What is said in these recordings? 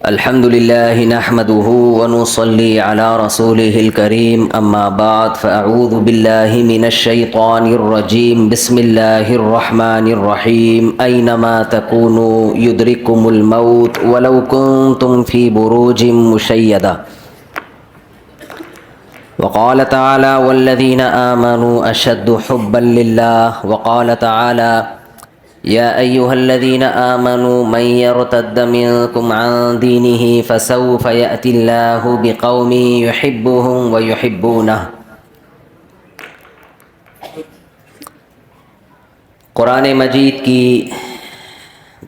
الحمد لله نحمده ونصلي على رسوله الكريم أما بعد فأعوذ بالله من الشيطان الرجيم بسم الله الرحمن الرحيم أينما تكونوا يدرككم الموت ولو كنتم في بروج مشيدة وقال تعالى والذين آمنوا أشد حبا لله وقال تعالى يا أيها الذين آمنوا من يرتد منكم عن دينه فسوف يأتي الله بقوم يحبهم ويحبونه۔ قرآن مجید کی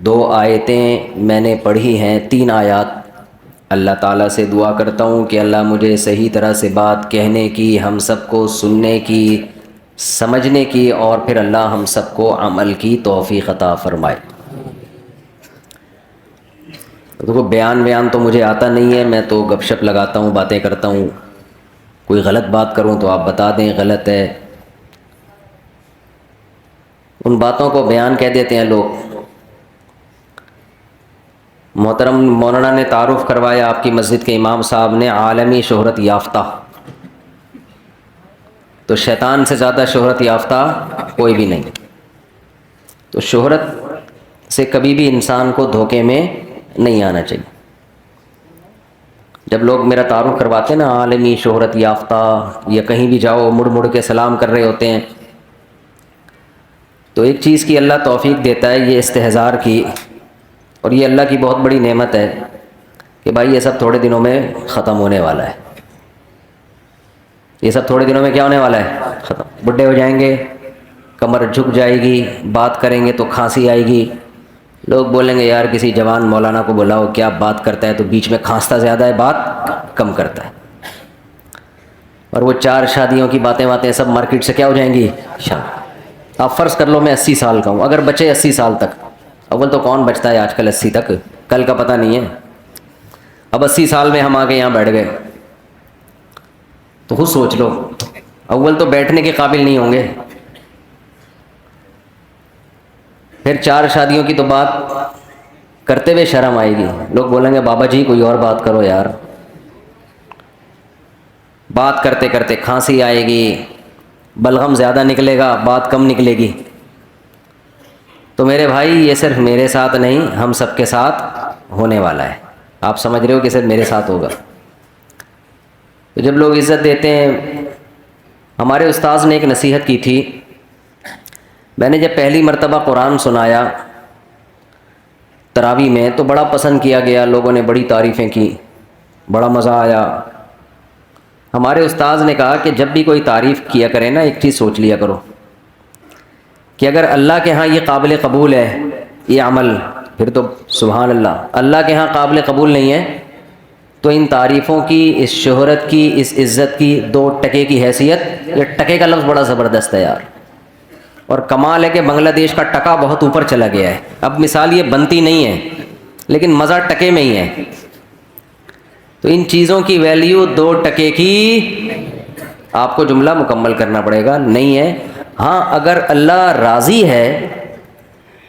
2 آیتیں میں نے پڑھی ہیں، 3 آیات۔ اللہ تعالیٰ سے دعا کرتا ہوں کہ اللہ مجھے صحیح طرح سے بات کہنے کی، ہم سب کو سننے کی، سمجھنے کی، اور پھر اللہ ہم سب کو عمل کی توفیق عطا فرمائے۔ دیکھو بیان تو مجھے آتا نہیں ہے، میں تو گپ شپ لگاتا ہوں، باتیں کرتا ہوں، کوئی غلط بات کروں تو آپ بتا دیں غلط ہے، ان باتوں کو بیان کہہ دیتے ہیں لوگ۔ محترم مولانا نے تعارف کروایا آپ کی مسجد کے امام صاحب نے، عالمی شہرت یافتہ، تو شیطان سے زیادہ شہرت یافتہ کوئی بھی نہیں۔ تو شہرت سے کبھی بھی انسان کو دھوکے میں نہیں آنا چاہیے۔ جب لوگ میرا تعارف کرواتے ہیں نا عالمی شہرت یافتہ، یا کہیں بھی جاؤ مڑ مڑ کے سلام کر رہے ہوتے ہیں، تو ایک چیز کی اللہ توفیق دیتا ہے، یہ استحضار کی، اور یہ اللہ کی بہت بڑی نعمت ہے کہ بھائی یہ سب تھوڑے دنوں میں ختم ہونے والا ہے۔ یہ سب تھوڑے دنوں میں کیا ہونے والا ہے؟ ختم۔ بڈھے ہو جائیں گے، کمر جھک جائے گی، بات کریں گے تو کھانسی آئے گی، لوگ بولیں گے یار کسی جوان مولانا کو بلاؤ، کیا بات کرتا ہے، تو بیچ میں کھانستا زیادہ ہے، بات کم کرتا ہے۔ اور وہ 4 شادیوں کی باتیں سب مارکیٹ سے کیا ہو جائیں گی؟ شام۔ آپ فرض کر لو میں 80 سال کا ہوں، اگر بچے 80 سال تک، اول تو کون بچتا ہے آج کل 80 تک، کل کا پتہ نہیں ہے، اب 80 سال میں ہم آ کے یہاں بیٹھ گئے تو خود سوچ لو، اول تو بیٹھنے کے قابل نہیں ہوں گے، پھر 4 شادیوں کی تو بات کرتے ہوئے شرم آئے گی، لوگ بولیں گے بابا جی کوئی اور بات کرو یار، بات کرتے کرتے کھانسی آئے گی، بلغم زیادہ نکلے گا، بات کم نکلے گی۔ تو میرے بھائی یہ صرف میرے ساتھ نہیں، ہم سب کے ساتھ ہونے والا ہے۔ آپ سمجھ رہے ہو کہ صرف میرے ساتھ ہوگا؟ تو جب لوگ عزت دیتے ہیں، ہمارے استاذ نے ایک نصیحت کی تھی، میں نے جب پہلی مرتبہ قرآن سنایا تراویح میں تو بڑا پسند کیا گیا، لوگوں نے بڑی تعریفیں کی، بڑا مزہ آیا۔ ہمارے استاذ نے کہا کہ جب بھی کوئی تعریف کیا کرے نا، ایک چیز سوچ لیا کرو کہ اگر اللہ کے ہاں یہ قابل قبول ہے یہ عمل، پھر تو سبحان اللہ، اللہ کے ہاں قابل قبول نہیں ہے تو ان تعریفوں کی، اس شہرت کی، اس عزت کی 2 ٹکے کی حیثیت، یہ ٹکے کا لفظ بڑا زبردست ہے یار، اور کمال ہے کہ بنگلہ دیش کا ٹکا بہت اوپر چلا گیا ہے، اب مثال یہ بنتی نہیں ہے لیکن مزہ ٹکے میں ہی ہے۔ تو ان چیزوں کی ویلیو 2 ٹکے کی، آپ کو جملہ مکمل کرنا پڑے گا، نہیں ہے۔ ہاں اگر اللہ راضی ہے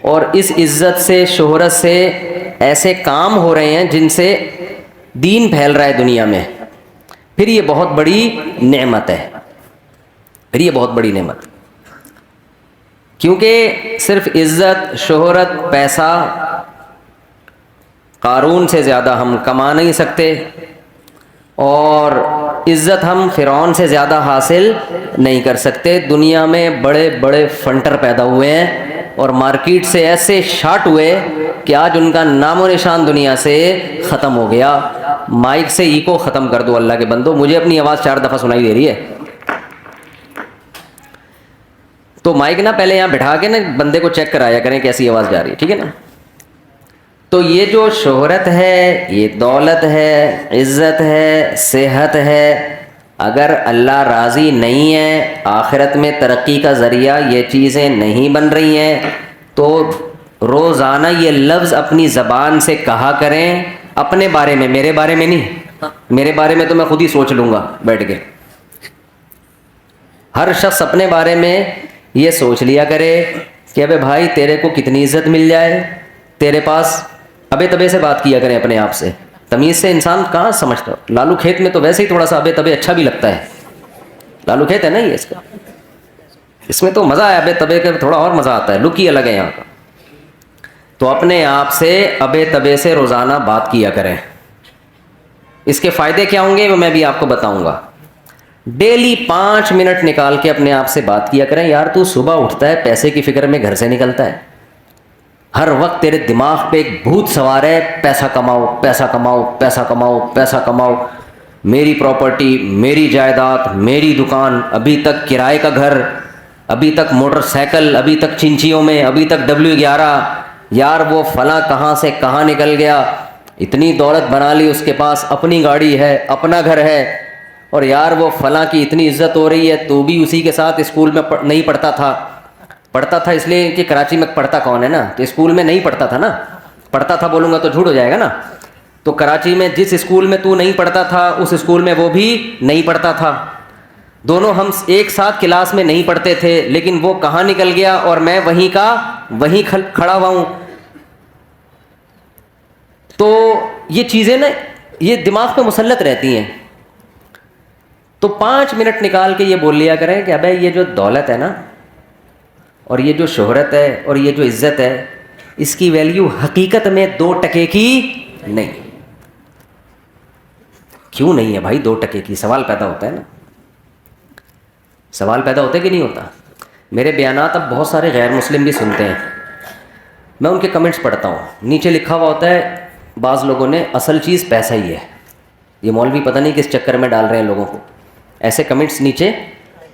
اور اس عزت سے، شہرت سے ایسے کام ہو رہے ہیں جن سے دین پھیل رہا ہے دنیا میں، پھر یہ بہت بڑی نعمت ہے، پھر یہ بہت بڑی نعمت، کیونکہ صرف عزت، شہرت، پیسہ قارون سے زیادہ ہم کما نہیں سکتے، اور عزت ہم فرعون سے زیادہ حاصل نہیں کر سکتے۔ دنیا میں بڑے بڑے فنٹر پیدا ہوئے ہیں اور مارکیٹ سے ایسے شاٹ ہوئے کہ آج ان کا نام و نشان دنیا سے ختم ہو گیا۔ مائک سے ایکو ختم کر دو اللہ کے بندو، مجھے اپنی آواز 4 دفعہ سنائی دے رہی ہے، تو مائک نا پہلے یہاں بٹھا کے نا بندے کو چیک کرایا کریں کیسی آواز جا رہی ہے، ٹھیک ہے نا؟ تو یہ جو شہرت ہے، یہ دولت ہے، عزت ہے، صحت ہے، اگر اللہ راضی نہیں ہے، آخرت میں ترقی کا ذریعہ یہ چیزیں نہیں بن رہی ہیں، تو روزانہ یہ لفظ اپنی زبان سے کہا کریں، اپنے بارے میں، میرے بارے میں نہیں، میرے بارے میں تو میں خود ہی سوچ لوں گا بیٹھ کے، ہر شخص اپنے بارے میں یہ سوچ لیا کرے کہ ابے بھائی تیرے کو کتنی عزت مل جائے، تیرے پاس ابے تبے سے بات کیا کریں اپنے آپ سے تمیز سے انسان کہاں سمجھتا. لالو کھیت میں تو ویسے ہی تھوڑا سا ابے تبے اچھا بھی لگتا ہے. لالو کھیت ہے نا یہ, اس میں تو مزہ ہے, ابے تبے کا تھوڑا اور مزہ آتا ہے, لک ہی الگ ہے یہاں کا. تو اپنے آپ سے ابے تبے سے روزانہ بات کیا کریں. اس کے فائدے کیا ہوں گے وہ میں بھی آپ کو بتاؤں گا. ڈیلی 5 منٹ نکال کے اپنے آپ سے بات کیا کریں. یار تو صبح اٹھتا ہے پیسے کی فکر میں گھر سے نکلتا ہے, ہر وقت تیرے دماغ پہ ایک بھوت سوار ہے, پیسہ کماؤ پیسہ کماؤ پیسہ کماؤ پیسہ کماؤ, میری پراپرٹی, میری جائیداد, میری دکان, ابھی تک کرائے کا گھر, ابھی تک موٹر سائیکل, ابھی تک چنچیوں میں, ابھی تک W11. یار وہ فلاں کہاں سے کہاں نکل گیا, اتنی دولت بنا لی, اس کے پاس اپنی گاڑی ہے, اپنا گھر ہے, اور یار وہ فلاں کی اتنی عزت ہو رہی ہے, تو بھی اسی کے ساتھ اسکول میں نہیں پڑھتا تھا. پڑھتا تھا اس لیے کہ کراچی میں پڑھتا کون ہے نا, تو اسکول میں نہیں پڑھتا تھا نا. پڑھتا تھا بولوں گا تو جھوٹ ہو جائے گا نا. تو کراچی میں جس اسکول میں تو نہیں پڑھتا تھا اس اسکول میں وہ بھی نہیں پڑھتا تھا. دونوں ہم ایک ساتھ کلاس میں نہیں پڑھتے تھے, لیکن وہ کہاں نکل گیا اور میں وہیں کا وہیں کھڑا ہوا ہوں. تو یہ چیزیں نا یہ دماغ پہ مسلط رہتی ہیں. تو 5 منٹ نکال کے یہ بول لیا کریں کہ ابے یہ جو دولت ہے نا, اور یہ جو شہرت ہے, اور یہ جو عزت ہے, اس کی ویلیو حقیقت میں 2 ٹکے کی نہیں. کیوں نہیں ہے بھائی 2 ٹکے کی؟ سوال پیدا ہوتا ہے نا, سوال پیدا ہوتا ہے کہ نہیں ہوتا. میرے بیانات اب بہت سارے غیر مسلم بھی سنتے ہیں, میں ان کے کمنٹس پڑھتا ہوں, نیچے لکھا ہوا ہوتا ہے بعض لوگوں نے اصل چیز پیسہ ہی ہے. یہ مولوی پتہ نہیں کس چکر میں ڈال رہے ہیں لوگوں کو. ایسے کمنٹس نیچے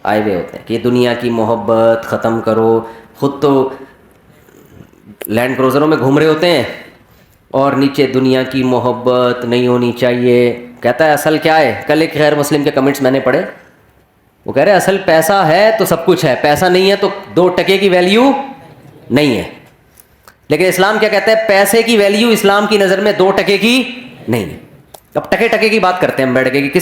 آئے ہوئے ہوتے ہیں کہ دنیا کی محبت ختم کرو. خود تو لینڈ کروزروں میں گھوم رہے ہوتے ہیں اور نیچے دنیا کی محبت نہیں ہونی چاہیے. کہتا ہے اصل کیا ہے؟ کل ایک غیر مسلم کے کمنٹس میں نے پڑھے, وہ کہہ رہے اصل پیسہ ہے تو سب کچھ ہے, پیسہ نہیں ہے تو 2 ٹکے کی ویلیو نہیں ہے. لیکن اسلام کیا کہتا ہے؟ پیسے کی ویلیو اسلام کی نظر میں 2 ٹکے کی نہیں ہے. اب ٹکے کی بات کرتے ہیں ہم بیٹھ کے کہ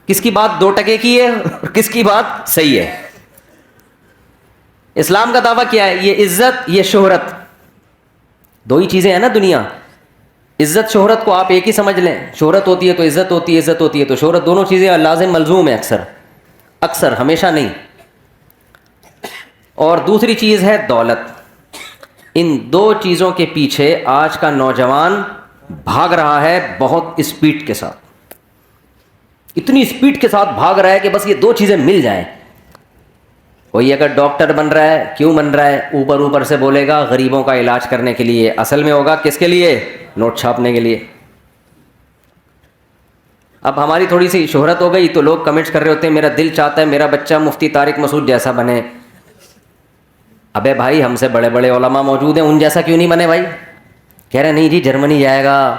کس کی بات 2 ٹکے کی ہے اور کس کی بات صحیح ہے. اسلام کا دعویٰ کیا ہے؟ یہ عزت, یہ شہرت, 2 ہی چیزیں ہیں نا دنیا. عزت شہرت کو آپ ایک ہی سمجھ لیں, شہرت ہوتی ہے تو عزت ہوتی ہے, عزت ہوتی ہے تو شہرت. دونوں چیزیں لازم ملزوم ہیں, اکثر ہمیشہ نہیں. اور دوسری چیز ہے دولت. ان 2 چیزوں کے پیچھے آج کا نوجوان بھاگ رہا ہے بہت اسپیڈ کے ساتھ. اتنی اسپیڈ کے ساتھ بھاگ رہا ہے کہ بس یہ 2 چیزیں مل جائیں. کوئی اگر ڈاکٹر بن رہا ہے, کیوں بن رہا ہے؟ اوپر سے بولے گا غریبوں کا علاج کرنے کے لیے, اصل میں ہوگا کس کے لیے؟ نوٹ چھاپنے کے لیے. اب ہماری تھوڑی سی شہرت ہو گئی تو لوگ کمنٹس کر رہے ہوتے ہیں میرا دل چاہتا ہے میرا بچہ مفتی طارق مسعود جیسا بنے. ابے بھائی ہم سے بڑے بڑے علماء موجود ہیں, ان جیسا کیوں نہیں بنے بھائی؟ کہہ رہے نہیں جی جرمنی جائے گا,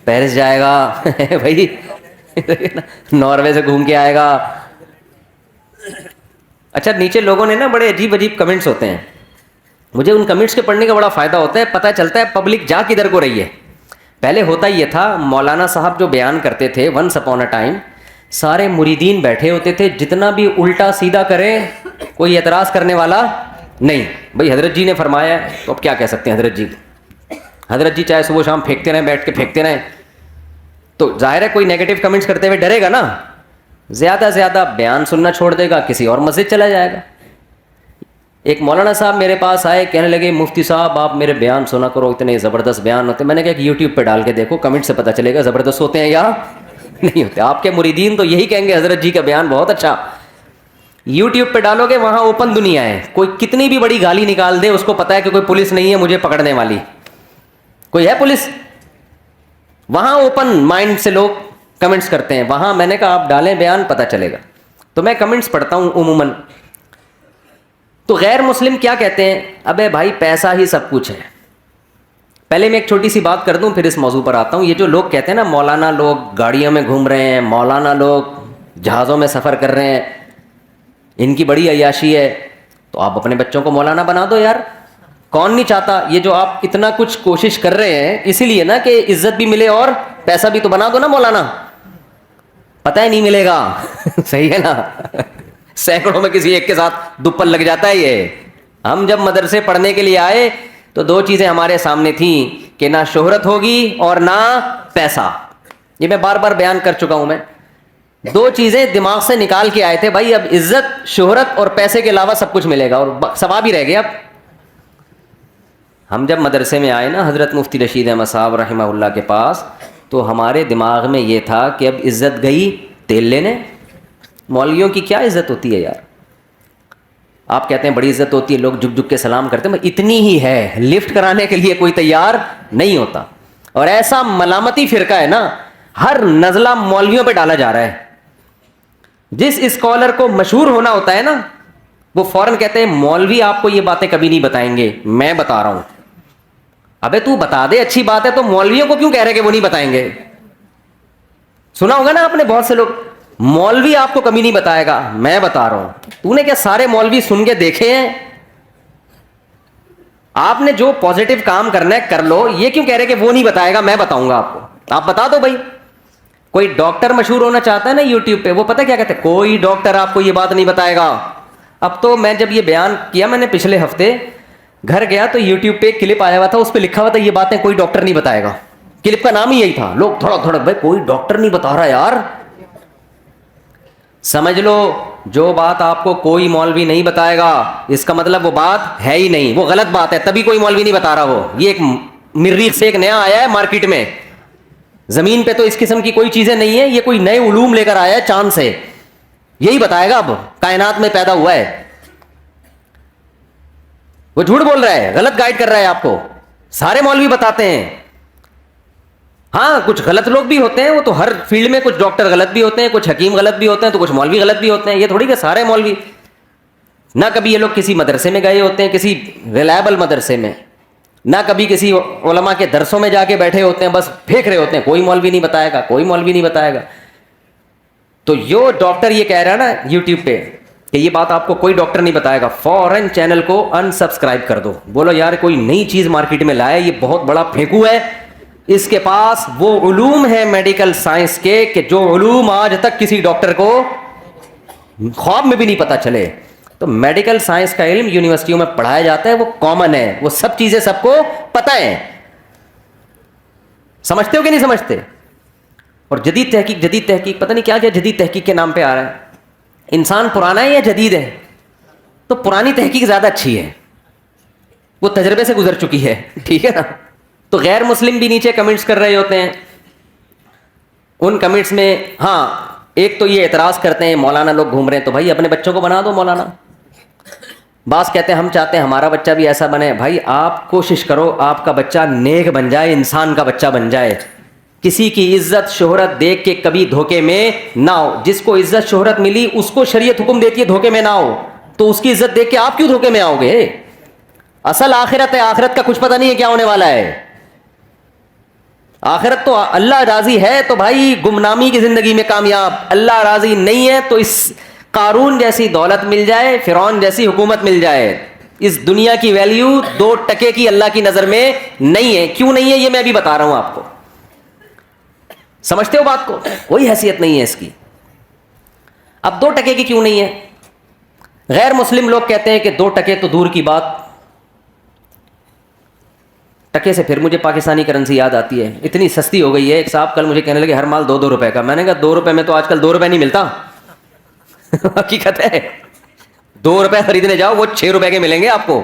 پیرس جائے گا بھائی ناروے سے گھوم کے آئے گا. اچھا نیچے لوگوں نے نا بڑے عجیب کمنٹس ہوتے ہیں, مجھے ان کمنٹس کے پڑھنے کا بڑا فائدہ ہوتا ہے. پتہ چلتا ہے پبلک جا کدھر کو رہی ہے. پہلے ہوتا یہ تھا, مولانا صاحب جو بیان کرتے تھے ونس اپون اے ٹائم, سارے مریدین بیٹھے ہوتے تھے, جتنا بھی الٹا سیدھا کرے کوئی اعتراض کرنے والا نہیں. بھائی حضرت جی نے فرمایا ہے تو اب کیا کہہ سکتے ہیں حضرت جی. حضرت جی چاہے صبح شام پھینکتے رہیں, بیٹھ کے پھینکتے رہیں, تو ظاہر ہے کوئی نیگیٹو کمنٹس کرتے ہوئے ڈرے گا نا, زیادہ زیادہ بیان سننا چھوڑ دے گا, کسی اور مسجد چلا جائے گا. ایک مولانا صاحب میرے پاس آئے, کہنے لگے مفتی صاحب آپ میرے بیان سنا کرو, اتنے زبردست بیان ہوتے. میں نے کہا کہ یوٹیوب پہ ڈال کے دیکھو, کمنٹ سے پتہ چلے گا زبردست ہوتے ہیں یا نہیں ہوتے. آپ کے مریدین تو یہی کہیں گے حضرت جی کا بیان بہت اچھا. یوٹیوب پہ ڈالو گے وہاں اوپن دنیا ہے, کوئی کتنی بھی بڑی گالی نکال دے اس کو پتہ ہے کہ کوئی پولیس نہیں ہے مجھے پکڑنے والی. کوئی ہے پولیس؟ وہاں اوپن مائنڈ سے لوگ کمنٹس کرتے ہیں. وہاں میں نے کہا آپ ڈالیں بیان, پتہ چلے گا. تو میں کمنٹس پڑھتا ہوں عموماً. تو غیر مسلم کیا کہتے ہیں؟ ابے بھائی پیسہ ہی سب کچھ ہے. پہلے میں ایک چھوٹی سی بات کر دوں پھر اس موضوع پر آتا ہوں. یہ جو لوگ کہتے ہیں نا مولانا لوگ گاڑیوں میں گھوم رہے ہیں, مولانا لوگ جہازوں میں سفر کر رہے ہیں, ان کی بڑی عیاشی ہے, تو آپ اپنے بچوں کو مولانا بنا دو یار. کون نہیں چاہتا؟ یہ جو آپ اتنا کچھ کوشش کر رہے ہیں اسی لیے نا کہ عزت بھی ملے اور پیسہ بھی, تو بنا دو نا مولانا. پتہ ہی نہیں ملے گا صحیح ہے نا, سینکڑوں میں کسی ایک کے ساتھ دوپل لگ جاتا ہے. یہ ہم جب مدرسے پڑھنے کے لیے آئے تو 2 چیزیں ہمارے سامنے تھیں کہ نہ شہرت ہوگی اور نہ پیسہ. یہ میں بار بار بیان کر چکا ہوں. میں دو چیزیں دماغ سے نکال کے آئے تھے بھائی, اب عزت شہرت اور پیسے کے علاوہ سب کچھ ملے گا اور ثواب ہی رہ گیا. اب ہم جب مدرسے میں آئے نا حضرت مفتی رشید احمد صاحب رحمہ اللہ کے پاس, تو ہمارے دماغ میں یہ تھا کہ اب عزت گئی تیل لینے. مولویوں کی کیا عزت ہوتی ہے یار. آپ کہتے ہیں بڑی عزت ہوتی ہے, لوگ جھک جھک کے سلام کرتے ہیں, اتنی ہی ہے, لفٹ کرانے کے لیے کوئی تیار نہیں ہوتا. اور ایسا ملامتی فرقہ ہے نا, ہر نزلہ مولویوں پہ ڈالا جا رہا ہے. جس اسکالر کو مشہور ہونا ہوتا ہے نا, وہ فوراً کہتے ہیں مولوی آپ کو یہ باتیں کبھی نہیں بتائیں گے, میں بتا رہا ہوں. ابے تو بتا دے, اچھی بات ہے, تو مولویوں کو کیوں کہہ رہے کہ وہ نہیں بتائیں گے. سنا ہوگا نا آپ نے بہت سے لوگ, مولوی آپ کو کبھی نہیں بتائے گا, میں بتا رہا ہوں. تو نے کیا سارے مولوی سن کے دیکھے ہیں؟ آپ نے جو پازیٹیو کام کرنا ہے کر لو, یہ کیوں کہہ رہے کہ وہ نہیں بتائے گا, میں بتاؤں گا آپ کو. آپ بتا دو بھائی. کوئی ڈاکٹر مشہور ہونا چاہتا ہے نا یوٹیوب پہ, وہ پتہ کیا کہتے ہیں, کوئی ڈاکٹر آپ کو یہ بات نہیں بتائے گا. اب تو میں جب یہ بیان کیا, میں نے پچھلے ہفتے گھر گیا تو یوٹیوب پہ ایک کلپ آیا ہوا تھا, اس پہ لکھا ہوا تھا یہ باتیں کوئی ڈاکٹر نہیں بتائے گا. کلپ کا نام ہی یہی تھا. لوگ تھوڑا تھوڑا, بھائی کوئی ڈاکٹر نہیں بتا رہا یار. سمجھ لو جو بات آپ کو کوئی مولوی نہیں بتائے گا, اس کا مطلب وہ بات ہے ہی نہیں, وہ غلط بات ہے, تبھی کوئی مولوی نہیں بتا رہا. وہ یہ ایک مریخ سے ایک نیا آیا ہے مارکیٹ میں. زمین پہ تو اس قسم کی کوئی چیزیں نہیں ہے, یہ کوئی نئے علوم لے کر آیا ہے چاند سے, یہی بتائے گا اب کائنات میں پیدا ہوا ہے. وہ جھوٹ بول رہا ہے, غلط گائیڈ کر رہا ہے آپ کو. سارے مولوی بتاتے ہیں. ہاں کچھ غلط لوگ بھی ہوتے ہیں, وہ تو ہر فیلڈ میں, کچھ ڈاکٹر غلط بھی ہوتے ہیں, کچھ حکیم غلط بھی ہوتے ہیں, تو کچھ مولوی غلط بھی ہوتے ہیں. یہ تھوڑی کہ سارے مولوی. نہ کبھی یہ لوگ کسی مدرسے میں گئے ہوتے ہیں, کسی ریلائبل مدرسے میں, نہ کبھی کسی علماء کے درسوں میں جا کے بیٹھے ہوتے ہیں, بس پھینک رہے ہوتے ہیں کوئی مولوی نہیں بتائے گا, کوئی مولوی نہیں بتائے گا. تو جو ڈاکٹر یہ کہہ رہا ہے نا یوٹیوب پہ کہ یہ بات آپ کو کوئی ڈاکٹر نہیں بتائے گا, فوراً چینل کو ان سبسکرائب کر دو. بولو یار کوئی نئی چیز مارکیٹ میں لائے, یہ بہت بڑا پھینکو ہے. اس کے پاس وہ علوم ہے میڈیکل سائنس کے کہ جو علوم آج تک کسی ڈاکٹر کو خواب میں بھی نہیں پتا چلے. تو میڈیکل سائنس کا علم یونیورسٹیوں میں پڑھایا جاتا ہے, وہ کامن ہے, وہ سب چیزیں سب کو پتہ ہے. سمجھتے ہو کہ نہیں سمجھتے؟ اور جدید تحقیق پتہ نہیں کیا کیا جدید تحقیق کے نام پہ آ رہا ہے. انسان پرانا ہے یا جدید ہے؟ تو پرانی تحقیق زیادہ اچھی ہے, وہ تجربے سے گزر چکی ہے, ٹھیک ہے نا. تو غیر مسلم بھی نیچے کمنٹس کر رہے ہوتے ہیں. ان کمنٹس میں ہاں ایک تو یہ اعتراض کرتے ہیں مولانا لوگ گھوم رہے ہیں, تو بھائی اپنے بچوں کو بنا دو مولانا. بعض کہتے ہیں ہم چاہتے ہیں ہمارا بچہ بھی ایسا بنے. بھائی آپ کوشش کرو آپ کا بچہ نیک بن جائے, انسان کا بچہ بن جائے, کسی کی عزت شہرت دیکھ کے کبھی دھوکے میں نہ ہو. جس کو عزت شہرت ملی اس کو شریعت حکم دیتی ہے دھوکے میں نہ ہو, تو اس کی عزت دیکھ کے آپ کیوں دھوکے میں آؤ گے؟ اصل آخرت ہے, آخرت کا کچھ پتہ نہیں ہے کیا ہونے والا ہے. آخرت تو اللہ راضی ہے تو بھائی گمنامی کی زندگی میں کامیاب, اللہ راضی نہیں ہے تو اس قارون جیسی دولت مل جائے, فرعون جیسی حکومت مل جائے, اس دنیا کی ویلیو 2 ٹکے کی اللہ کی نظر میں نہیں ہے. کیوں نہیں ہے یہ میں بھی بتا رہا ہوں آپ کو. سمجھتے ہو بات کو؟ کوئی حیثیت نہیں ہے اس کی. اب 2 ٹکے کی کیوں نہیں ہے؟ غیر مسلم لوگ کہتے ہیں کہ 2 ٹکے تو دور کی بات. ٹکے سے پھر مجھے پاکستانی کرنسی یاد آتی ہے, اتنی سستی ہو گئی ہے. ایک صاحب کل مجھے کہنے لگے ہر مال 2 روپے کا. میں نے کہا 2 روپے میں تو آج کل 2 روپے نہیں ملتا. حقیقت ہے, 2 روپے خریدنے جاؤ وہ 6 روپے کے ملیں گے آپ کو,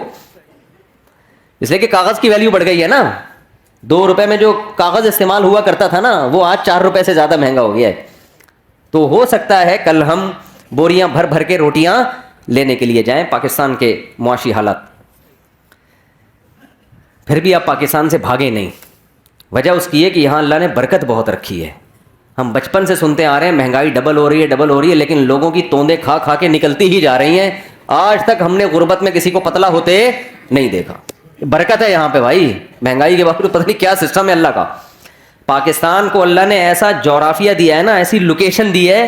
اس لیے کہ کاغذ کی ویلیو بڑھ گئی ہے نا. 2 روپے میں جو کاغذ استعمال ہوا کرتا تھا نا, وہ آج 4 روپے سے زیادہ مہنگا ہو گیا ہے. تو ہو سکتا ہے کل ہم بوریاں بھر بھر کے روٹیاں لینے کے لیے جائیں. پاکستان کے معاشی حالات, پھر بھی آپ پاکستان سے بھاگیں نہیں. وجہ اس کی ہے کہ یہاں اللہ نے برکت بہت رکھی ہے. ہم بچپن سے سنتے آ رہے ہیں مہنگائی ڈبل ہو رہی ہے, لیکن لوگوں کی توندیں کھا کھا کے نکلتی ہی جا رہی ہیں. آج تک ہم نے غربت میں کسی کو پتلا ہوتے نہیں دیکھا. برکت ہے یہاں پہ بھائی, مہنگائی کے باوجود پتہ نہیں کیا سسٹم ہے اللہ کا. پاکستان کو اللہ نے ایسا جغرافیہ دیا ہے نا, ایسی لوکیشن دی ہے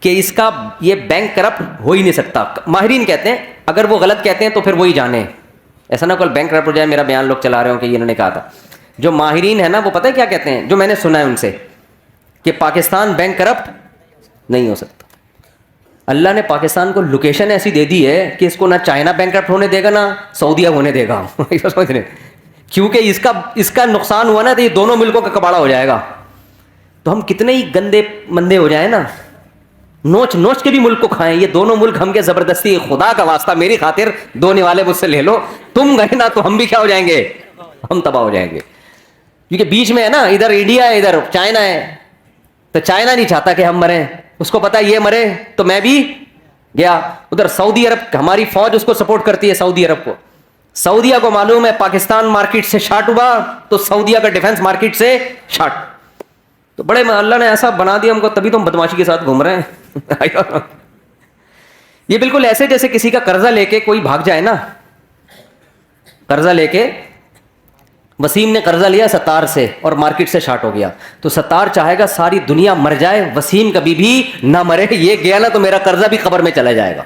کہ اس کا یہ بینک کرپٹ ہو ہی نہیں سکتا. ماہرین کہتے ہیں اگر وہ غلط کہتے ہیں تو پھر وہی جانے, ایسا نہ کل بینک کرپٹ ہو جائے میرا بیان لوگ چلا رہے ہوں کہ انہوں نے کہا تھا. جو ماہرین ہیں نا وہ پتہ ہے کیا کہتے ہیں, جو میں نے سنا ہے ان سے, کہ پاکستان بینک کرپٹ نہیں ہو سکتا. اللہ نے پاکستان کو لوکیشن ایسی دے دی ہے کہ اس کو نہ چائنا بینک کرپٹ ہونے دے گا نہ سعودیہ ہونے دے گا. سمجھ رہے کیونکہ اس کا نقصان ہوا نا تو یہ دونوں ملکوں کا کباڑا ہو جائے گا. تو ہم کتنے ہی گندے مندے ہو جائیں نا, نوچ نوچ کے بھی ملک کو کھائیں. یہ دونوں ملک ہم کے زبردستی, خدا کا واسطہ میری خاطر دونے والے مجھ سے لے لو, تم گئے نا تو ہم بھی کیا ہو جائیں گے, ہم تباہ ہو جائیں گے. کیونکہ بیچ میں ہے نا, ادھر انڈیا ہے ادھر چائنا ہے, تو چائنا نہیں چاہتا کہ ہم مریں, اس کو پتا یہ مرے تو میں بھی گیا. ادھر سعودی عرب, ہماری فوج اس کو سپورٹ کرتی ہے سعودی عرب کو. سعودیہ کو معلوم ہے پاکستان مارکیٹ سے شارٹ ہوا تو سعودیہ کا ڈیفنس مارکیٹ سے شارٹ. تو بڑے اللہ نے ایسا بنا دیا ہم کو, تبھی تو ہم بدماشی کے ساتھ گھوم رہے ہیں. یہ بالکل ایسے جیسے کسی کا قرضہ لے کے کوئی بھاگ جائے نا, قرضہ لے کے وسیم نے قرضہ لیا ستار سے اور مارکیٹ سے شارٹ ہو گیا, تو ستار چاہے گا ساری دنیا مر جائے, وسیم کبھی بھی نہ مرے. یہ گیا نا تو میرا قرضہ بھی قبر میں چلا جائے گا.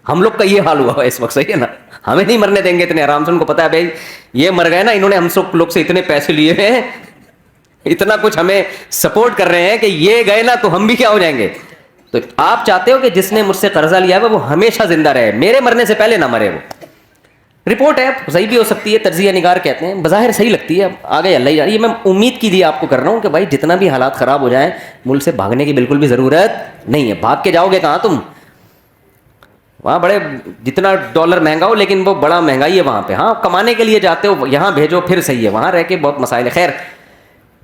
ہم لوگ کا یہ حال ہوا ہے اس وقت, صحیح ہے نا, ہمیں نہیں مرنے دیں گے اتنے آرام سے. ان کو پتا ہے بھائی یہ مر گئے نا, انہوں نے ہم سب لوگ سے اتنے پیسے لیے ہیں, اتنا کچھ ہمیں سپورٹ کر رہے ہیں کہ یہ گئے نا تو ہم بھی کیا ہو جائیں گے. تو آپ چاہتے ہو کہ جس نے مجھ سے قرضہ لیا ہے وہ ہمیشہ زندہ رہے, میرے مرنے سے پہلے نہ مرے. وہ رپورٹ ہے, صحیح بھی ہو سکتی ہے, تجزیہ نگار کہتے ہیں, بظاہر صحیح لگتی ہے, آگے اللہ ہی جانے. یہ میں امید کی دی آپ کو کر رہا ہوں کہ بھائی جتنا بھی حالات خراب ہو جائیں, ملک سے بھاگنے کی بالکل بھی ضرورت نہیں ہے. بھاگ کے جاؤ گے کہاں تم, وہاں بڑے جتنا ڈالر مہنگا ہو لیکن وہ بڑا مہنگائی ہے وہاں پہ. ہاں کمانے کے لیے جاتے ہو, یہاں بھیجو پھر صحیح ہے, وہاں رہ کے بہت مسائل ہے. خیر,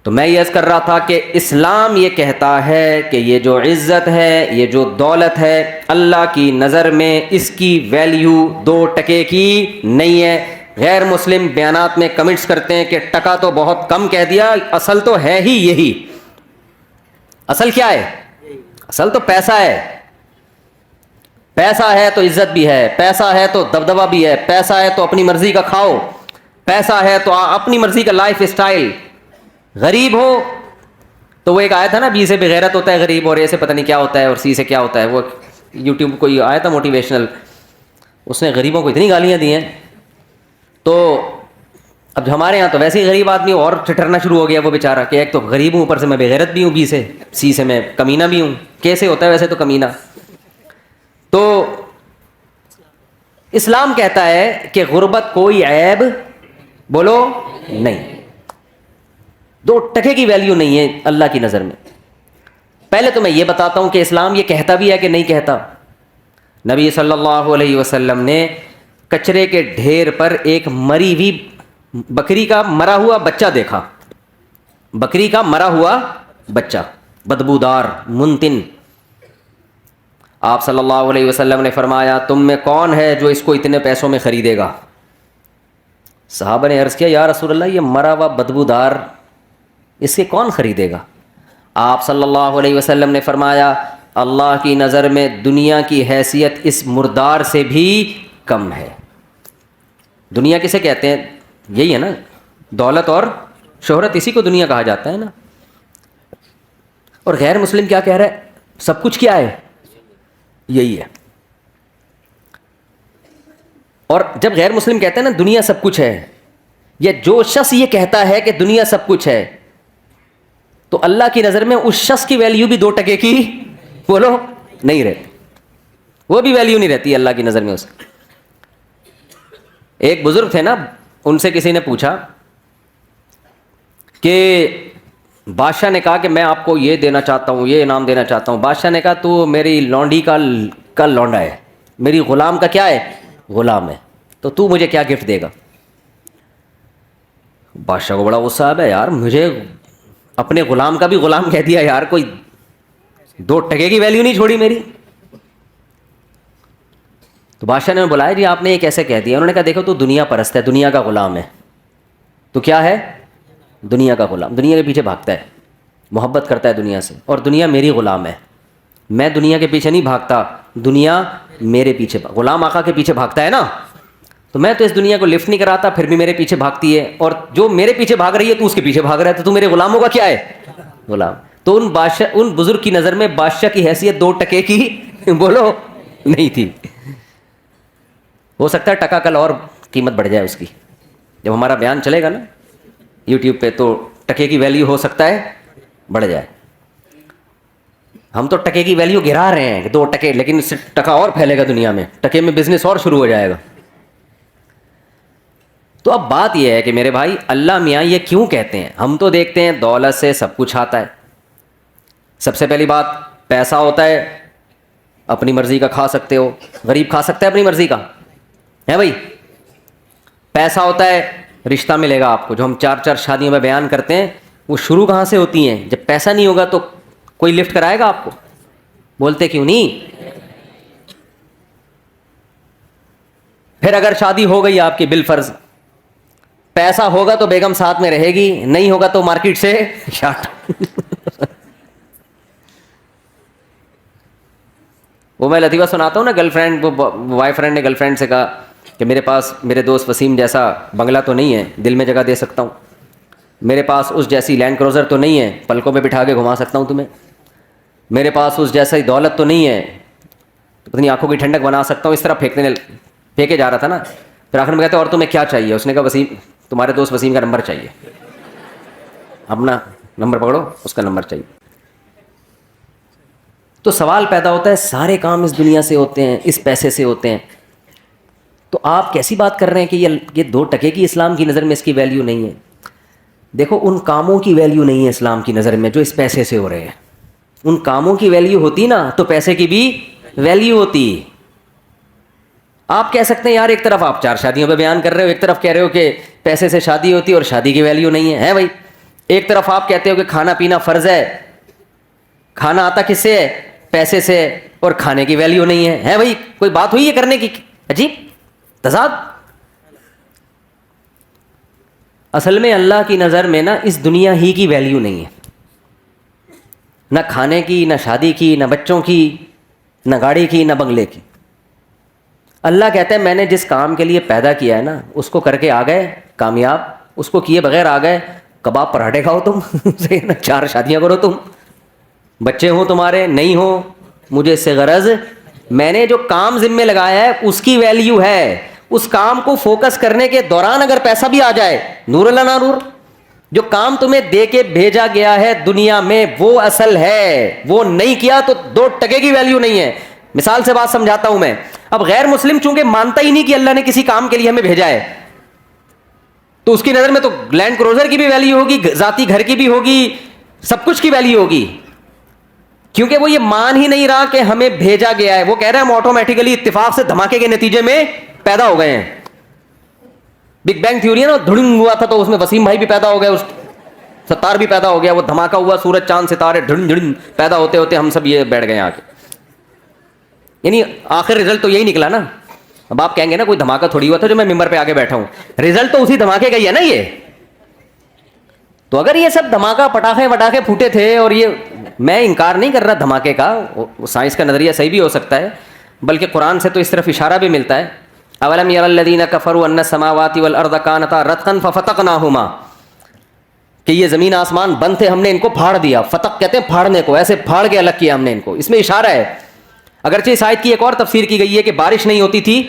تو میں یہ عرض کر رہا تھا کہ اسلام یہ کہتا ہے کہ یہ جو عزت ہے, یہ جو دولت ہے, اللہ کی نظر میں اس کی ویلیو 2 ٹکے کی نہیں ہے. غیر مسلم بیانات میں کمنٹس کرتے ہیں کہ ٹکا تو بہت کم کہہ دیا, اصل تو ہے ہی یہی. اصل کیا ہے؟ اصل تو پیسہ ہے. پیسہ ہے تو عزت بھی ہے, پیسہ ہے تو دبدبہ بھی ہے, پیسہ ہے تو اپنی مرضی کا کھاؤ, پیسہ ہے تو اپنی مرضی کا لائف اسٹائل. غریب ہو تو وہ ایک آیا تھا نا, بی سے بغیرت ہوتا ہے غریب, اور اے سے پتہ نہیں کیا ہوتا ہے, اور سی سے کیا ہوتا ہے. وہ یوٹیوب کوئی آیا تھا موٹیویشنل, اس نے غریبوں کو اتنی گالیاں دی ہیں. تو اب ہمارے یہاں تو ویسے ہی غریب آدمی اور ٹھٹرنا شروع ہو گیا وہ بیچارہ, کہ ایک تو غریب ہوں, اوپر سے میں بغیرت بھی ہوں, بی سے, سی سے میں کمینہ بھی ہوں. کیسے ہوتا ہے ویسے تو کمینہ. تو اسلام کہتا ہے کہ غربت کوئی عیب بولو نہیں, 2 ٹکے کی ویلیو نہیں ہے اللہ کی نظر میں. پہلے تو میں یہ بتاتا ہوں کہ اسلام یہ کہتا بھی ہے کہ نہیں کہتا. نبی صلی اللہ علیہ وسلم نے کچرے کے ڈھیر پر ایک مری ہوئی بکری کا مرا ہوا بچہ دیکھا, بکری کا مرا ہوا بچہ, بدبودار, منتن. آپ صلی اللہ علیہ وسلم نے فرمایا تم میں کون ہے جو اس کو اتنے پیسوں میں خریدے گا؟ صحابہ نے عرض کیا یا رسول اللہ یہ مرا ہوا بدبودار اسے کون خریدے گا؟ آپ صلی اللہ علیہ وسلم نے فرمایا اللہ کی نظر میں دنیا کی حیثیت اس مردار سے بھی کم ہے. دنیا کسے کہتے ہیں؟ یہی ہے نا, دولت اور شہرت, اسی کو دنیا کہا جاتا ہے نا. اور غیر مسلم کیا کہہ رہا ہے؟ سب کچھ کیا ہے؟ یہی ہے. اور جب غیر مسلم کہتے ہیں نا دنیا سب کچھ ہے, یا جو شخص یہ کہتا ہے کہ دنیا سب کچھ ہے, تو اللہ کی نظر میں اس شخص کی ویلیو بھی 2 ٹکے کی بولو نہیں رہتی, وہ بھی ویلیو نہیں رہتی اللہ کی نظر میں. اس ایک بزرگ تھے نا, ان سے کسی نے پوچھا کہ بادشاہ نے کہا کہ میں آپ کو یہ دینا چاہتا ہوں, یہ انعام دینا چاہتا ہوں. بادشاہ نے کہا تو میری لونڈی کا لونڈا ہے, میری غلام کا کیا ہے؟ غلام ہے, تو مجھے کیا گفٹ دے گا؟ بادشاہ کو بڑا غصہ ہے, یار مجھے اپنے غلام کا بھی غلام کہہ دیا یار, کوئی 2 ٹکے کی ویلیو نہیں چھوڑی میری. تو بادشاہ نے بلایا جی آپ نے یہ کیسے کہہ دیا؟ انہوں نے کہا دیکھو تو دنیا پرست ہے, دنیا کا غلام ہے. تو کیا ہے؟ دنیا کا غلام, دنیا کے پیچھے بھاگتا ہے, محبت کرتا ہے دنیا سے, اور دنیا میری غلام ہے. میں دنیا کے پیچھے نہیں بھاگتا, دنیا میرے پیچھے, غلام آقا کے پیچھے بھاگتا ہے نا, تو میں تو اس دنیا کو لفٹ نہیں کراتا, پھر بھی میرے پیچھے بھاگتی ہے, اور جو میرے پیچھے بھاگ رہی ہے تو اس کے پیچھے بھاگ رہا ہے, تو میرے غلاموں کا کیا ہے؟ غلام. تو ان بزرگ کی نظر میں بادشاہ کی حیثیت 2 ٹکے کی بولو نہیں تھی. ہو سکتا ہے ٹکا کل اور قیمت بڑھ جائے اس کی, جب ہمارا بیان چلے گا نا یوٹیوب پہ, تو ٹکے کی ویلیو ہو سکتا ہے بڑھ جائے. ہم تو ٹکے کی ویلیو گرا رہے ہیں کہ 2 ٹکے, لیکن اس سے ٹکا اور پھیلے گا دنیا میں, ٹکے میں بزنس اور شروع ہو جائے گا. تو اب بات یہ ہے کہ میرے بھائی اللہ میاں یہ کیوں کہتے ہیں؟ ہم تو دیکھتے ہیں دولت سے سب کچھ آتا ہے. سب سے پہلی بات پیسہ ہوتا ہے, اپنی مرضی کا کھا سکتے ہو. غریب کھا سکتا ہے اپنی مرضی کا ہے بھائی؟ پیسہ ہوتا ہے, رشتہ ملے گا آپ کو. جو ہم 4 شادیوں میں بیان کرتے ہیں وہ شروع کہاں سے ہوتی ہیں؟ جب پیسہ نہیں ہوگا تو کوئی لفٹ کرائے گا آپ کو؟ بولتے کیوں نہیں؟ پھر اگر شادی ہو گئی آپ کی بالفرض, پیسہ ہوگا تو بیگم ساتھ میں رہے گی, نہیں ہوگا تو مارکیٹ سے شارٹ. وہ میں لطیفہ سناتا ہوں نا, گرل فرینڈ, وہ بوائے فرینڈ نے گرل فرینڈ سے کہا کہ میرے پاس میرے دوست وسیم جیسا بنگلہ تو نہیں ہے, دل میں جگہ دے سکتا ہوں. میرے پاس اس جیسی لینڈ کروزر تو نہیں ہے, پلکوں پہ بٹھا کے گھما سکتا ہوں تمہیں. میرے پاس اس جیسی دولت تو نہیں ہے, اپنی آنکھوں کی ٹھنڈک بنا سکتا ہوں. اس طرح پھینکے جا رہا تھا نا. پھر آخر میں کہتے اور تمہیں کیا چاہیے؟ اس نے کہا وسیم, تمہارے دوست وسیم کا نمبر چاہیے. اپنا نمبر پکڑو, اس کا نمبر چاہیے. تو سوال پیدا ہوتا ہے سارے کام اس دنیا سے ہوتے ہیں, اس پیسے سے ہوتے ہیں, تو آپ کیسی بات کر رہے ہیں کہ یہ 2 ٹکے کی اسلام کی نظر میں اس کی ویلیو نہیں ہے؟ دیکھو ان کاموں کی ویلیو نہیں ہے اسلام کی نظر میں جو اس پیسے سے ہو رہے ہیں. ان کاموں کی ویلیو ہوتی نا تو پیسے کی بھی ویلیو ہوتی. آپ کہہ سکتے ہیں یار ایک طرف آپ 4 شادیوں پہ بیان کر رہے ہو, ایک طرف کہہ رہے ہو کہ پیسے سے شادی ہوتی ہے اور شادی کی ویلیو نہیں ہے بھائی. ایک طرف آپ کہتے ہو کہ کھانا پینا فرض ہے, کھانا آتا کس سے ہے؟ پیسے سے, اور کھانے کی ویلیو نہیں ہے بھائی. کوئی بات ہوئی ہے کرنے کی؟ عجیب تضاد. اصل میں اللہ کی نظر میں نا اس دنیا ہی کی ویلیو نہیں ہے, نہ کھانے کی, نہ شادی کی, نہ بچوں کی, نہ گاڑی کی, نہ بنگلے کی. اللہ کہتا ہے میں نے جس کام کے لیے پیدا کیا ہے نا اس کو کر کے آ گئے کامیاب, اس کو کیے بغیر آ گئے کباب پراٹھے کھاؤ تم 4 شادیاں کرو تم, بچے ہوں تمہارے نہیں ہوں, مجھے اس سے غرض. میں نے جو کام ذمے لگایا ہے اس کی ویلیو ہے. اس کام کو فوکس کرنے کے دوران اگر پیسہ بھی آ جائے, نور اللہ نہ نور, جو کام تمہیں دے کے بھیجا گیا ہے دنیا میں وہ اصل ہے. وہ نہیں کیا تو 2 ٹکے کی ویلیو نہیں ہے. مثال سے بات سمجھاتا ہوں میں. اب غیر مسلم چونکہ مانتا ہی نہیں کہ اللہ نے کسی کام کے لیے ہمیں بھیجا ہے, تو اس کی نظر میں تو لینڈ کروزر کی بھی ویلیو ہوگی, ذاتی گھر کی بھی ہوگی, سب کچھ کی ویلیو ہوگی, کیونکہ وہ یہ مان ہی نہیں رہا کہ ہمیں بھیجا گیا ہے. وہ کہہ رہے ہیں ہم آٹومیٹیکلی اتفاق سے دھماکے کے نتیجے میں پیدا ہو گئے ہیں. بگ بینگ تھیوری ہے نا, دھڑنگ ہوا تھا تو اس میں وسیم بھائی بھی پیدا ہو گئے, اس ستار بھی پیدا ہو گیا, وہ دھماکہ ہوا, سورج چاند ستارے دھڑن دھڑن پیدا ہوتے ہوتے ہم سب یہ بیٹھ گئے آ کے. یعنی آخر رزلٹ تو یہی نکلا نا. اب آپ کہیں گے نا کوئی دھماکہ تھوڑی ہوا تھا جو میں ممبر پہ آگے بیٹھا ہوں, رزلٹ تو اسی دھماکے کا ہی ہے نا یہ. تو اگر یہ سب دھماکہ پٹاخے پھوٹے تھے, اور یہ میں انکار نہیں کر رہا دھماکے کا, سائنس کا نظریہ صحیح بھی ہو سکتا ہے, بلکہ قرآن سے تو اس طرف اشارہ بھی ملتا ہے. اولم یر الذین کفروا ان السماوات والارض کانتا رتقا ففتقناہما, کہ یہ زمین آسمان بند تھے ہم نے ان کو پھاڑ دیا. فتق کہتے ہیں پھاڑنے کو, ایسے پھاڑ کے الگ کیا ہم نے ان کو. اس میں اشارہ ہے. اگرچہ اس آیت کی ایک اور تفسیر کی گئی ہے کہ بارش نہیں ہوتی تھی,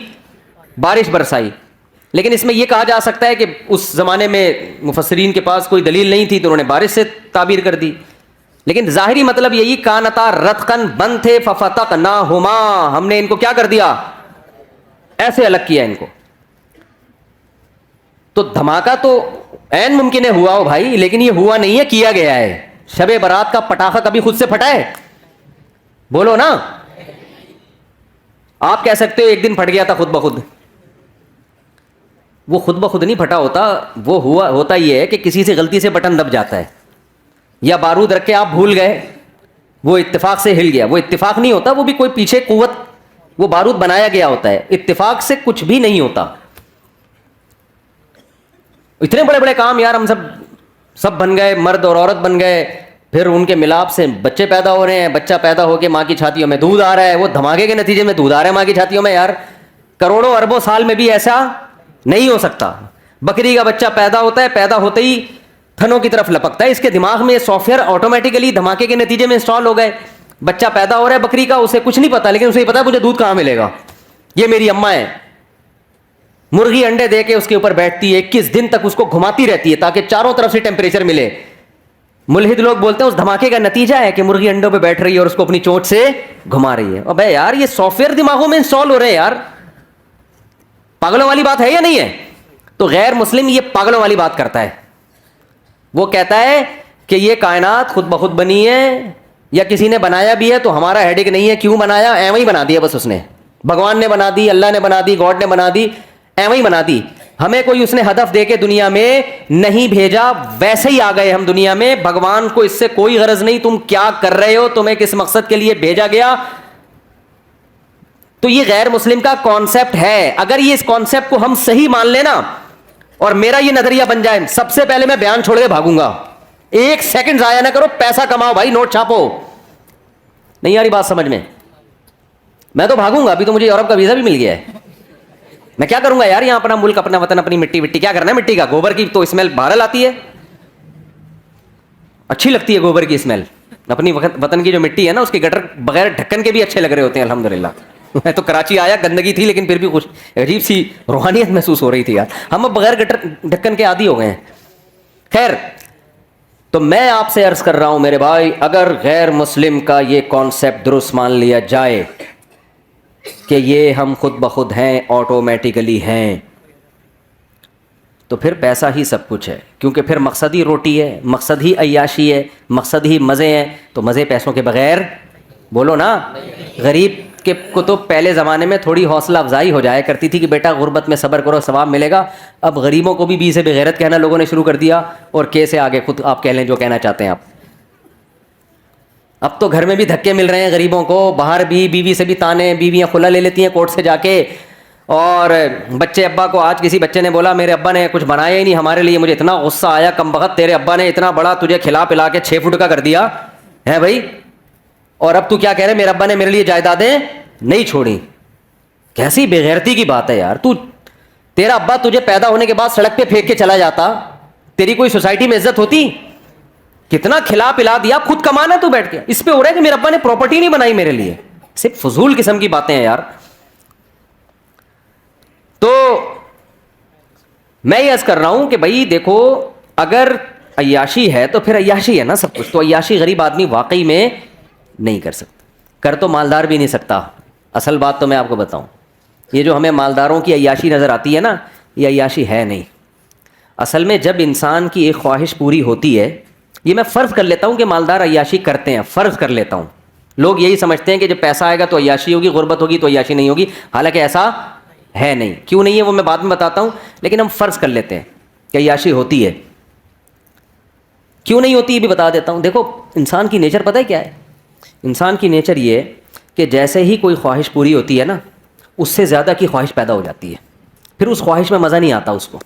بارش برسائی, لیکن اس میں یہ کہا جا سکتا ہے کہ اس زمانے میں مفسرین کے پاس کوئی دلیل نہیں تھی تو انہوں نے بارش سے تعبیر کر دی. لیکن ظاہری مطلب یہی کانتا رتقن بند تھے ففتقناہما, ہم نے ان کو کیا کر دیا؟ ایسے الگ کیا ان کو. تو دھماکہ تو عین ممکن ہے ہوا ہو بھائی, لیکن یہ ہوا نہیں ہے, کیا گیا ہے. شب برات کا پٹاخہ کبھی خود سے پھٹا ہے؟ بولو نا. آپ کہہ سکتے ہو ایک دن پھٹ گیا تھا خود بخود, وہ خود بخود نہیں پھٹا ہوتا, وہ ہوتا یہ ہے کہ کسی سے غلطی سے بٹن دب جاتا ہے, یا بارود رکھ کے آپ بھول گئے, وہ اتفاق سے ہل گیا. وہ اتفاق نہیں ہوتا, وہ بھی کوئی پیچھے قوت, وہ بارود بنایا گیا ہوتا ہے. اتفاق سے کچھ بھی نہیں ہوتا. اتنے بڑے بڑے کام یار ہم سب بن گئے, مرد اور عورت بن گئے, پھر ان کے ملاپ سے بچے پیدا ہو رہے ہیں, بچہ پیدا ہو کے ماں کی چھاتیوں میں دودھ آ رہا ہے, وہ دھماکے کے نتیجے میں دودھ آ رہا ہے ماں کی چھاتیوں میں. یار کروڑوں اربوں سال میں بھی ایسا نہیں ہو سکتا. بکری کا بچہ پیدا ہوتا ہے, پیدا ہوتے ہی تھنوں کی طرف لپکتا ہے, اس کے دماغ میں یہ سافٹ ویئر آٹومیٹیکلی دھماکے کے نتیجے میں انسٹال ہو گئے. بچہ پیدا ہو رہا ہے بکری کا, اسے کچھ نہیں پتا, لیکن اسے یہ پتا ہے مجھے دودھ کہاں ملے گا, یہ میری اماں ہے. مرغی انڈے دے کے اس کے اوپر بیٹھتی ہے, 21 دن تک اس کو گھماتی رہتی ہے تاکہ چاروں طرف سے ٹیمپریچر ملے. ملحد لوگ بولتے ہیں اس دھماکے کا نتیجہ ہے کہ مرغی انڈوں پہ بیٹھ رہی ہے اور اس کو اپنی چونچ سے گھما رہی ہے. ابے یار یہ سافٹ ویئر دماغوں میں انسٹال ہو رہے ہیں یار, پاگلوں والی بات ہے یا نہیں ہے؟ تو غیر مسلم یہ پاگلوں والی بات کرتا ہے. وہ کہتا ہے کہ یہ کائنات خود بخود بنی ہے یا کسی نے بنایا بھی ہے تو ہمارا ہیڈک نہیں ہے, کیوں بنایا, ایویں ہی بنا دیا بس, اس نے, بھگوان نے بنا دی, اللہ نے بنا دی, گاڈ نے بنا دی, ایویں ہی بنا دی. ہمیں کوئی اس نے ہدف دے کے دنیا میں نہیں بھیجا, ویسے ہی آ گئے ہم دنیا میں. بھگوان کو اس سے کوئی غرض نہیں تم کیا کر رہے ہو, تمہیں کس مقصد کے لیے بھیجا گیا. تو یہ غیر مسلم کا کانسیپٹ ہے. اگر یہ اس کانسیپٹ کو ہم صحیح مان لینا اور میرا یہ نظریہ بن جائے, سب سے پہلے میں بیان چھوڑ کے بھاگوں گا. ایک سیکنڈ ضائع نہ کرو, پیسہ کماؤ بھائی, نوٹ چھاپو. نہیں آ رہی بات سمجھ میں؟ میں تو بھاگوں گا. ابھی تو مجھے یورپ کا ویزا بھی مل گیا ہے. میں کیا کروں گا یار, یہاں اپنا ملک, اپنا وطن, اپنی مٹی, مٹی کیا کرنا ہے مٹی کا, گوبر کی تو اسمیل باہر آتی ہے, اچھی لگتی ہے گوبر کی اسمیل. اپنی وطن کی جو مٹی ہے نا, اس کے گٹر بغیر ڈھکن کے بھی اچھے لگ رہے ہوتے ہیں الحمدللہ. میں تو کراچی آیا, گندگی تھی لیکن پھر بھی کچھ عجیب سی روحانیت محسوس ہو رہی تھی یار. ہم اب بغیر گٹر ڈھکن کے عادی ہو گئے ہیں. خیر, تو میں آپ سے عرض کر رہا ہوں میرے بھائی, اگر غیر مسلم کا یہ کانسیپٹ درست مان لیا جائے کہ یہ ہم خود بخود ہیں, آٹومیٹیکلی ہیں, تو پھر پیسہ ہی سب کچھ ہے. کیونکہ پھر مقصد ہی روٹی ہے, مقصد ہی عیاشی ہے, مقصد ہی مزے ہیں. تو مزے پیسوں کے بغیر, بولو نا. غریب کے کو تو پہلے زمانے میں تھوڑی حوصلہ افزائی ہو جایا کرتی تھی کہ بیٹا غربت میں صبر کرو, ثواب ملے گا. اب غریبوں کو بھی بی سے بغیرت کہنا لوگوں نے شروع کر دیا, اور کے سے آگے خود آپ کہہ لیں جو کہنا چاہتے ہیں آپ. اب تو گھر میں بھی دھکے مل رہے ہیں غریبوں کو, باہر بھی بیوی سے بھی تانے, بیویاں خلا لے لیتی ہیں کورٹ سے جا کے. اور بچے ابا کو, آج کسی بچے نے بولا میرے ابا نے کچھ بنایا ہی نہیں ہمارے لیے, مجھے اتنا غصہ آیا, کم بخت تیرے ابا نے اتنا بڑا تجھے کھلا پلا کے 6 فٹ کا کر دیا ہے بھائی, اور اب تو کیا کہہ رہے میرے ابا نے میرے لیے جائیدادیں نہیں چھوڑی. کیسی بے غیرتی کی بات ہے یار. تیرا ابا تجھے پیدا ہونے کے بعد سڑک پہ پھینک کے چلا جاتا, تیری کوئی سوسائٹی میں عزت ہوتی؟ کتنا کھلا پلا دیا, خود کمانا تو بیٹھ کے. اس پہ ہو رہا ہے کہ میرے ابا نے پراپرٹی نہیں بنائی میرے لیے. صرف فضول قسم کی باتیں ہیں یار. تو میں یہ عرض کر رہا ہوں کہ بھائی دیکھو, اگر عیاشی ہے تو پھر عیاشی ہے نا سب کچھ. تو عیاشی غریب آدمی واقعی میں نہیں کر سکتا, کر تو مالدار بھی نہیں سکتا. اصل بات تو میں آپ کو بتاؤں, یہ جو ہمیں مالداروں کی عیاشی نظر آتی ہے نا, یہ عیاشی ہے نہیں. اصل میں جب انسان کی ایک خواہش پوری ہوتی ہے, یہ میں فرض کر لیتا ہوں کہ مالدار عیاشی کرتے ہیں, فرض کر لیتا ہوں. لوگ یہی سمجھتے ہیں کہ جب پیسہ آئے گا تو عیاشی ہوگی, غربت ہوگی تو عیاشی نہیں ہوگی. حالانکہ ایسا ہے نہیں. کیوں نہیں ہے وہ میں بعد میں بتاتا ہوں, لیکن ہم فرض کر لیتے ہیں کہ عیاشی ہوتی ہے. کیوں نہیں ہوتی یہ بھی بتا دیتا ہوں. دیکھو انسان کی نیچر پتہ ہے کیا ہے؟ انسان کی نیچر یہ کہ جیسے ہی کوئی خواہش پوری ہوتی ہے نا, اس سے زیادہ کی خواہش پیدا ہو جاتی ہے. پھر اس خواہش میں مزہ نہیں آتا اس کو,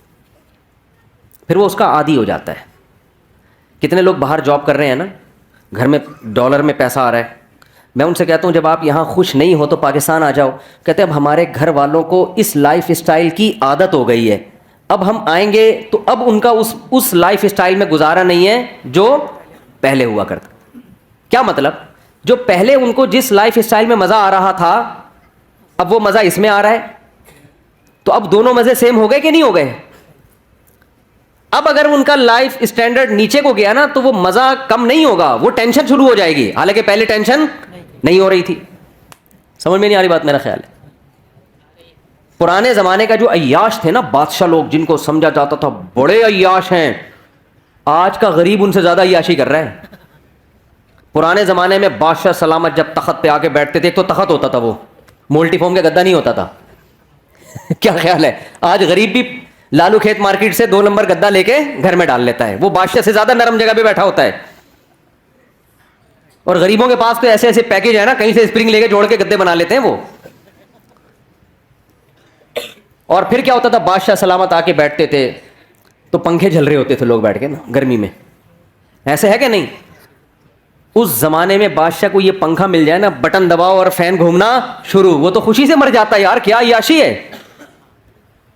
پھر وہ اس کا عادی ہو جاتا ہے. کتنے لوگ باہر جاب کر رہے ہیں نا, گھر میں ڈالر میں پیسہ آ رہا ہے, میں ان سے کہتا ہوں جب آپ یہاں خوش نہیں ہو تو پاکستان آ جاؤ. کہتے ہیں اب ہمارے گھر والوں کو اس لائف اسٹائل کی عادت ہو گئی ہے, اب ہم آئیں گے تو اب ان کا اس لائف اسٹائل میں گزارا نہیں ہے جو پہلے ہوا کرتا. کیا مطلب؟ جو پہلے ان کو جس لائف اسٹائل میں مزہ آ رہا تھا, اب وہ مزہ اس میں آ رہا ہے, تو اب دونوں مزے سیم ہو گئے کہ نہیں ہو گئے؟ اب اگر ان کا لائف اسٹینڈرڈ نیچے کو گیا نا تو وہ مزہ کم نہیں ہوگا, وہ ٹینشن شروع ہو جائے گی, حالانکہ پہلے ٹینشن نہیں ہو رہی تھی. سمجھ میں نہیں آ رہی بات؟ میرا خیال ہے پرانے زمانے کا جو عیاش تھے نا بادشاہ لوگ, جن کو سمجھا جاتا تھا بڑے عیاش ہیں, آج کا غریب ان سے زیادہ عیاشی کر رہا ہے. پرانے زمانے میں بادشاہ سلامت جب تخت پہ آ کے بیٹھتے تھے, ایک تو تخت ہوتا تھا, وہ مولٹی فارم کا گدا نہیں ہوتا تھا. کیا خیال ہے؟ آج غریب بھی لالو کھیت مارکیٹ سے 2 نمبر گدا لے کے گھر میں ڈال لیتا ہے, وہ بادشاہ سے زیادہ نرم جگہ پہ بیٹھا ہوتا ہے. اور غریبوں کے پاس تو ایسے ایسے پیکج ہے نا, کہیں سے اسپرنگ لے کے جوڑ کے گدے بنا لیتے ہیں وہ. اور پھر کیا ہوتا تھا, بادشاہ سلامت آ کے بیٹھتے تھے تو پنکھے جل رہے ہوتے تھے لوگ بیٹھ کے نا گرمی میں. ایسے ہے کہ نہیں؟ اس زمانے میں بادشاہ کو یہ پنکھا مل جائے نا, بٹن دباؤ اور فین گھومنا شروع, وہ تو خوشی سے مر جاتا ہے یار, کیا عیاشی ہے.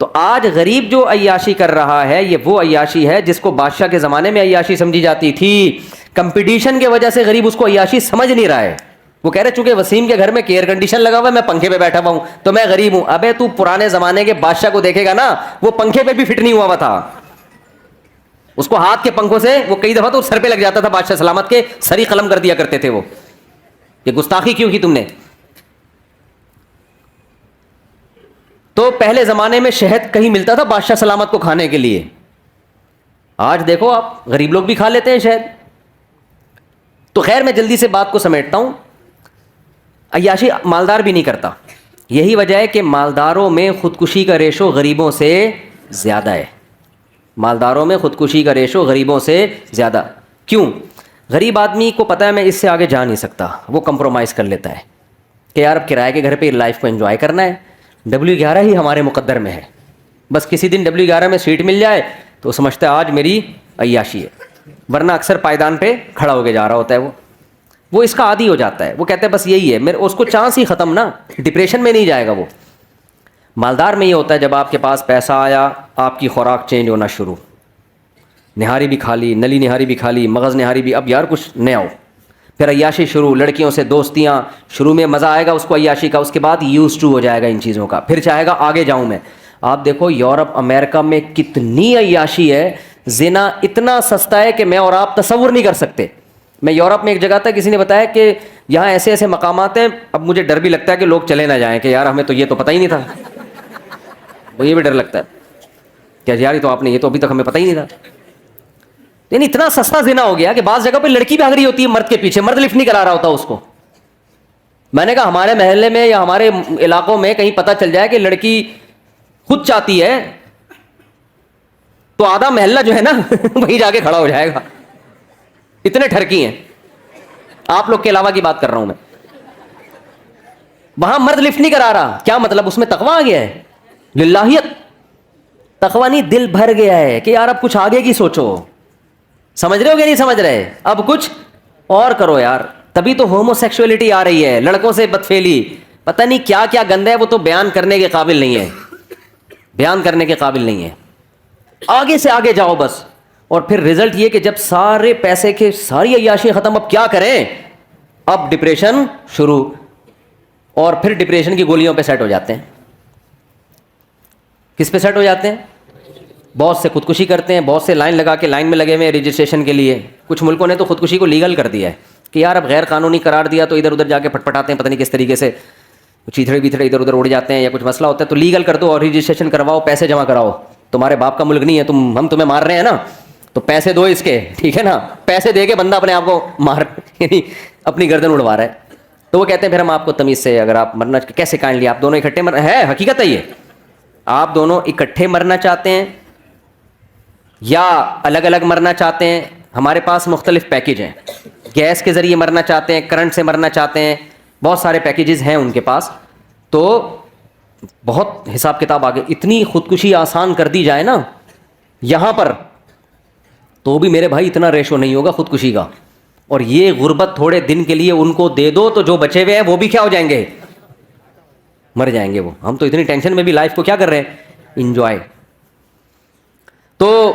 تو آج غریب جو عیاشی کر رہا ہے, یہ وہ عیاشی ہے جس کو بادشاہ کے زمانے میں عیاشی سمجھی جاتی تھی. کمپٹیشن کی وجہ سے غریب اس کو عیاشی سمجھ نہیں رہا ہے. وہ کہہ رہے چونکہ وسیم کے گھر میں ایئر کنڈیشن لگا ہوا ہے, میں پنکھے پہ بیٹھا ہوا ہوں تو میں غریب ہوں. ابے تو پرانے زمانے کے بادشاہ کو دیکھے گا نا, وہ پنکھے پہ بھی فٹ نہیں ہوا ہوا تھا, اس کو ہاتھ کے پنکھوں سے وہ کئی دفعہ تو سر پہ لگ جاتا تھا. بادشاہ سلامت کے سر ہی قلم کر دیا کرتے تھے وہ, یہ گستاخی کیوں کی تم نے. تو پہلے زمانے میں شہد کہیں ملتا تھا بادشاہ سلامت کو کھانے کے لیے. آج دیکھو آپ غریب لوگ بھی کھا لیتے ہیں شہد. تو خیر میں جلدی سے بات کو سمیٹتا ہوں. عیاشی مالدار بھی نہیں کرتا. یہی وجہ ہے کہ مالداروں میں خودکشی کا ریشو غریبوں سے زیادہ ہے. مالداروں میں خودکشی کا ریشو غریبوں سے زیادہ. کیوں؟ غریب آدمی کو پتہ ہے میں اس سے آگے جا نہیں سکتا, وہ کمپرومائز کر لیتا ہے کہ یار اب کرائے کے گھر پہ لائف کو انجوائے کرنا ہے, W11 ہی ہمارے مقدر میں ہے, بس کسی دن W11 میں سیٹ مل جائے تو سمجھتا ہے آج میری عیاشی ہے, ورنہ اکثر پائدان پہ کھڑا ہو کے جا رہا ہوتا ہے. وہ اس کا عادی ہو جاتا ہے, وہ کہتا ہے بس یہی ہے میرے, اس کو چانس ہی ختم نا, ڈپریشن میں نہیں جائے گا وہ. مالدار میں یہ ہوتا ہے جب آپ کے پاس پیسہ آیا آپ کی خوراک چینج ہونا شروع, نہاری بھی کھا لی, نلی نہاری بھی کھا لی, مغز نہاری بھی, اب یار کچھ نیا ہو. پھر عیاشی شروع, لڑکیوں سے دوستیاں, شروع میں مزہ آئے گا اس کو عیاشی کا, اس کے بعد یوز ٹو ہو جائے گا ان چیزوں کا, پھر چاہے گا آگے جاؤں میں. آپ دیکھو یورپ امریکہ میں کتنی عیاشی ہے, زنا اتنا سستا ہے کہ میں اور آپ تصور نہیں کر سکتے. میں یورپ میں ایک جگہ تھا, کسی نے بتایا کہ یہاں ایسے ایسے مقامات ہیں, اب مجھے ڈر بھی لگتا ہے کہ لوگ چلے نہ جائیں کہ یار ہمیں تو یہ تو پتہ ہی نہیں تھا. مجھے بھی ڈر لگتا ہے کہ یار یہ تو آپ نے, یہ تو ابھی تک ہمیں پتہ ہی نہیں تھا. یعنی اتنا سستا زنا ہو گیا کہ بعض جگہ پہ لڑکی بھاگ رہی ہوتی ہے مرد کے پیچھے, مرد لفٹ نہیں کرا رہا ہوتا اس کو. میں نے کہا ہمارے محلے میں یا ہمارے علاقوں میں کہیں پتہ چل جائے کہ لڑکی خود چاہتی ہے تو آدھا محلہ جو ہے نا وہیں جا کے کھڑا ہو جائے گا. اتنے ٹھرکی ہیں, آپ لوگ کے علاوہ کی بات کر رہا ہوں میں. وہاں مرد لفٹ نہیں کرا رہا, کیا مطلب؟ اس میں تقویٰ آ گیا ہے, للہیت. تقویٰ نہیں, دل بھر گیا ہے کہ یار اب کچھ آگے کی سوچو. سمجھ رہے ہو کہ نہیں سمجھ رہے؟ اب کچھ اور کرو یار. تبھی تو ہومو سیکشولیٹی آ رہی ہے, لڑکوں سے بدفعلی, پتہ نہیں کیا کیا گند ہے, وہ تو بیان کرنے کے قابل نہیں ہے, بیان کرنے کے قابل نہیں ہے. آگے سے آگے جاؤ بس. اور پھر رزلٹ یہ کہ جب سارے پیسے کے ساری عیاشی ختم, اب کیا کریں؟ اب ڈپریشن شروع, اور پھر ڈپریشن کی گولیوں پہ سیٹ ہو جاتے ہیں. کس پہ سیٹ ہو جاتے ہیں؟ بہت سے خودکشی کرتے ہیں, بہت سے لائن لگا کے لائن میں لگے ہوئے ہیں رجسٹریشن کے لیے. کچھ ملکوں نے تو خودکشی کو لیگل کر دیا ہے کہ یار اب غیر قانونی قرار دیا تو ادھر ادھر جا کے پٹپٹاتے ہیں, پتہ نہیں کس طریقے سے چیتھڑے بیتھڑے ادھر ادھر اڑ جاتے ہیں, یا کچھ مسئلہ ہوتا ہے تو لیگل کر دو اور رجسٹریشن کرواؤ, پیسے جمع کراؤ. تمہارے باپ کا ملک نہیں ہے, ہم تمہیں مار رہے ہیں نا, تو پیسے دو اس کے, ٹھیک ہے نا. پیسے دے کے بندہ اپنے آپ کو مار یعنی اپنی گردن اڑوا رہا ہے. تو وہ کہتے ہیں پھر ہم آپ کو تمیز سے, اگر آپ مرنا کیسے کائنڈلی آپ دونوں اکٹھے مرنا ہے, حقیقت ہے یہ, آپ دونوں اکٹھے مرنا چاہتے ہیں یا الگ الگ مرنا چاہتے ہیں. ہمارے پاس مختلف پیکیج ہیں, گیس کے ذریعے مرنا چاہتے ہیں, کرنٹ سے مرنا چاہتے ہیں, بہت سارے پیکیجز ہیں ان کے پاس. تو بہت حساب کتاب آگے, اتنی خودکشی آسان کر دی جائے نا یہاں پر, تو بھی میرے بھائی اتنا ریشو نہیں ہوگا خودکشی کا. اور یہ غربت تھوڑے دن کے لیے ان کو دے دو تو جو بچے ہوئے ہیں وہ بھی کیا ہو جائیں گے, مر جائیں گے وہ. ہم تو اتنی ٹینشن میں بھی لائف کو کیا کر رہے ہیں, انجوائے. تو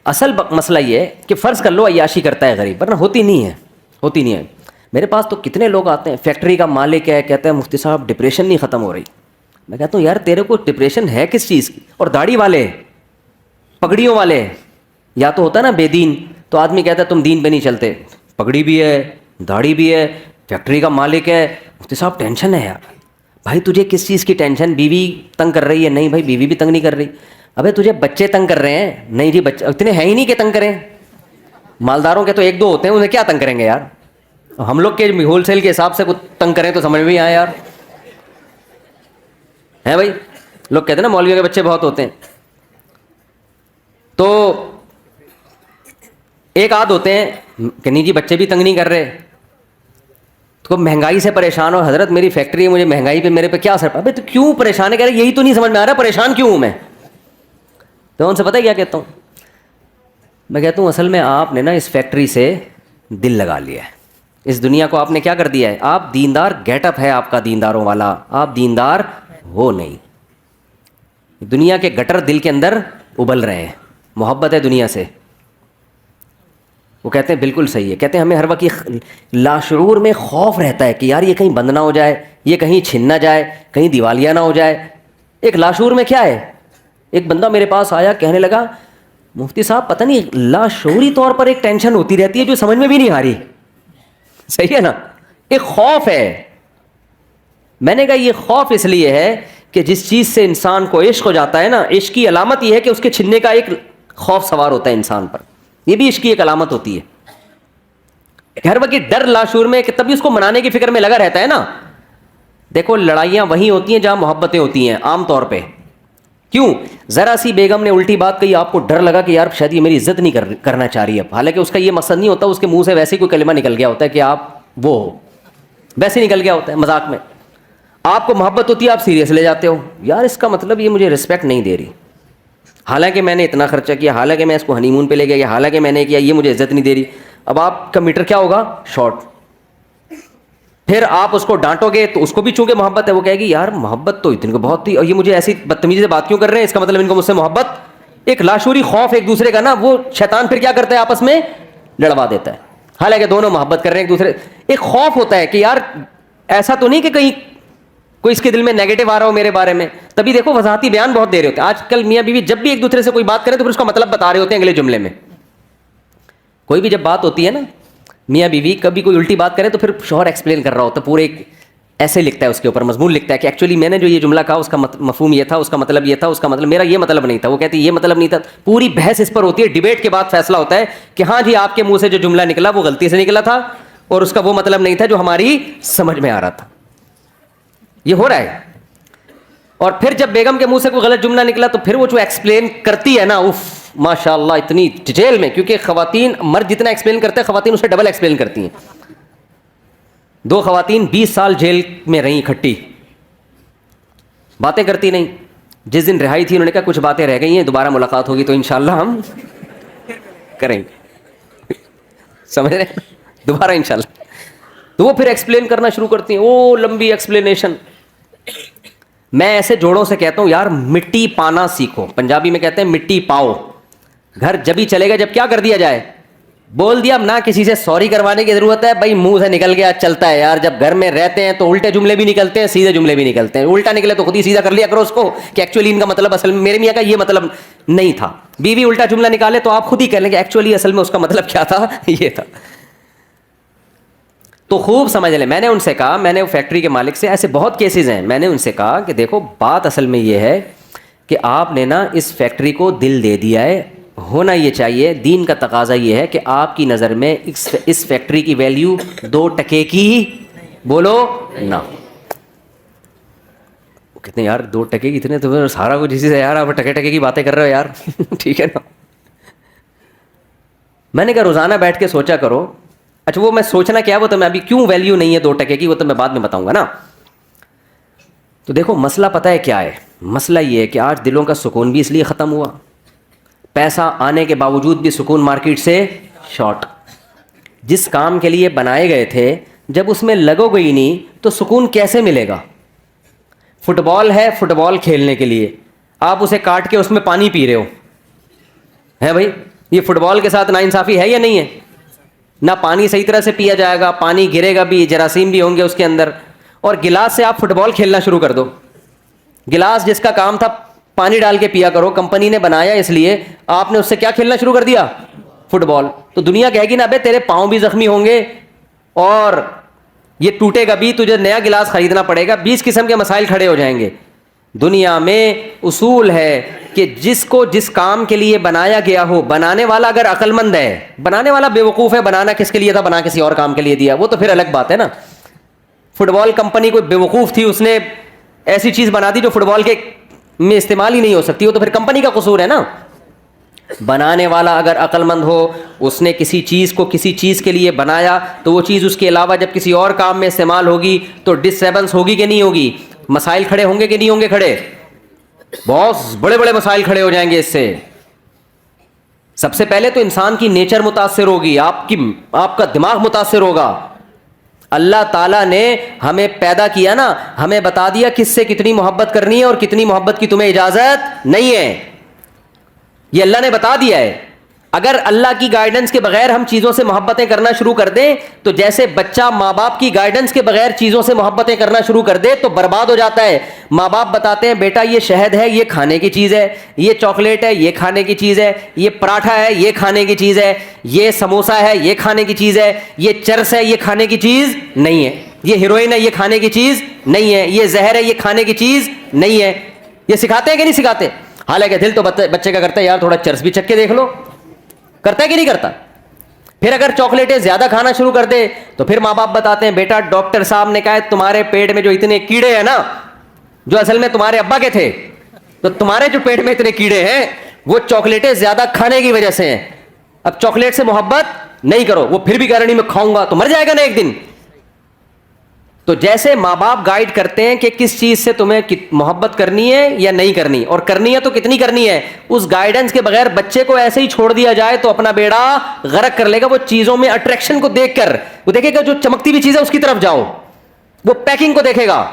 اصل مسئلہ یہ ہے کہ فرض کر لو عیاشی کرتا ہے غریب, ورنہ ہوتی نہیں ہے, ہوتی نہیں ہے. میرے پاس تو کتنے لوگ آتے ہیں, فیکٹری کا مالک ہے, کہتے ہیں مفتی صاحب ڈپریشن نہیں ختم ہو رہی. میں کہتا ہوں یار تیرے کو ڈپریشن ہے کس چیز کی؟ اور داڑھی والے, پگڑیوں والے, یا تو ہوتا ہے نا بے دین, تو آدمی کہتا ہے تم دین پہ نہیں چلتے, پگڑی بھی ہے, داڑھی بھی ہے, فیکٹری کا مالک ہے, مفتی صاحب ٹینشن ہے یار. بھائی تجھے کس چیز کی ٹینشن؟ بیوی تنگ کر رہی ہے؟ نہیں بھائی بیوی بھی تنگ نہیں کر رہی. ابے تجھے بچے تنگ کر رہے ہیں؟ نہیں جی بچے اتنے ہیں ہی نہیں کہ تنگ کریں. مالداروں کے تو ایک دو ہوتے ہیں, انہیں کیا تنگ کریں گے یار. ہم لوگ کے ہول سیل کے حساب سے کچھ تنگ کریں تو سمجھ میں آئے یار, ہے بھائی. لوگ کہتے ہیں نا مولویوں کے بچے بہت ہوتے ہیں. تو ایک آدھ ہوتے ہیں کہ نہیں جی بچے بھی تنگ نہیں کر رہے, تو مہنگائی سے پریشان ہو, حضرت میری فیکٹری ہے, مجھے مہنگائی پہ میرے پہ کیا اثر پڑا. ابے تو کیوں پریشان ہے؟ کہہ رہے یہی تو نہیں سمجھ میں آ رہا پریشان کیوں ہوں میں. تو ان سے پتہ ہے کیا کہتا ہوں میں؟ کہتا ہوں اصل میں آپ نے نا اس فیکٹری سے دل لگا لیا ہے, اس دنیا کو آپ نے کیا کر دیا ہے. آپ دیندار, گیٹ اپ ہے آپ کا دینداروں والا, آپ دیندار ہو نہیں. دنیا کے گٹر دل کے اندر ابل رہے ہیں, محبت ہے دنیا سے. وہ کہتے ہیں بالکل صحیح ہے, کہتے ہیں ہمیں ہر وقت یہ لاشعور میں خوف رہتا ہے کہ یار یہ کہیں بند نہ ہو جائے, یہ کہیں چھن نہ جائے, کہیں دیوالیہ نہ ہو جائے. ایک لاشعور میں کیا ہے, ایک بندہ میرے پاس آیا, کہنے لگا مفتی صاحب پتہ نہیں لاشعوری طور پر ایک ٹینشن ہوتی رہتی ہے جو سمجھ میں بھی نہیں آ رہی. صحیح ہے نا, ایک خوف ہے. میں نے کہا یہ خوف اس لیے ہے کہ جس چیز سے انسان کو عشق ہو جاتا ہے نا، عشق کی علامت یہ ہے کہ اس کے چھننے کا ایک خوف سوار ہوتا ہے انسان پر. یہ بھی عشق کی ایک علامت ہوتی ہے. ہر وقت ڈر لاشعور میں کہ تبھی اس کو منانے کی فکر میں لگا رہتا ہے نا. دیکھو لڑائیاں وہیں ہوتی ہیں جہاں محبتیں ہوتی ہیں عام طور پہ. کیوں؟ ذرا سی بیگم نے الٹی بات کہی، آپ کو ڈر لگا کہ یار شاید یہ میری عزت نہیں کرنا چاہ رہی ہے. حالانکہ اس کا یہ مقصد نہیں ہوتا، اس کے منہ سے ویسے ہی کوئی کلمہ نکل گیا ہوتا ہے کہ آپ وہ ہو، ویسے نکل گیا ہوتا ہے مذاق میں. آپ کو محبت ہوتی ہے، آپ سیریس لے جاتے ہو، یار اس کا مطلب یہ مجھے رسپیکٹ نہیں دے رہی، حالانکہ میں نے اتنا خرچہ کیا، حالانکہ میں اس کو ہنی مون پہ لے گیا، حالانکہ میں نے کیا، یہ مجھے عزت نہیں دے رہی. اب آپ کا میٹر کیا ہوگا؟ شارٹ. پھر آپ اس کو ڈانٹو گے تو اس کو بھی چونکہ محبت ہے، وہ کہے گی یار محبت تو اتنی کو بہت تھی اور یہ مجھے ایسی بدتمیزی سے بات کیوں کر رہے ہیں، اس کا مطلب ان کو مجھ سے محبت. ایک لاشعوری خوف ایک دوسرے کا نا، وہ شیطان پھر کیا کرتا ہے آپس میں لڑوا دیتا ہے، حالانکہ دونوں محبت کر رہے ہیں ایک دوسرے. ایک خوف ہوتا ہے کہ یار ایسا تو نہیں کہ کہیں کوئی اس کے دل میں نیگیٹو آ رہا ہو میرے بارے میں. تبھی دیکھو وضاحتی بیان بہت دے رہے ہوتے ہیں آج کل میاں بیوی، جب بھی ایک دوسرے سے کوئی بات کرے تو پھر اس کا مطلب بتا رہے ہوتے ہیں اگلے جملے میں. کوئی بھی جب بات ہوتی ہے نا میاں بیوی، کبھی کوئی الٹی بات کرے تو پھر شوہر ایکسپلین کر رہا ہوتا ہے، پورے ایک ایسے لکھتا ہے اس کے اوپر مضمون لکھتا ہے کہ ایکچولی میں نے جو یہ جملہ کہا اس کا مفہوم یہ تھا، اس کا مطلب یہ تھا، اس کا مطلب میرا یہ مطلب نہیں تھا. وہ کہتی ہے یہ مطلب نہیں تھا. پوری بحث اس پر ہوتی ہے. ڈیبیٹ کے بعد فیصلہ ہوتا ہے کہ ہاں جی آپ کے منہ سے جو جملہ نکلا وہ غلطی سے نکلا تھا اور اس کا وہ مطلب نہیں تھا جو ہماری سمجھ میں آ رہا تھا. یہ ہو رہا ہے. اور پھر جب بیگم کے منہ سے کوئی غلط جملہ نکلا تو پھر وہ جو ایکسپلین کرتی ہے نا، اف ماشاء اللہ اتنی ڈیٹیل میں، کیونکہ خواتین مرد جتنا ایکسپلین کرتے ہیں خواتین اسے ڈبل ایکسپلین کرتی ہیں. 2 خواتین 20 سال جیل میں رہیں اکٹھی، باتیں کرتی نہیں. جس دن رہائی تھی انہوں نے کہا کچھ باتیں رہ گئی ہیں، دوبارہ ملاقات ہوگی تو انشاءاللہ ہم کریں گے. سمجھ رہے ہیں؟ دوبارہ انشاءاللہ. تو وہ پھر ایکسپلین کرنا شروع کرتی ہیں، او لمبی ایکسپلینیشن. میں ایسے جوڑوں سے کہتا ہوں یار مٹی پانا سیکھو. پنجابی میں کہتے ہیں مٹی پاؤ. گھر جب ہی چلے گا جب کیا کر دیا جائے، بول دیا. اب نہ کسی سے سوری کروانے کی ضرورت ہے، بھائی منہ سے نکل گیا چلتا ہے یار. جب گھر میں رہتے ہیں تو الٹے جملے بھی نکلتے ہیں، سیدھے جملے بھی نکلتے ہیں. الٹا نکلے تو خود ہی سیدھا کر لیا کرو اس کو کہ ایکچولی ان کا مطلب اصل میں میرے میاں کا یہ مطلب نہیں تھا. بیوی الٹا جملہ نکالے تو آپ خود ہی کہہ لیں کہ ایکچولی اصل میں اس کا مطلب کیا تھا، یہ تھا. تو خوب سمجھ لیں. میں نے ان سے کہا، میں نے فیکٹری کے مالک سے، ایسے بہت کیسز ہیں، میں نے ان سے کہا کہ دیکھو بات اصل میں یہ ہے کہ آپ نے نا اس فیکٹری کو دل دے دیا ہے. ہونا یہ چاہیے، دین کا تقاضا یہ ہے کہ آپ کی نظر میں اس فیکٹری کی ویلیو 2 ٹکے کی بولو نہ. کتنے یار 2 ٹکے کی اتنے، تو سارا کچھ اسی سے یار آپ ٹکے کی باتیں کر رہے ہو یار. ٹھیک ہے نا. میں نے کہا روزانہ بیٹھ کے سوچا کرو. اچھا وہ میں سوچنا کیا، وہ تو میں ابھی کیوں ویلیو نہیں ہے 2 ٹکے کی وہ تو میں بعد میں بتاؤں گا نا. تو دیکھو مسئلہ پتہ ہے کیا ہے، مسئلہ یہ ہے کہ آج دلوں کا سکون بھی اس لیے ختم ہوا، پیسہ آنے کے باوجود بھی سکون مارکیٹ سے شارٹ. جس کام کے لیے بنائے گئے تھے جب اس میں لگو گئی نہیں تو سکون کیسے ملے گا. فٹ بال ہے، فٹ بال کھیلنے کے لیے آپ اسے کاٹ کے اس میں پانی پی رہے ہو، ہے بھائی یہ فٹ بال کے ساتھ ناانصافی ہے یا نہیں ہے؟ نہ پانی صحیح طرح سے پیا جائے گا، پانی گرے گا بھی، جراثیم بھی ہوں گے اس کے اندر. اور گلاس سے آپ فٹ بال کھیلنا شروع کر دو. گلاس جس کا کام تھا پانی ڈال کے پیا کرو، کمپنی نے بنایا اس لیے، آپ نے اس سے کیا کھیلنا شروع کر دیا؟ فٹ بال. تو دنیا کہے گی نا ابے تیرے پاؤں بھی زخمی ہوں گے اور یہ ٹوٹے گا بھی، تجھے نیا گلاس خریدنا پڑے گا. 20 قسم کے مسائل کھڑے ہو جائیں گے. دنیا میں اصول ہے کہ جس کو جس کام کے لیے بنایا گیا ہو، بنانے والا اگر عقل مند ہے، بنانے والا بیوقوف ہے، بنانا کس کے لیے تھا، بنا کسی اور کام کے لیے دیا، وہ تو پھر الگ بات ہے نا. فٹ بال کمپنی کوئی بیوقوف تھی، اس نے ایسی چیز بنا دی جو فٹ بال کے میں استعمال ہی نہیں ہو سکتی، وہ تو پھر کمپنی کا قصور ہے نا. بنانے والا اگر عقل مند ہو، اس نے کسی چیز کو کسی چیز کے لیے بنایا تو وہ چیز اس کے علاوہ جب کسی اور کام میں استعمال ہوگی تو ڈسٹربنس ہوگی کہ نہیں ہوگی، مسائل کھڑے ہوں گے کہ نہیں ہوں گے کھڑے. بہت بڑے بڑے مسائل کھڑے ہو جائیں گے اس سے. سب سے پہلے تو انسان کی نیچر متاثر ہوگی، آپ کا دماغ متاثر ہوگا. اللہ تعالیٰ نے ہمیں پیدا کیا نا، ہمیں بتا دیا کس سے کتنی محبت کرنی ہے اور کتنی محبت کی تمہیں اجازت نہیں ہے. یہ اللہ نے بتا دیا ہے. اگر اللہ کی گائیڈنس کے بغیر ہم چیزوں سے محبتیں کرنا شروع کر دیں تو جیسے بچہ ماں باپ کی گائیڈنس کے بغیر چیزوں سے محبتیں کرنا شروع کر دے تو برباد ہو جاتا ہے. ماں باپ بتاتے ہیں بیٹا یہ شہد ہے یہ کھانے کی چیز ہے، یہ چاکلیٹ ہے یہ کھانے کی چیز ہے، یہ پراٹھا ہے یہ کھانے کی چیز ہے، یہ سموسہ ہے یہ کھانے کی چیز ہے، یہ چرس ہے یہ کھانے کی چیز نہیں ہے. یہ ہیروئن ہے یہ کھانے کی چیز نہیں ہے, یہ زہر ہے یہ کھانے کی چیز نہیں ہے. یہ سکھاتے ہیں کہ نہیں سکھاتے؟ حالانکہ دل تو بچے کا کرتا ہے یار تھوڑا چرس بھی چکھ کے دیکھ لو, کرتا ہے کہ نہیں کرتا؟ پھر اگر چاکلیٹیں زیادہ کھانا شروع کر دے تو پھر ماں باپ بتاتے ہیں بیٹا ڈاکٹر صاحب نے کہا ہے تمہارے پیٹ میں جو اتنے کیڑے ہیں نا, جو اصل میں تمہارے ابا کے تھے, تو تمہارے جو پیٹ میں اتنے کیڑے ہیں وہ چاکلیٹیں زیادہ کھانے کی وجہ سے ہیں. اب چاکلیٹ سے محبت نہیں کرو. وہ پھر بھی کہہ رہا نہیں میں کھاؤں گا, تو مر جائے گا نا ایک دن. تو جیسے ماں باپ گائیڈ کرتے ہیں کہ کس چیز سے تمہیں محبت کرنی ہے یا نہیں کرنی, اور کرنی ہے تو کتنی کرنی ہے, اس گائیڈنس کے بغیر بچے کو ایسے ہی چھوڑ دیا جائے تو اپنا بیڑا غرق کر لے گا. وہ چیزوں میں اٹریکشن کو دیکھ کر وہ دیکھے گا جو چمکتی ہوئی چیز ہے اس کی طرف جاؤ, وہ پیکنگ کو دیکھے گا.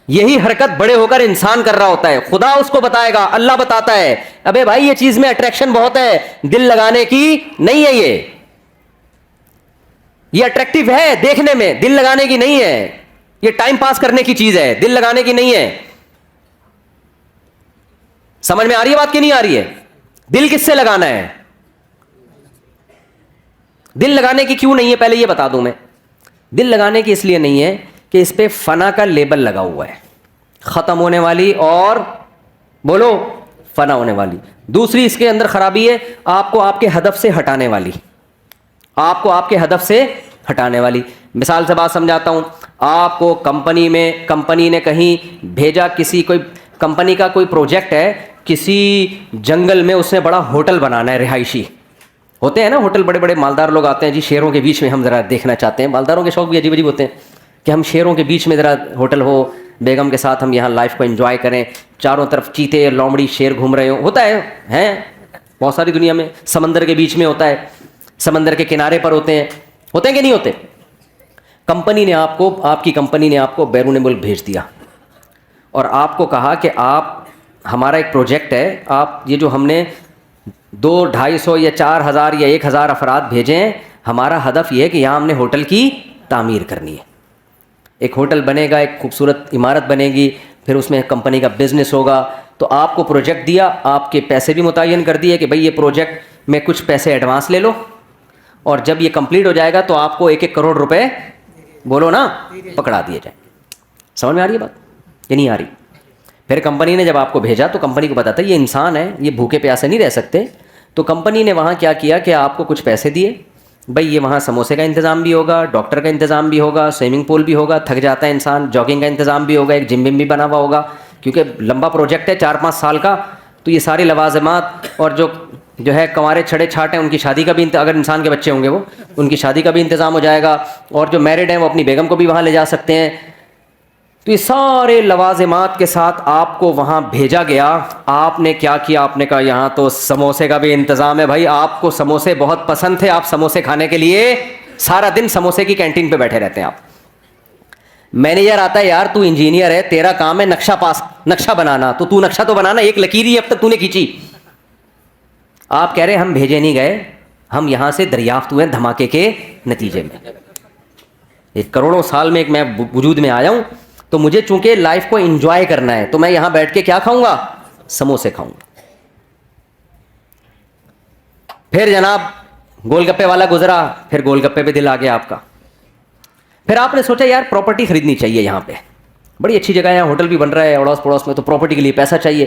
یہی حرکت بڑے ہو کر انسان کر رہا ہوتا ہے. خدا اس کو بتائے گا, اللہ بتاتا ہے ابے بھائی یہ چیز میں اٹریکشن بہت ہے, دل لگانے کی نہیں ہے, یہ اٹریکٹیو ہے دیکھنے میں, دل لگانے کی نہیں ہے, یہ ٹائم پاس کرنے کی چیز ہے, دل لگانے کی نہیں ہے. سمجھ میں آ رہی ہے بات کہ نہیں آ رہی ہے؟ دل کس سے لگانا ہے؟ دل لگانے کی کیوں نہیں ہے پہلے یہ بتا دوں میں. دل لگانے کی اس لیے نہیں ہے کہ اس پہ فنا کا لیبل لگا ہوا ہے, ختم ہونے والی اور بولو فنا ہونے والی. دوسری اس کے اندر خرابی ہے آپ کو آپ کے ہدف سے ہٹانے والی, آپ کو آپ کے ہدف سے ہٹانے والی. مثال سے بات سمجھاتا ہوں. آپ کو کمپنی نے کہیں بھیجا, کسی کوئی کمپنی کا کوئی پروجیکٹ ہے, کسی جنگل میں اس نے بڑا ہوٹل بنانا ہے. رہائشی ہوتے ہیں نا ہوٹل, بڑے بڑے مالدار لوگ آتے ہیں جی شیروں کے بیچ میں ہم ذرا دیکھنا چاہتے ہیں. مالداروں کے شوق بھی عجیب عجیب ہوتے ہیں کہ ہم شیروں کے بیچ میں ذرا ہوٹل ہو, بیگم کے ساتھ ہم یہاں لائف کو انجوائے کریں, چاروں طرف چیتے لومڑی شیر گھوم رہے ہو. ہوتا ہے بہت ساری دنیا میں. سمندر کے بیچ میں ہوتا ہے, سمندر کے کنارے پر ہوتے ہیں کہ نہیں ہوتے. کمپنی نے آپ کی کمپنی نے آپ کو بیرون ملک بھیج دیا اور آپ کو کہا کہ آپ ہمارا ایک پروجیکٹ ہے, آپ یہ جو ہم نے 200-250 یا 4000 یا 1000 افراد بھیجے ہیں, ہمارا ہدف یہ ہے کہ یہاں ہم نے ہوٹل کی تعمیر کرنی ہے. ایک ہوٹل بنے گا, ایک خوبصورت عمارت بنے گی, پھر اس میں کمپنی کا بزنس ہوگا. تو آپ کو پروجیکٹ دیا, آپ کے پیسے بھی متعین کر دیے کہ بھئی یہ پروجیکٹ میں کچھ پیسے ایڈوانس لے لو, اور جب یہ کمپلیٹ ہو جائے گا تو آپ کو 1-1 کروڑ روپے بولو نا پکڑا دیے جائیں. سمجھ میں آ رہی ہے بات کہ نہیں آ رہی؟ پھر کمپنی نے جب آپ کو بھیجا تو کمپنی کو پتا تھا یہ انسان ہے, یہ بھوکے پیاسے نہیں رہ سکتے. تو کمپنی نے وہاں کیا کیا کہ آپ کو کچھ پیسے دیے, بھئی یہ وہاں سموسے کا انتظام بھی ہوگا, ڈاکٹر کا انتظام بھی ہوگا, سوئمنگ پول بھی ہوگا, تھک جاتا ہے انسان, جاگنگ کا انتظام بھی ہوگا, ایک جم بھی بنا ہوا ہوگا, کیونکہ لمبا پروجیکٹ ہے 4-5 سال کا. تو یہ ساری لوازمات, اور جو ہے کنوارے چھڑے چھاٹ ہیں ان کی شادی کا بھی اگر انسان کے بچے ہوں گے وہ ان کی شادی کا بھی انتظام ہو جائے گا, اور جو میرڈ ہیں وہ اپنی بیگم کو بھی وہاں لے جا سکتے ہیں. تو یہ سارے لوازمات کے ساتھ آپ کو وہاں بھیجا گیا. آپ نے کیا کیا؟ آپ نے کہا یہاں تو سموسے کا بھی انتظام ہے. بھائی آپ کو سموسے بہت پسند تھے, آپ سموسے کھانے کے لیے سارا دن سموسے کی کینٹین پہ بیٹھے رہتے ہیں آپ. مینیجر آتا ہے یار تو انجینئر ہے, تیرا کام ہے نقشہ بنانا, تو نقشہ تو بنانا, ایک لکیر ہی اب تک تو نے کھینچی. آپ کہہ رہے ہم بھیجے نہیں گئے, ہم یہاں سے دریافت ہوئے دھماکے کے نتیجے میں. 1 کروڑوں سال میں ایک میں وجود میں آیا ہوں, تو مجھے چونکہ لائف کو انجوائے کرنا ہے تو میں یہاں بیٹھ کے کیا کھاؤں گا؟ سموسے کھاؤں گا. پھر جناب گول گپے والا گزرا, پھر گول گپے پہ دل آ گیا آپ کا. پھر آپ نے سوچا یار پراپرٹی خریدنی چاہیے, یہاں پہ بڑی اچھی جگہ ہے, یہاں ہوٹل بھی بن رہا ہے اڑوس پڑوس میں, تو پراپرٹی کے لیے پیسہ چاہیے.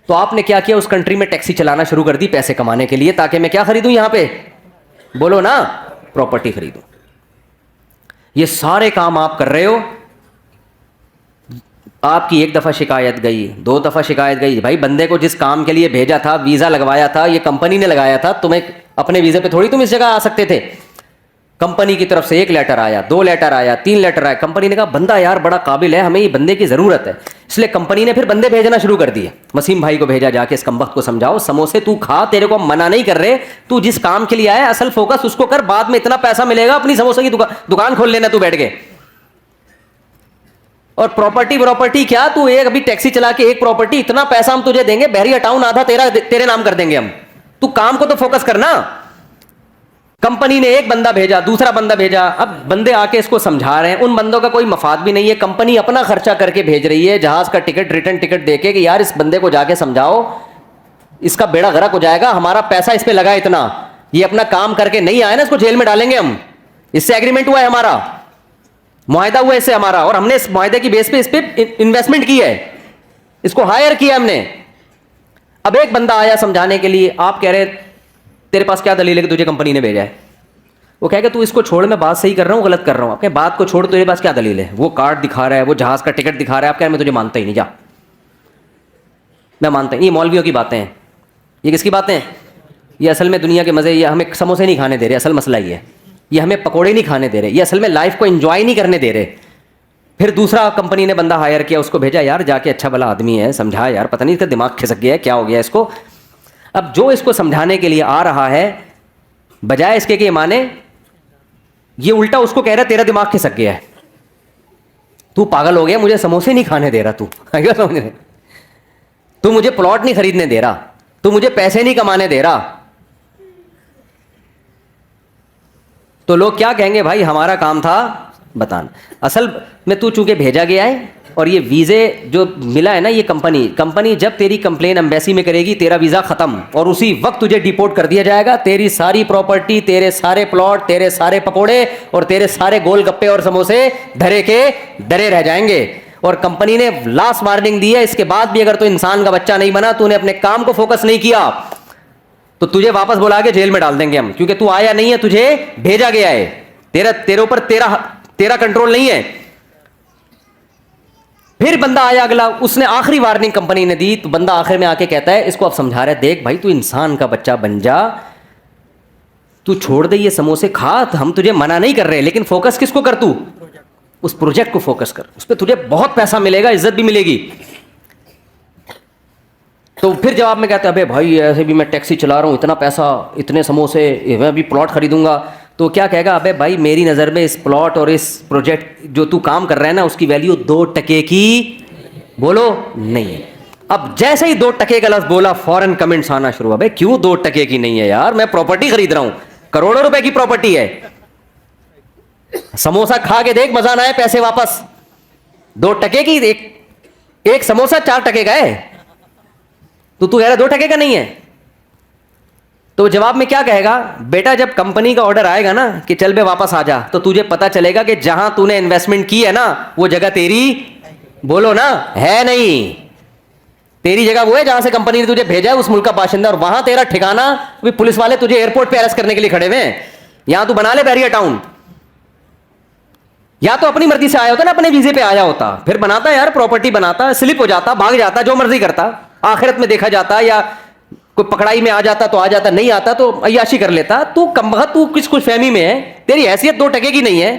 تو آپ نے کیا کیا, اس کنٹری میں ٹیکسی چلانا شروع کر دی پیسے کمانے کے لیے, تاکہ میں کیا خریدوں یہاں پہ بولو نا پراپرٹی خریدوں. یہ سارے کام آپ کر رہے ہو. آپ کی 1 دفعہ شکایت گئی, 2 دفعہ شکایت گئی, بھائی بندے کو جس کام کے لیے بھیجا تھا, ویزا لگوایا تھا, یہ کمپنی نے لگایا تھا, تمہیں اپنے ویزے پہ تھوڑی تم اس جگہ آ سکتے تھے. کمپنی کی طرف سے 1 لیٹر آیا, 2 لیٹر آیا, 3 لیٹر آیا. کمپنی نے کہا بندہ یار بڑا قابل ہے, ہمیں یہ بندے کی ضرورت ہے. اس لیے کمپنی نے پھر بندے بھیجنا شروع کر دیے. وسیم بھائی کو بھیجا, جا کے اس کمبخت کو سمجھاؤ سموسے تو کھا, تیرے کو منع نہیں کر رہے, تو جس کام کے لیے آیا اصل فوکس اس کو کر, بعد میں اتنا پیسہ ملے گا اپنی سموسے کی دکان کھول لینا تو بیٹھ کے. اور پراپرٹی کیا, تو ایک ابھی ٹیکسی چلا کے ایک پراپرٹی, اتنا پیسہ ہم تجھے دیں گے, بحریہ ٹاؤن آدھا تیرے نام کر دیں گے ہم. تو کام کو تو فوکس کرنا. کمپنی نے 1 بندہ بھیجا, دوسرا بندہ بھیجا, اب بندے آ کے اس کو سمجھا رہے ہیں, ان بندوں کا کوئی مفاد بھی نہیں ہے. کمپنی اپنا خرچہ کر کے بھیج رہی ہے, جہاز کا ٹکٹ, ریٹرن ٹکٹ دے کے کہ یار اس بندے کو جا کے سمجھاؤ, اس کا بیڑا غرق ہو جائے گا, ہمارا پیسہ اس پہ لگا اتنا, یہ اپنا کام کر کے نہیں آیا نا, اس کو جیل میں ڈالیں گے ہم, اس سے ایگریمنٹ ہوا ہے ہمارا. معاہدہ ہوا اس سے ہمارا, اور ہم نے اس معاہدے کی بیس پہ اس پہ انویسٹمنٹ کی ہے, اس کو ہائر کیا ہم نے. اب ایک بندہ آیا سمجھانے کے لیے, آپ کہہ رہے تیرے پاس کیا دلیل ہے کہ تجھے کمپنی نے بھیجا ہے؟ وہ کہے کہ تو اس کو چھوڑ, میں بات صحیح کر رہا ہوں غلط کر رہا ہوں. آپ کہ بات کو چھوڑ, تیرے پاس کیا دلیل ہے؟ وہ کارڈ دکھا رہا ہے, وہ جہاز کا ٹکٹ دکھا رہا ہے, آپ کہہ رہے ہیں میں تجھے مانتا ہی نہیں, جا میں مانتا ہی نہیں. یہ مولویوں کی باتیں ہیں. یہ کس کی باتیں ہیں؟ یہ اصل میں دنیا کے مزے, یہ ہمیں سموسے نہیں کھانے دے رہے, اصل مسئلہ یہ ہے. یہ ہمیں پکوڑے نہیں کھانے دے رہے, یہ اصل میں لائف کو انجوائے نہیں کرنے دے رہے. پھر دوسرا کمپنی نے بندہ ہائر کیا, اس کو بھیجا, یار جا کے اچھا بھلا آدمی ہے, سمجھا یار, پتہ نہیں اس کا دماغ کھسک گیا ہے, کیا ہو گیا اس کو. اب جو اس کو سمجھانے کے لیے آ رہا ہے, بجائے اس کے کہ مانے, یہ الٹا اس کو کہہ رہا ہے تیرا دماغ کھسک گیا ہے, تو پاگل ہو گیا, مجھے سموسے نہیں کھانے دے رہا, تو مجھے پلاٹ نہیں خریدنے دے رہا, تو مجھے پیسے نہیں کمانے دے رہا. تو لوگ کیا کہیں گے؟ بھائی ہمارا کام تھا بتانا. اصل میں تو چونکہ بھیجا گیا ہے, اور یہ ویزے جو ملا ہے نا, یہ کمپنی جب تیری کمپلین امبیسی میں کرے گی, تیرا ویزا ختم, اور اسی وقت تجھے ڈیپورٹ کر دیا جائے گا. تیری ساری پراپرٹی, تیرے سارے پلاٹ, تیرے سارے پکوڑے اور تیرے سارے گول گپے اور سموسے دھرے کے درے رہ جائیں گے. اور کمپنی نے لاسٹ وارننگ دی ہے, اس کے بعد بھی اگر تو انسان کا بچہ نہیں بنا, تو نے اپنے کام کو فوکس نہیں کیا, تو تجھے واپس بلا کے جیل میں ڈال دیں گے ہم, کیونکہ تو آیا نہیں ہے, تجھے بھیجا گیا ہے. تیرے اوپر تیرا کنٹرول نہیں ہے. پھر بندہ آیا اگلا, اس نے آخری وارننگ کمپنی نے دی, تو بندہ آخر میں آ کے کہتا ہے, اس کو اب سمجھا رہا ہے, دیکھ بھائی تو انسان کا بچہ بن جا, تو چھوڑ دے یہ سموسے کھا, ہم تجھے منع نہیں کر رہے, لیکن فوکس کس کو کر, تو اس پروجیکٹ کو فوکس کر, اس پہ تجھے بہت پیسہ ملے گا, عزت بھی ملے گی. تو پھر جواب میں کہتا ہے, ابے بھائی ایسے بھی میں ٹیکسی چلا رہا ہوں, اتنا پیسہ, اتنے سموسے, میں بھی پلاٹ خریدوں گا. تو کیا کہے گا؟ ابے بھائی میری نظر میں اس پلاٹ اور اس پروجیکٹ جو تو کام کر رہا ہے نا, اس کی ویلیو 2 ٹکے کی بولو نہیں ہے. اب جیسے ہی 2 ٹکے کا لفظ بولا, فوراً کمنٹس آنا شروع ہوا, بھائی کیوں 2 ٹکے کی نہیں ہے یار, میں پراپرٹی خرید رہا ہوں, کروڑوں روپے کی پراپرٹی ہے, سموسا کھا کے دیکھ مزہ نہ آئے, پیسے واپس. 2 ٹکے کی ایک سموسا 4 ٹکے کا ہے, تو کہہ رہا 2 ٹکے کا نہیں ہے. تو جواب میں کیا کہے گا؟ بیٹا جب کمپنی کا آرڈر آئے گا نا کہ چل بے واپس آ جا, تو تجھے پتا چلے گا کہ جہاں تو نے انویسٹمنٹ کی ہے نا, وہ جگہ تیری بولو نا ہے نہیں. تیری جگہ وہ ہے جہاں سے کمپنی نے تجھے بھیجا ہے, اس ملک کا باشندہ, اور وہاں تیرا ٹھکانہ, پولیس والے تجھے ایئرپورٹ پہ اریسٹ کرنے کے لیے کھڑے ہوئے ہیں. یہاں تو بنا لے بیریا ٹاؤن, یا تو اپنی مرضی سے آیا ہوتا نا, اپنے ویزے پہ آیا ہوتا, پھر بناتا یار پراپرٹی, بناتا, سلپ ہو جاتا, بھاگ جاتا, جو مرضی کرتا, آخرت میں دیکھا جاتا, یا کوئی پکڑائی میں آ جاتا تو آ جاتا, نہیں آتا تو عیاشی کر لیتا. تو کمبخت, تو کس کچھ فہمی میں ہے, تیری حیثیت 2 ٹکے کی نہیں ہے.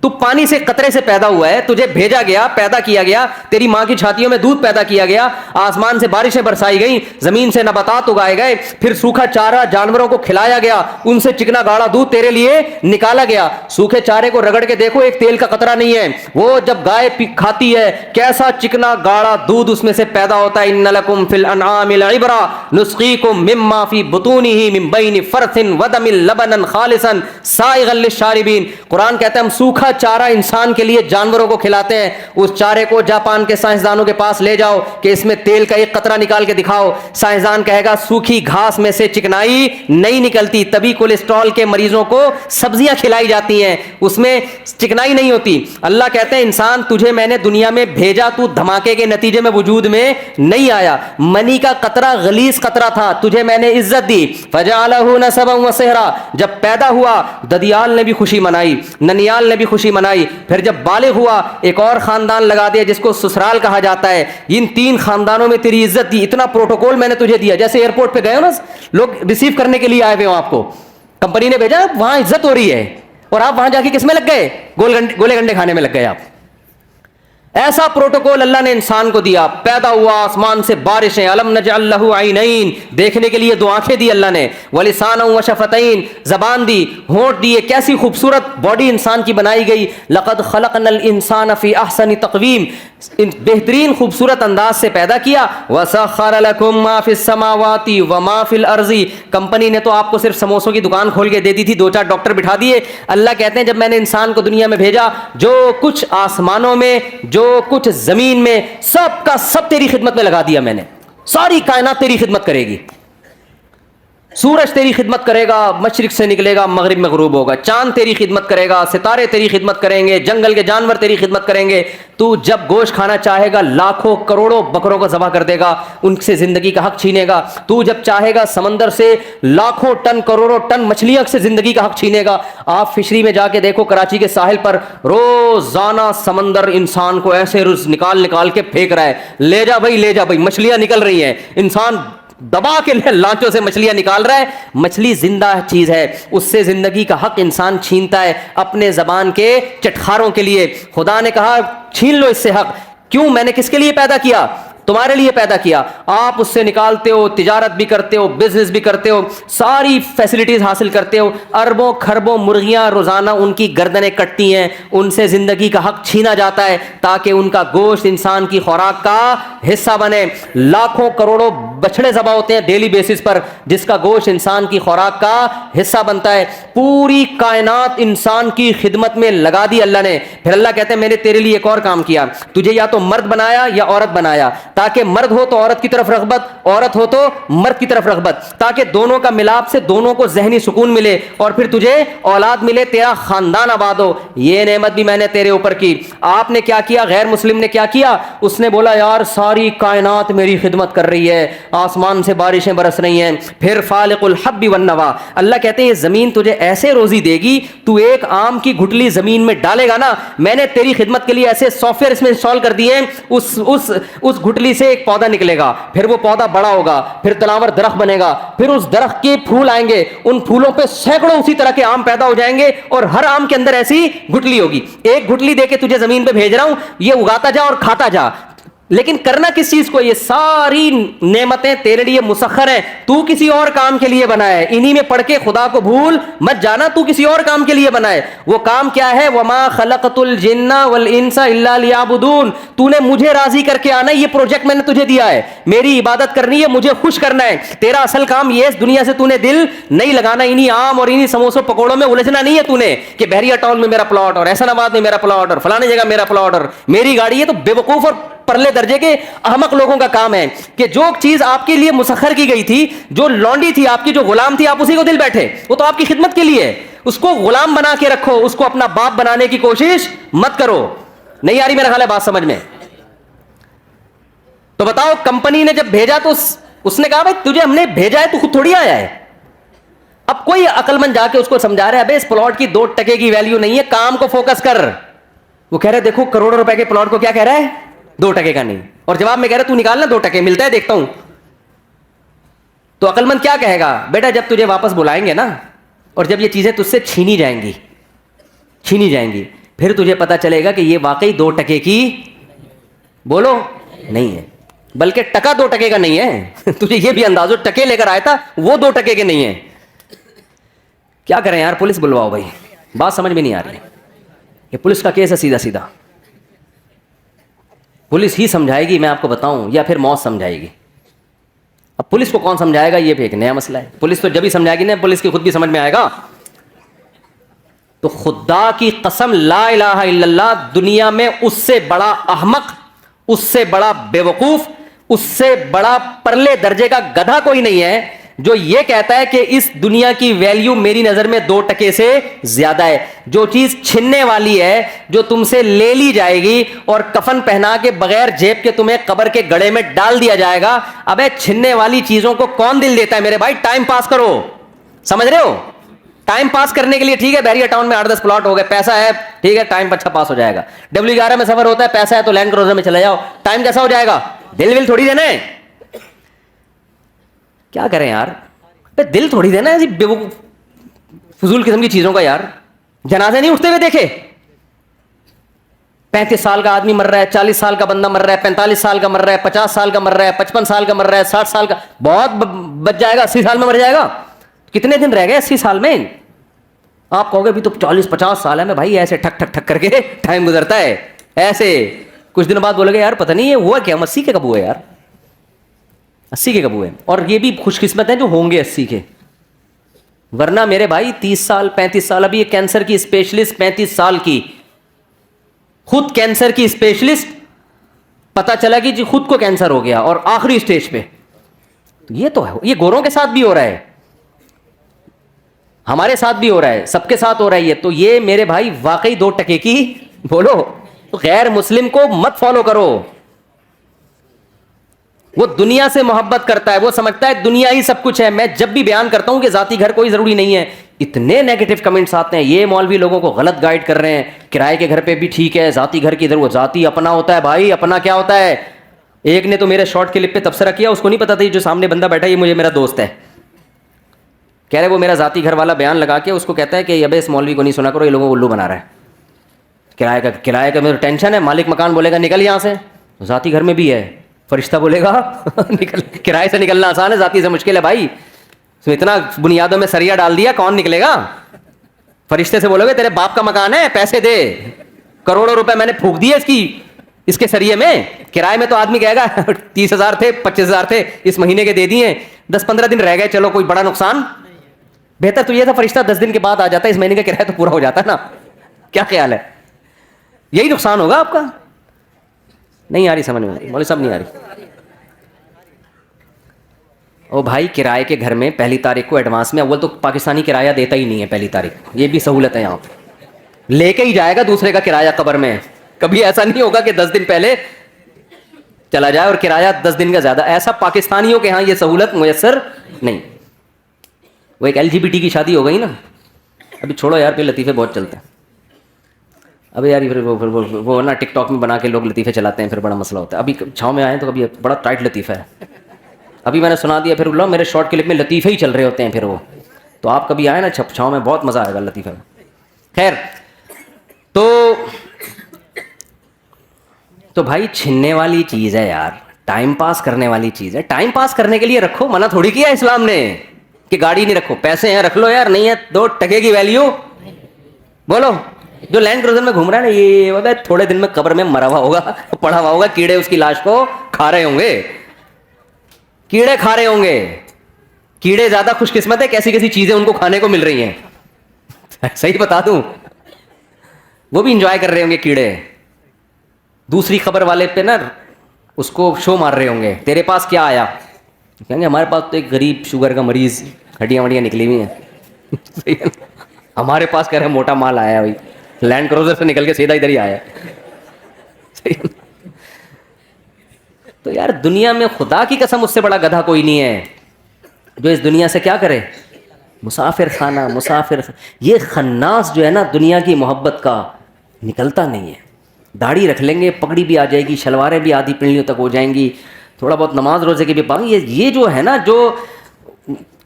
تو پانی سے قطرے سے پیدا ہوا ہے, تجھے بھیجا گیا, پیدا کیا گیا, تیری ماں کی چھاتیوں میں دودھ پیدا کیا گیا, آسمان سے بارشیں برسائی گئیں, زمین سے نباتات اگائے گئے, پھر سوکھا چارہ جانوروں کو کھلایا گیا, ان سے چکنا گاڑا دودھ تیرے لیے نکالا گیا. سوکھے چارے کو رگڑ کے دیکھو, ایک تیل کا قطرہ نہیں ہے. وہ جب گائے کھاتی ہے, کیسا چکنا گاڑا دودھ اس میں سے پیدا ہوتا ہے. ان لکم فی الانعام لعبرہ نسقیکم مما فی بطونہ من بین فرث ودم لبنا خالصا سائغا للشاربین. قرآن کہتا ہے ہم سوکھا چارہ انسان کے لیے جانوروں کو کھلاتے ہیں. اس چارے کو جاپان کے سائنسدانوں کے پاس لے جاؤ کہ اس میں تیل کا ایک قطرہ نکال کے دکھاؤ, سائنسدان کہے گا سوکھی گھاس میں سے چکنائی نہیں نکلتی, تبھی کولیسٹرول کے مریضوں کو سبزیاں کھلائی جاتی ہیں, اس میں چکنائی نہیں ہوتی. اللہ کہتے ہیں انسان تجھے میں نے دنیا میں بھیجا, تو دھماکے کے نتیجے میں وجود میں نہیں آیا, منی کا قطرہ غلیظ قطرہ تھا, تجھے میں نے عزت دی. فجعلہ نسبا وصہرا, جب پیدا ہوا ددیال نے بھی خوشی منائی, ننیال نے بھی خوشی منائی. پھر جب بالغ ہوا ایک اور خاندان لگا دیا جس کو سسرال کہا جاتا ہے. ان 3 خاندانوں میں تیری عزت دی, اتنا پروٹوکول میں نے تجھے دیا. جیسے ایئرپورٹ پہ گئے ہو نا, لوگ ریسیو کرنے کے لیے آئے ہوئے ہوں, آپ کو کمپنی نے بھیجا, وہاں عزت ہو رہی ہے, اور آپ وہاں جا کے کس میں لگ گئے؟ گولے گنڈے کھانے میں لگ گئے آپ. ایسا پروٹوکول اللہ نے انسان کو دیا. پیدا ہوا, آسمان سے بارشیں, الم نجعل لہ عینین, دیکھنے کے لیے 2 آنکھیں دی اللہ نے, ولسانا وشفتین, زبان دی, ہونٹ دیے, کیسی خوبصورت باڈی انسان کی بنائی گئی. لقد خلقنا الانسان فی احسن تقویم, بہترین خوبصورت انداز سے پیدا کیا. وسخر لکم ما فی السماوات وما فی الارض, کمپنی نے تو آپ کو صرف سموسوں کی دکان کھول کے دے دی تھی, 2-4 ڈاکٹر بٹھا دیے. اللہ کہتے ہیں جب میں نے انسان کو دنیا میں بھیجا, جو کچھ آسمانوں میں, جو کچھ زمین میں, سب کا سب تیری خدمت میں لگا دیا میں نے, ساری کائنات تیری خدمت کرے گی. سورج تیری خدمت کرے گا، مشرق سے نکلے گا مغرب میں غروب ہوگا، چاند تیری خدمت کرے گا، ستارے تیری خدمت کریں گے، جنگل کے جانور تیری خدمت کریں گے، تو جب گوشت کھانا چاہے گا لاکھوں کروڑوں بکروں کو ذبح کر دے گا، ان سے زندگی کا حق چھینے گا، تو جب چاہے گا سمندر سے لاکھوں ٹن کروڑوں ٹن مچھلیاں سے زندگی کا حق چھینے گا۔ آپ فشری میں جا کے دیکھو، کراچی کے ساحل پر روزانہ سمندر انسان کو ایسے نکال نکال کے پھینک رہا ہے، لے جا بھائی لے جا بھائی، مچھلیاں نکل رہی ہیں، انسان دبا کے لانچوں سے مچھلیاں نکال رہا ہے۔ مچھلی زندہ چیز ہے، اس سے زندگی کا حق انسان چھینتا ہے اپنے زبان کے چٹخاروں کے لیے۔ خدا نے کہا چھین لو اس سے حق۔ کیوں؟ میں نے کس کے لیے پیدا کیا؟ تمہارے لیے پیدا کیا۔ آپ اس سے نکالتے ہو، تجارت بھی کرتے ہو، بزنس بھی کرتے ہو، ساری فیسلٹیز حاصل کرتے ہو، اربوں کھربوں مرغیاں روزانہ ان کی گردنیں کٹتی ہیں، ان سے زندگی کا حق چھینا جاتا ہے تاکہ ان کا گوشت انسان کی خوراک کا حصہ بنے۔ لاکھوں کروڑوں بچڑے ذبح ہوتے ہیں ڈیلی بیسس پر، جس کا گوشت انسان کی خوراک کا حصہ بنتا ہے۔ پوری کائنات انسان کی خدمت میں لگا دی اللہ نے۔ پھر اللہ کہتے ہیں میں نے تیرے لیے ایک اور کام کیا، تجھے یا تو مرد بنایا یا عورت بنایا، تاکہ مرد ہو تو عورت کی طرف رغبت، عورت ہو تو مرد کی طرف رغبت، تاکہ دونوں کا ملاپ سے دونوں کو ذہنی سکون ملے اور پھر تجھے اولاد ملے، تیرا خاندان آباد ہو۔ یہ نعمت بھی میں نے تیرے اوپر کی۔ آپ نے کیا کیا؟ غیر مسلم نے کیا کیا؟ اس نے بولا یار ساری کائنات میری خدمت کر رہی ہے، آسمان سے بارشیں برس رہی ہیں، پھر فالق الحب والنوا۔ اللہ کہتے ہیں یہ زمین تجھے ایسے روزی دے گی، تو ایک آم کی گھٹلی زمین میں ڈالے گا نا، میں نے تیری خدمت کے لیے ایسے سافٹ ویئر اس میں انسٹال کر دیے ہیں، اس گھٹلی سے ایک پودا نکلے گا، پھر وہ پودا بڑا ہوگا، پھر تناور درخت بنے گا، پھر اس درخت کے پھول آئیں گے، ان پھولوں پہ سینکڑوں اسی طرح کے آم پیدا ہو جائیں گے، اور ہر آم کے اندر ایسی گھٹلی ہوگی۔ ایک گھٹلی دے کے تجھے زمین پہ بھیج رہا ہوں، یہ اگاتا جا اور کھاتا جا۔ لیکن کرنا کس چیز کو؟ یہ ساری نعمتیں تیرے لیے مسخر ہیں، تو کسی اور کام کے لیے بنا ہے۔ انہی میں پڑھ کے خدا کو بھول مت جانا، تو کسی اور کام کے لیے بنا ہے۔ وہ کام کیا ہے؟ وما خلقت الجن والانس الا لیعبدون۔ تو نے مجھے راضی کر کے آنا ہے، یہ پروجیکٹ میں نے تجھے دیا ہے، میری عبادت کرنی ہے، مجھے خوش کرنا ہے۔ تیرا اصل کام یہ ہے، اس دنیا سے تو نے دل نہیں لگانا، انہی عام اور انہی سموسوں پکوڑوں میں الجھنا نہیں ہے تو نے، کہ بحریہ ٹاؤن میں میرا پلاٹ اور احسن آباد میں میرا پلاٹ اور فلانے جگہ میرا پلاٹ اور میری گاڑی ہے۔ تو بے وقوف اور پرلے درجے کے احمق لوگوں کا کام ہے کہ جو چیز آپ کے لیے مسخر کی گئی تھی، جو لونڈی تھی آپ کی، جو غلام تھی، آپ اسی کو دل بیٹھے، وہ تو آپ کی خدمت کے لیے، اس کو غلام بنا کے رکھو، اس کو اپنا باپ بنانے کی کوشش مت کرو۔ نہیں آ رہی میرا خیال ہے بات سمجھ میں؟ تو بتاؤ کمپنی نے جب بھیجا تو اس نے کہا بھائی تجھے ہم نے بھیجا ہے، تو خود تھوڑی آیا ہے۔ اب کوئی عقل مند جا کے اس کو سمجھا رہا ہے ابے اس پلاٹ کی 2 ٹکے کی ویلیو نہیں ہے، کام کو فوکس کر۔ وہ کہہ رہے دیکھو کروڑوں روپے کے پلاٹ کو کیا کہہ رہا ہے؟ 2 ٹکے کا نہیں، اور جواب میں کہہ رہا تو نکالنا 2 ٹکے ملتا ہے دیکھتا ہوں۔ تو عقل مند کیا کہے گا؟ بیٹا جب تجھے واپس بلائیں گے نا، اور جب یہ چیزیں تجھ سے چھینی جائیں گی، پھر تجھے پتا چلے گا کہ یہ واقعی 2 ٹکے کی بولو نہیں ہے، بلکہ ٹکا 2 ٹکے کا نہیں ہے۔ تجھے یہ بھی اندازو ٹکے لے کر آیا تھا، وہ 2 ٹکے کے نہیں ہیں۔ کیا کریں یار؟ پولیس بلواؤ بھائی، بات سمجھ میں نہیں آ رہی۔ یہ پولیس کا کیس ہے سیدھا سیدھا، پولیس ہی سمجھائے گی، میں آپ کو بتاؤں، یا پھر موت سمجھائے گی۔ اب پولیس کو کون سمجھائے گا؟ یہ بھی ایک نیا مسئلہ ہے۔ پولیس تو جب ہی سمجھائے گی نا، پولیس کی خود بھی سمجھ میں آئے گا۔ تو خدا کی قسم لا الہ الا اللہ، دنیا میں اس سے بڑا احمق، اس سے بڑا بے وقوف، اس سے بڑا پرلے درجے کا گدھا کوئی نہیں ہے جو یہ کہتا ہے کہ اس دنیا کی ویلیو میری نظر میں 2 ٹکے سے زیادہ ہے۔ جو چیز چھننے والی ہے، جو تم سے لے لی جائے گی اور کفن پہنا کے بغیر جیب کے تمہیں قبر کے گڑھے میں ڈال دیا جائے گا، ابے چھننے والی چیزوں کو کون دل دیتا ہے میرے بھائی؟ ٹائم پاس کرو، سمجھ رہے ہو؟ ٹائم پاس کرنے کے لیے ٹھیک ہے، بحریہ ٹاؤن میں 8-10 پلاٹ ہو گئے، پیسہ ہے ٹھیک ہے، ٹائم اچھا پاس ہو جائے گا۔ W11 میں سفر ہوتا ہے، پیسہ ہے تو لینڈ کروزر میں چلے جاؤ، ٹائم کیسا ہو جائے گا؟ دل ول تھوڑی دینا ہے۔ کیا کریں یار؟ دل تھوڑی دینا ہے بے فضول قسم کی چیزوں کا۔ یار جنازے نہیں اٹھتے ہوئے دیکھے؟ 35 سال کا آدمی مر رہا ہے، 40 سال کا بندہ مر رہا ہے، 45 سال کا مر رہا ہے، 50 سال کا مر رہا ہے، 55 سال کا مر رہا ہے، 60 سال کا، بہت بچ جائے گا 80 سال میں مر جائے گا۔ کتنے دن رہ گئے 80 سال میں؟ آپ کہو گے بھی تو 40-50 سال ہے میں بھائی، ایسے ٹھک ٹھک ٹھک کر کے ٹائم گزرتا ہے ایسے۔ کچھ دن بعد بولے گے یار پتہ نہیں یہ ہوا کیا، 80 کے کب ہوئے یار، 80 کے کب ہوئے؟ اور یہ بھی خوش قسمت ہیں جو ہوں گے 80 کے، ورنہ میرے بھائی 30 سال 35 سال۔ ابھی یہ کینسر کی اسپیشلسٹ 35 سال کی، خود کینسر کی اسپیشلسٹ، پتا چلا کہ جی خود کو کینسر ہو گیا اور آخری اسٹیج پہ۔ تو یہ تو ہے، یہ گوروں کے ساتھ بھی ہو رہا ہے، ہمارے ساتھ بھی ہو رہا ہے, سب کے ساتھ ہو رہا ہے یہ. تو یہ میرے بھائی واقعی 2 ٹکے کی بولو, غیر مسلم کو مت فالو کرو. وہ دنیا سے محبت کرتا ہے, وہ سمجھتا ہے دنیا ہی سب کچھ ہے. میں جب بھی بیان کرتا ہوں کہ ذاتی گھر کوئی ضروری نہیں ہے, اتنے نیگیٹو کمنٹس آتے ہیں, یہ مولوی لوگوں کو غلط گائیڈ کر رہے ہیں, کرائے کے گھر پہ بھی ٹھیک ہے, ذاتی گھر کی ادھر. وہ ذاتی اپنا ہوتا ہے بھائی, اپنا کیا ہوتا ہے؟ ایک نے تو میرے شارٹ کلپ پہ تبصرہ کیا, اس کو نہیں پتا تھا جو سامنے بندہ بیٹھا ہے یہ مجھے میرا دوست ہے. کہہ رہے وہ میرا ذاتی گھر والا بیان لگا کے اس کو کہتا ہے کہ ابے اس مولوی کو نہیں سنا کرو, یہ لوگوں کو الو بنا رہا ہے. کرائے کا میرے ٹینشن ہے, مالک مکان بولے گا نکل یہاں سے, ذاتی گھر میں بھی ہے. فرشتہ بولے گا نکل, کرائے سے نکلنا آسان ہے, ذاتی سے مشکل ہے بھائی. تو اتنا بنیادوں میں سریا ڈال دیا, کون نکلے گا؟ فرشتے سے بولو گے تیرے باپ کا مکان ہے, پیسے دے, کروڑوں روپے میں نے پھونک دیے اس کے سریے میں. کرائے میں تو آدمی کہے گا 30,000 تھے, 25,000 تھے, اس مہینے کے دے دیے, 10-15 دن رہ گئے, چلو کوئی بڑا نقصان. بہتر تو یہ تھا فرشتہ 10 دن کے بعد آ جاتا, اس مہینے کا کرایہ تو پورا ہو جاتا ہے نا. کیا خیال ہے؟ یہی نقصان ہوگا آپ کا. نہیں آ رہی سمجھ میں مولوی صاحب, نہیں آ رہی. او بھائی کرائے کے گھر میں 1 تاریخ کو ایڈوانس میں, اول تو پاکستانی کرایہ دیتا ہی نہیں ہے 1 تاریخ, یہ بھی سہولت ہے یہاں پہ, لے کے ہی جائے گا دوسرے کا کرایہ قبر میں. کبھی ایسا نہیں ہوگا کہ 10 دن پہلے چلا جائے اور کرایہ 10 دن کا زیادہ. ایسا پاکستانیوں کے ہاں یہ سہولت میسر نہیں. وہ ایک LGBT کی شادی ہو گئی نا, ابھی چھوڑو یار, پھر لطیفے بہت چلتے ہیں. ابھی یار پھر وہ نا ٹک ٹاک میں بنا کے لوگ لطیفے چلاتے ہیں, پھر بڑا مسئلہ ہوتا ہے. ابھی چھاؤں میں آئے تو ابھی بڑا ٹائٹ لطیفہ ہے, ابھی میں نے سنا دیا. پھر اللہ میرے شارٹ کلپ میں لطیفے ہی چل رہے ہوتے ہیں پھر وہ. تو آپ کبھی آئے نا چھاؤں میں, بہت مزہ آئے گا لطیفہ میں. خیر, تو بھائی چھننے والی چیز ہے یار, ٹائم پاس کرنے والی چیز ہے. ٹائم پاس کرنے کے لیے رکھو, منع تھوڑی کیا اسلام نے کہ گاڑی نہیں رکھو, پیسے ہیں رکھ لو یار, نہیں ہے 2 ٹکے کی ویلیو. بولو جو لینڈ کروزر میں گھوم رہا ہے نا, یہ ہوتا ہے تھوڑے دن میں قبر میں مرا ہوا ہوگا, پڑا ہوا ہوگا, کیڑے اس کی لاش کو کھا رہے ہوں گے, کیڑے کھا رہے ہوں گے. کیڑے زیادہ خوش قسمت ہے, کیسی کیسی چیزیں ان کو کھانے کو مل رہی ہیں. صحیح بتا دوں, وہ بھی انجوائے کر رہے ہوں گے کیڑے. دوسری خبر والے پہ نا اس کو شو مار رہے ہوں گے, تیرے پاس کیا آیا؟ کہیں گے ہمارے پاس تو ایک غریب شوگر کا مریض, ہڈیاں وڈیاں نکلی ہوئی ہیں. ہمارے پاس کہہ رہے موٹا مال آیا ہے, بھائی لینڈ کروزر سے نکل کے سیدھا ادھر ہی آیا. تو یار دنیا میں خدا کی قسم اس سے بڑا گدھا کوئی نہیں ہے جو اس دنیا سے کیا کرے, مسافر خانہ. یہ خناس جو ہے نا دنیا کی محبت کا, نکلتا نہیں ہے. داڑھی رکھ لیں گے, پگڑی بھی آ جائے گی, شلواریں بھی آدھی پنڈلیوں تک ہو جائیں گی, تھوڑا بہت نماز روزے کی بھی پابندی. یہ جو ہے نا, جو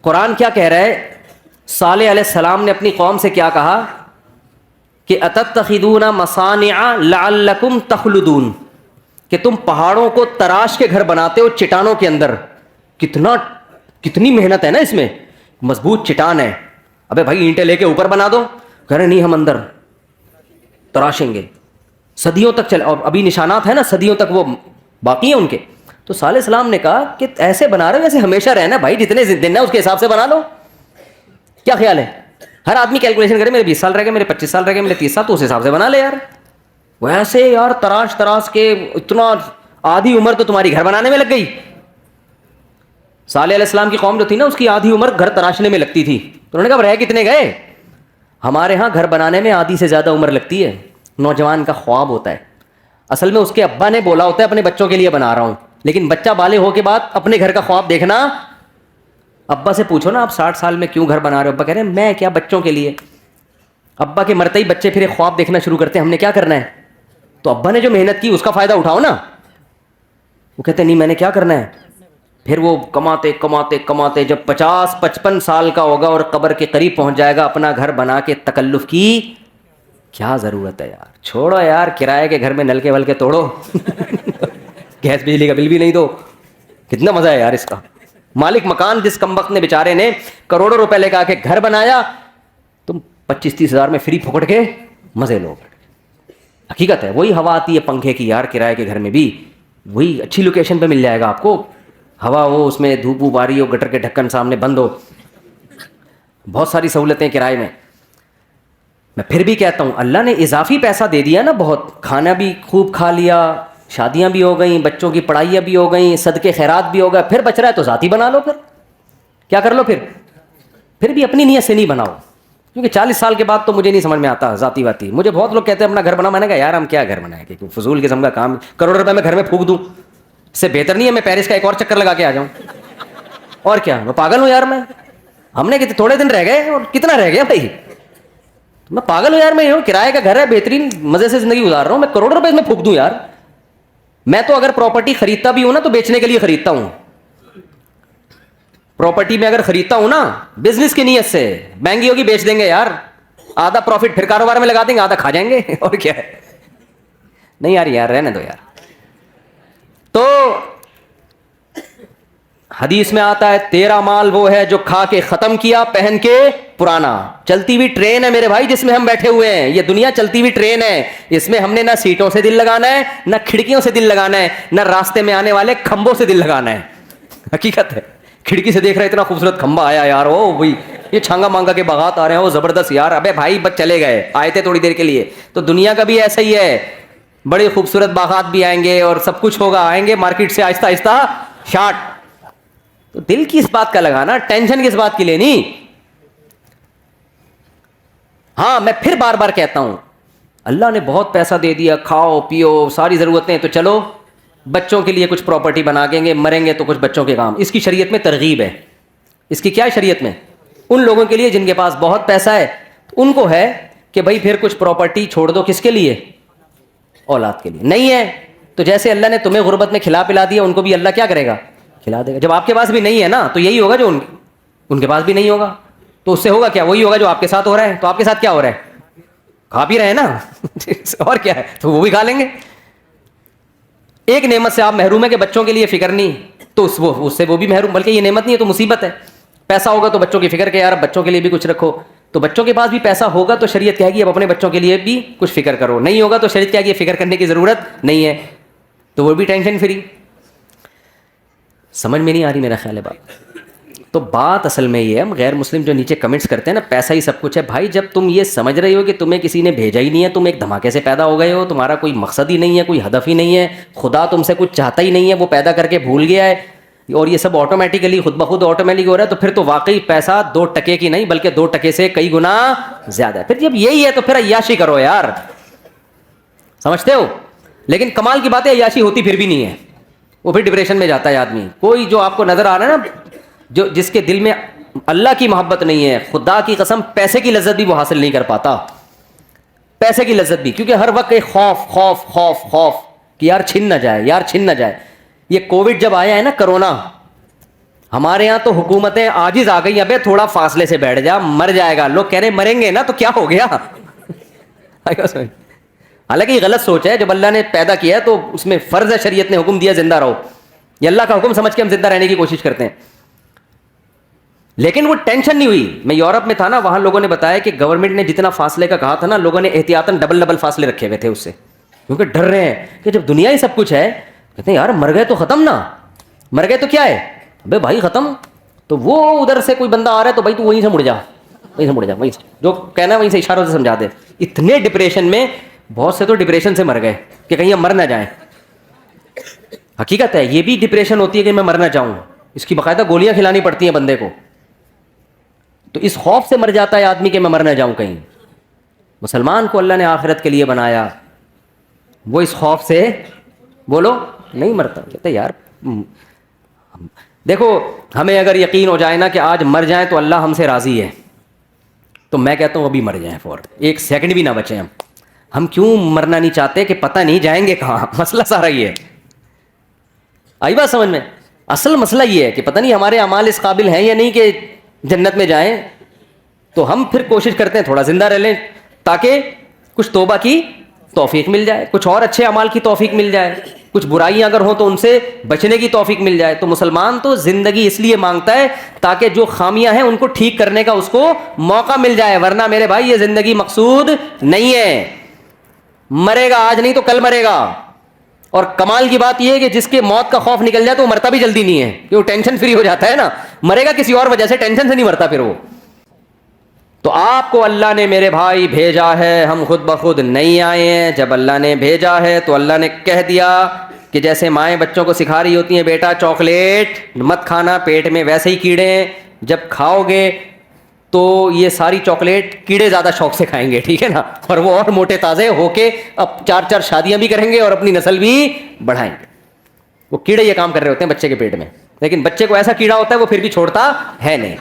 قرآن کیا کہہ رہا ہے, صالح علیہ السلام نے اپنی قوم سے کیا کہا کہ اتتخذون مصانع لعلکم تخلدون, کہ تم پہاڑوں کو تراش کے گھر بناتے ہو چٹانوں کے اندر. کتنی محنت ہے نا اس میں, مضبوط چٹان ہے. ابے بھائی اینٹیں لے کے اوپر بنا دو, کہہ رہے نہیں ہم اندر تراشیں گے. صدیوں تک چلے, اور ابھی نشانات ہیں نا صدیوں تک وہ باقی ہیں ان کے. تو صالح السلام نے کہا کہ ایسے بنا رہے ہو جیسے ہمیشہ رہنا بھائی, جتنے دن ہے اس کے حساب سے بنا لو. کیا خیال ہے؟ ہر آدمی کیلکولیشن کرے, میرے 20 سال رہ گئے, میرے 25 سال رہ گئے, میرے 30 سال, تو اس حساب سے بنا لے یار. ویسے یار تراش کے اتنا آدھی عمر تو تمہاری گھر بنانے میں لگ گئی. صالح علیہ السلام کی قوم جو تھی نا, اس کی آدھی عمر گھر تراشنے میں لگتی تھی. تو انہوں نے کہا رہ کتنے گئے؟ ہمارے ہاں گھر بنانے میں آدھی سے زیادہ عمر لگتی ہے. نوجوان کا خواب ہوتا ہے, اصل میں اس کے ابا نے بولا ہوتا ہے اپنے بچوں کے لیے بنا رہا ہوں, لیکن بچہ بالغ ہو کے بعد اپنے گھر کا خواب دیکھنا. ابا سے پوچھو نا آپ 60 سال میں کیوں گھر بنا رہے ہو؟ ابا کہہ رہے ہیں میں کیا, بچوں کے لیے. ابا کے مرتے ہی بچے پھر ایک خواب دیکھنا شروع کرتے ہیں, ہم نے کیا کرنا ہے. تو ابا نے جو محنت کی اس کا فائدہ اٹھاؤ نا. وہ کہتے ہیں نہیں میں نے کیا کرنا ہے. پھر وہ کماتے جب 50-55 سال کا ہوگا اور قبر کے قریب پہنچ جائے گا, اپنا گھر بنا کے تکلف کی کیا ضرورت ہے یار. چھوڑو یار, کرائے کے گھر میں نل کے ول کے توڑو, گیس بجلی کا بل بھی نہیں دو. کتنا مزہ ہے یار اس کا. مالک مکان جس کمبخت نے بیچارے نے کروڑوں روپے لے کے آ کے گھر بنایا, تم 25-30 ہزار میں فری پھوکٹ کے مزے لو. حقیقت ہے, وہی ہوا آتی ہے پنکھے کی یار کرائے کے گھر میں بھی, وہی اچھی لوکیشن پہ مل جائے گا آپ کو. ہوا ہو, اس میں دھوپ ووپ آ رہی ہو, گٹر کے ڈھکن سامنے بند ہو, بہت ساری سہولتیں کرائے میں. میں پھر بھی کہتا ہوں اللہ نے اضافی پیسہ دے دیا نا بہت, کھانا بھی خوب کھا لیا, شادیاں بھی ہو گئیں, بچوں کی پڑھائیاں بھی ہو گئیں, صدقے خیرات بھی ہو گئے, پھر بچ رہا ہے تو ذاتی بنا لو. پھر کیا کر لو, پھر بھی اپنی نیت سے نہیں بناؤ. کیونکہ 40 سال کے بعد تو مجھے نہیں سمجھ میں آتا ذاتی واتی. مجھے بہت لوگ کہتے ہیں اپنا گھر بنا. میں نے کہا یار ہم کیا گھر بنائیں کہ فضول قسم کا کام, کروڑ روپے میں گھر میں پھونک دوں, اس سے بہتر نہیں ہے میں پیرس کا ایک اور چکر لگا کے آ جاؤں. اور کیا, میں پاگل ہوں یار. میں ہم نے تھوڑے دن رہ گئے, اور کتنا رہ گیا بھائی, میں پاگل ہوں یار. میں کرائے کا گھر ہے, بہترین مزے سے زندگی گزار رہا ہوں, میں کروڑ روپے اس میں پھونک دوں یار. میں تو اگر پراپرٹی خریدتا بھی ہوں نا تو بیچنے کے لیے خریدتا ہوں. پراپرٹی میں اگر خریدتا ہوں نا بزنس کی نیت سے, مہنگی ہوگی بیچ دیں گے یار, آدھا پروفٹ پھر کاروبار میں لگا دیں گے, آدھا کھا جائیں گے. اور کیا ہے, نہیں یار رہنے دو یار. تو حدیث میں آتا ہے تیرا مال وہ ہے جو کھا کے ختم کیا, پہن کے پرانا. چلتی ہوئی ٹرین ہے میرے بھائی جس میں ہم بیٹھے ہوئے ہیں, یہ دنیا چلتی ہوئی ٹرین ہے. اس میں ہم نے نہ سیٹوں سے دل لگانا ہے, نہ کھڑکیوں سے دل لگانا ہے, نہ راستے میں آنے والے کھمبوں سے دل لگانا ہے. حقیقت ہے, کھڑکی سے دیکھ رہے اتنا خوبصورت کھمبا آیا یار, او بھائی یہ چھانگا مانگا کے باغات آ رہے ہیں, وہ زبردست یار. ابے بھائی بس چلے گئے, آئے تھے تھوڑی دیر کے لیے. تو دنیا کا بھی ایسا ہی ہے, بڑے خوبصورت باغات بھی آئیں گے اور سب کچھ ہوگا, آئیں گے مارکیٹ سے آہستہ آہستہ شارٹ. تو دل کی اس بات کا لگانا, ٹینشن کس بات کی لینی. ہاں میں پھر بار بار کہتا ہوں, اللہ نے بہت پیسہ دے دیا, کھاؤ پیو ساری ضرورتیں, تو چلو بچوں کے لیے کچھ پراپرٹی بنا دیں گے, مریں گے تو کچھ بچوں کے کام. اس کی شریعت میں ترغیب ہے. اس کی کیا شریعت میں, ان لوگوں کے لیے جن کے پاس بہت پیسہ ہے ان کو ہے کہ بھائی پھر کچھ پراپرٹی چھوڑ دو, کس کے لیے, اولاد کے لیے. نہیں ہے تو جیسے اللہ نے تمہیں غربت میں کھلا پلا دیا, ان کو بھی اللہ کیا کرے گا, کھلا دے گا. جب آپ کے پاس بھی نہیں ہے نا تو یہی ہوگا جو ان کے پاس بھی نہیں ہوگا, تو اس سے ہوگا کیا, وہی ہوگا جو آپ کے ساتھ ہو رہا ہے. تو آپ کے ساتھ کیا ہو رہا ہے, کھا پی رہے ہیں نا اور کیا ہے, تو وہ بھی کھا لیں گے. ایک نعمت سے آپ محروم ہیں کہ بچوں کے لیے فکر نہیں, تو اس سے وہ بھی محروم. بلکہ یہ نعمت نہیں ہے تو مصیبت ہے. پیسہ ہوگا تو بچوں کی فکر کہ یار بچوں کے لیے بھی کچھ رکھو, تو بچوں کے پاس بھی پیسہ ہوگا تو شریعت کہے گی اب اپنے بچوں کے لیے بھی کچھ فکر کرو. نہیں ہوگا تو شریعت کہے گی فکر کرنے کی ضرورت نہیں ہے, تو وہ بھی ٹینشن فری. سمجھ میں نہیں آ رہی میرا خیال ہے بات. تو بات اصل میں یہ ہے, ہم غیر مسلم جو نیچے کمنٹس کرتے ہیں نا پیسہ ہی سب کچھ ہے. بھائی جب تم یہ سمجھ رہے ہو کہ تمہیں کسی نے بھیجا ہی نہیں ہے, تم ایک دھماکے سے پیدا ہو گئے ہو, تمہارا کوئی مقصد ہی نہیں ہے, کوئی ہدف ہی نہیں ہے, خدا تم سے کچھ چاہتا ہی نہیں ہے, وہ پیدا کر کے بھول گیا ہے, اور یہ سب آٹومیٹیکلی خود بخود آٹومیٹک ہو رہا ہے, تو پھر تو واقعی پیسہ 2 ٹکے کی نہیں بلکہ 2 ٹکے سے کئی گنا زیادہ ہے. پھر جب یہی ہے تو پھر عیاشی کرو یار, سمجھتے ہو. لیکن کمال کی بات ہے عیاشی ہوتی پھر بھی نہیں ہے, وہ پھر ڈپریشن میں جاتا ہے آدمی. کوئی جو آپ کو نظر آ رہا ہے نا, جو جس کے دل میں اللہ کی محبت نہیں ہے, خدا کی قسم پیسے کی لذت بھی وہ حاصل نہیں کر پاتا. پیسے کی لذت بھی, کیونکہ ہر وقت ایک خوف خوف خوف خوف کہ یار چھن نہ جائے, یار چھن نہ جائے. یہ کووڈ جب آیا ہے نا, کرونا, ہمارے یہاں تو حکومتیں عاجز آ گئی, ابے تھوڑا فاصلے سے بیٹھ جا, مر جائے گا. لوگ کہہ رہے مریں گے نا تو کیا ہو گیا حالانکہ یہ غلط سوچ ہے. جب اللہ نے پیدا کیا ہے تو اس میں فرض ہے, شریعت نے حکم دیا زندہ رہو, یہ اللہ کا حکم سمجھ کے ہم زندہ رہنے کی کوشش کرتے ہیں. لیکن وہ ٹینشن نہیں ہوئی. میں یورپ میں تھا نا, وہاں لوگوں نے بتایا کہ گورنمنٹ نے جتنا فاصلے کا کہا تھا نا, لوگوں نے احتیاطاً ڈبل فاصلے رکھے ہوئے تھے اس سے, کیونکہ ڈر رہے ہیں کہ جب دنیا ہی سب کچھ ہے, کہتے ہیں یار مر گئے تو ختم نا, مر گئے تو کیا ہے ابے بھائی ختم. تو وہ ادھر سے کوئی بندہ آ رہا ہے تو بھائی تو وہیں سے مڑ جا, وہیں سے مڑ جا, وہیں سے جو کہنا ہے وہیں سے اشاروں سے سمجھا دے. اتنے ڈپریشن میں, بہت سے تو ڈپریشن سے مر گئے کہ کہیں ہم مر نہ جائیں. حقیقت ہے, یہ بھی ڈپریشن ہوتی ہے کہ میں مر نہ جاؤں, اس کی باقاعدہ گولیاں کھلانی پڑتی ہیں بندے کو. تو اس خوف سے مر جاتا ہے آدمی کہ میں مر نہ جاؤں کہیں. مسلمان کو اللہ نے آخرت کے لیے بنایا, وہ اس خوف سے بولو نہیں مرتا. کہتے یار دیکھو, ہمیں اگر یقین ہو جائے نا کہ آج مر جائیں تو اللہ ہم سے راضی ہے, تو میں کہتا ہوں ابھی مر جائیں فوراً, 1 سیکنڈ بھی نہ بچیں. ہم کیوں مرنا نہیں چاہتے کہ پتہ نہیں جائیں گے کہاں. مسئلہ سارا یہ ہے. آئی بات سمجھ میں. اصل مسئلہ یہ ہے کہ پتہ نہیں ہمارے اعمال اس قابل ہیں یا نہیں کہ جنت میں جائیں. تو ہم پھر کوشش کرتے ہیں تھوڑا زندہ رہ لیں تاکہ کچھ توبہ کی توفیق مل جائے, کچھ اور اچھے اعمال کی توفیق مل جائے, کچھ برائیاں اگر ہوں تو ان سے بچنے کی توفیق مل جائے. تو مسلمان تو زندگی اس لیے مانگتا ہے تاکہ جو خامیاں ہیں ان کو ٹھیک کرنے کا اس کو موقع مل جائے. ورنہ میرے بھائی یہ زندگی مقصود نہیں ہے. مرے گا آج نہیں تو کل مرے گا. اور کمال کی بات یہ ہے کہ جس کے موت کا خوف نکل جائے تو وہ مرتا بھی جلدی نہیں ہے, کہ وہ ٹینشن فری ہو جاتا ہے نا. مرے گا کسی اور وجہ سے, ٹینشن سے نہیں مرتا پھر وہ. تو آپ کو اللہ نے میرے بھائی بھیجا ہے, ہم خود بخود نہیں آئے ہیں. جب اللہ نے بھیجا ہے تو اللہ نے کہہ دیا کہ جیسے مائیں بچوں کو سکھا رہی ہوتی ہیں, بیٹا چاکلیٹ مت کھانا, پیٹ میں ویسے ہی کیڑے ہیں, جب کھاؤ گے تو یہ ساری چاکلیٹ کیڑے زیادہ شوق سے کھائیں گے, ٹھیک ہے نا, اور وہ اور موٹے تازے ہو کے اب 4 شادیاں بھی کریں گے اور اپنی نسل بھی بڑھائیں گے. وہ کیڑے یہ کام کر رہے ہوتے ہیں بچے کے پیٹ میں, لیکن بچے کو ایسا کیڑا ہوتا ہے وہ پھر بھی چھوڑتا ہے نہیں.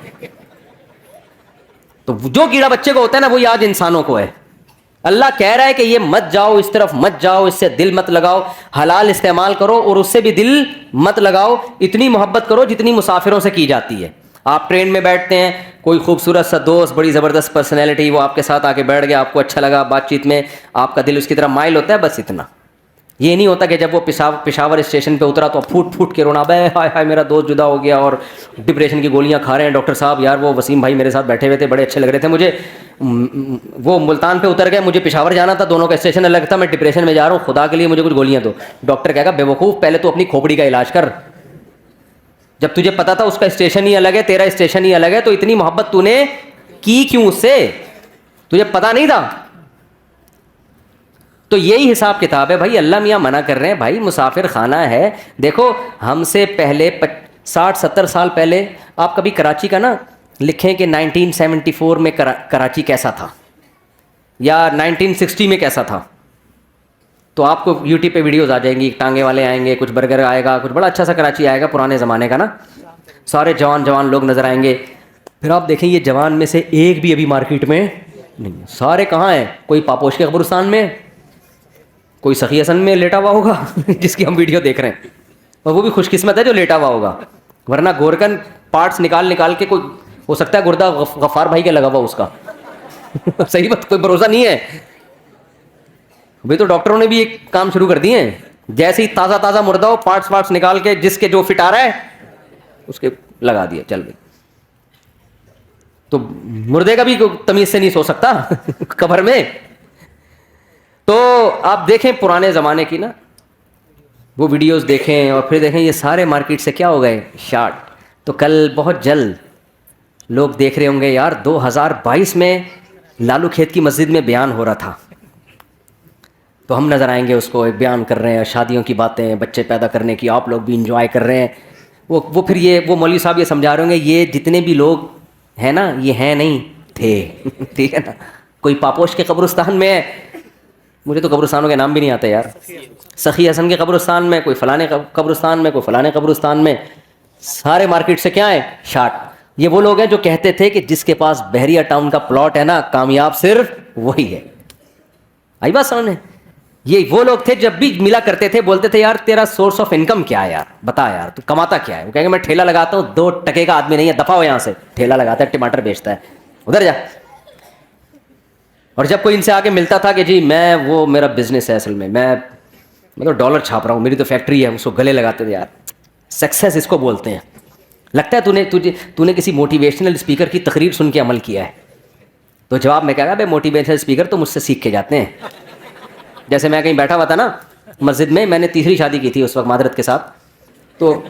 تو جو کیڑا بچے کو ہوتا ہے نا وہی آج انسانوں کو ہے. اللہ کہہ رہا ہے کہ یہ مت جاؤ, اس طرف مت جاؤ, اس سے دل مت لگاؤ, حلال استعمال کرو اور اس سے بھی دل مت لگاؤ. اتنی محبت کرو جتنی مسافروں سے کی جاتی ہے. آپ ٹرین میں بیٹھتے ہیں, کوئی خوبصورت سا دوست, بڑی زبردست پرسنالٹی, وہ آپ کے ساتھ آ کے بیٹھ گیا, آپ کو اچھا لگا, بات چیت میں آپ کا دل اس کی طرف مائل ہوتا ہے, بس اتنا. یہ نہیں ہوتا کہ جب وہ پشاور اسٹیشن پہ اترا تو پھوٹ پھوٹ کے رونا, بے ہائے ہائے میرا دوست جدا ہو گیا اور ڈپریشن کی گولیاں کھا رہے ہیں, ڈاکٹر صاحب یار وہ وسیم بھائی میرے ساتھ بیٹھے ہوئے تھے, بڑے اچھے لگ رہے تھے مجھے, وہ ملتان پہ اتر گئے, مجھے پشاور جانا تھا, دونوں کا اسٹیشن الگ تھا, میں ڈپریشن میں جا رہا ہوں, خدا کے لیے مجھے کچھ گولیاں دو. ڈاکٹر کہے گا بے وقوف پہلے تو اپنی کھوپڑی کا علاج کر, جب تجھے پتا تھا اس کا اسٹیشن ہی الگ ہے, تیرا اسٹیشن ہی الگ ہے, تو اتنی محبت تو نے کی کیوں اس سے, تجھے پتا نہیں تھا. تو یہی حساب کتاب ہے بھائی. اللہ میاں منع کر رہے ہیں بھائی مسافر خانہ ہے. دیکھو ہم سے پہلے 60-70 سال پہلے آپ کبھی کراچی کا نا لکھیں کہ 1974 میں کراچی کیسا تھا یا 1960 میں کیسا تھا, تو آپ کو یوٹیوب پہ ویڈیوز آ جائیں گی, ٹانگے والے آئیں گے, کچھ برگر آئے گا, کچھ بڑا اچھا سا کراچی آئے گا پرانے زمانے کا نا, سارے جوان لوگ نظر آئیں گے. پھر آپ دیکھیں یہ جوان میں سے ایک بھی ابھی مارکیٹ میں نہیں, سارے کہاں ہیں, کوئی پاپوش کے قبرستان میں, کوئی سخی حسن میں لیٹا ہوا ہوگا جس کی ہم ویڈیو دیکھ رہے ہیں, اور وہ بھی خوش قسمت ہے جو لیٹا ہوا ہوگا, ورنہ گورکن پارٹس نکال کے کوئی ہو سکتا ہے گردہ غفار بھائی کے لگا ہوا اس کا صحیح بات, کوئی بھروسہ نہیں ہے. بھائی تو ڈاکٹروں نے بھی ایک کام شروع کر دیے ہیں, جیسے ہی تازہ مردہ ہو پارٹس نکال کے جس کے جو فٹ آ رہا ہے اس کے لگا دیا, چل گئی. تو مردے کا بھی تمیز سے نہیں سو سکتا قبر میں. تو آپ دیکھیں پرانے زمانے کی نا وہ ویڈیوز دیکھیں, اور پھر دیکھیں یہ سارے مارکیٹ سے کیا ہو گئے شارٹ. تو کل بہت جلد لوگ دیکھ رہے ہوں گے یار 2022 میں لالو کھیت کی مسجد میں بیان ہو رہا تھا, تو ہم نظر آئیں گے اس کو بیان کر رہے ہیں, شادیوں کی باتیں, بچے پیدا کرنے کی, آپ لوگ بھی انجوائے کر رہے ہیں. وہ پھر وہ مولوی صاحب یہ سمجھا رہے ہوں گے یہ جتنے بھی لوگ ہیں نا یہ ہیں نہیں تھے ٹھیک ہے نا, کوئی پاپوش کے قبرستان میں ہے, مجھے تو قبرستانوں کے نام بھی نہیں آتے یار, سخی حسن کے قبرستان میں, کوئی فلانے قبرستان میں, کوئی فلانے قبرستان میں, سارے مارکیٹ سے کیا ہے شارٹ. یہ وہ لوگ ہیں جو کہتے تھے کہ جس کے پاس بحریہ ٹاؤن کا پلاٹ ہے نا کامیاب صرف وہی ہے. آئی بات سمجھ میں؟ یہ وہ لوگ تھے جب بھی ملا کرتے تھے بولتے تھے یار تیرا سورس آف انکم کیا ہے یار, بتا یار تو کماتا کیا ہے. وہ کہیں گے میں ٹھیلا لگاتا ہوں, 2 ٹکے کا آدمی نہیں ہے, دفع ہو یہاں سے, ٹھیلا لگاتا ہے ٹماٹر بیچتا ہے, ادھر جا. اور جب کوئی ان سے آگے ملتا تھا کہ جی میں وہ میرا بزنس ہے اصل میں تو ڈالر چھاپ رہا ہوں, میری تو فیکٹری ہے, اس کو گلے لگاتے تھے. یار سکسیس اس کو بولتے ہیں. لگتا ہے تو نے کسی موٹیویشنل اسپیکر کی تقریر سن کے عمل کیا ہے. تو جواب میں کہا گا بھائی موٹیویشنل اسپیکر تو مجھ سے سیکھ کے جاتے ہیں. جیسے میں کہیں بیٹھا ہوا تھا نا مسجد میں نے تیسری شادی کی تھی اس وقت معذرت کے ساتھ, تو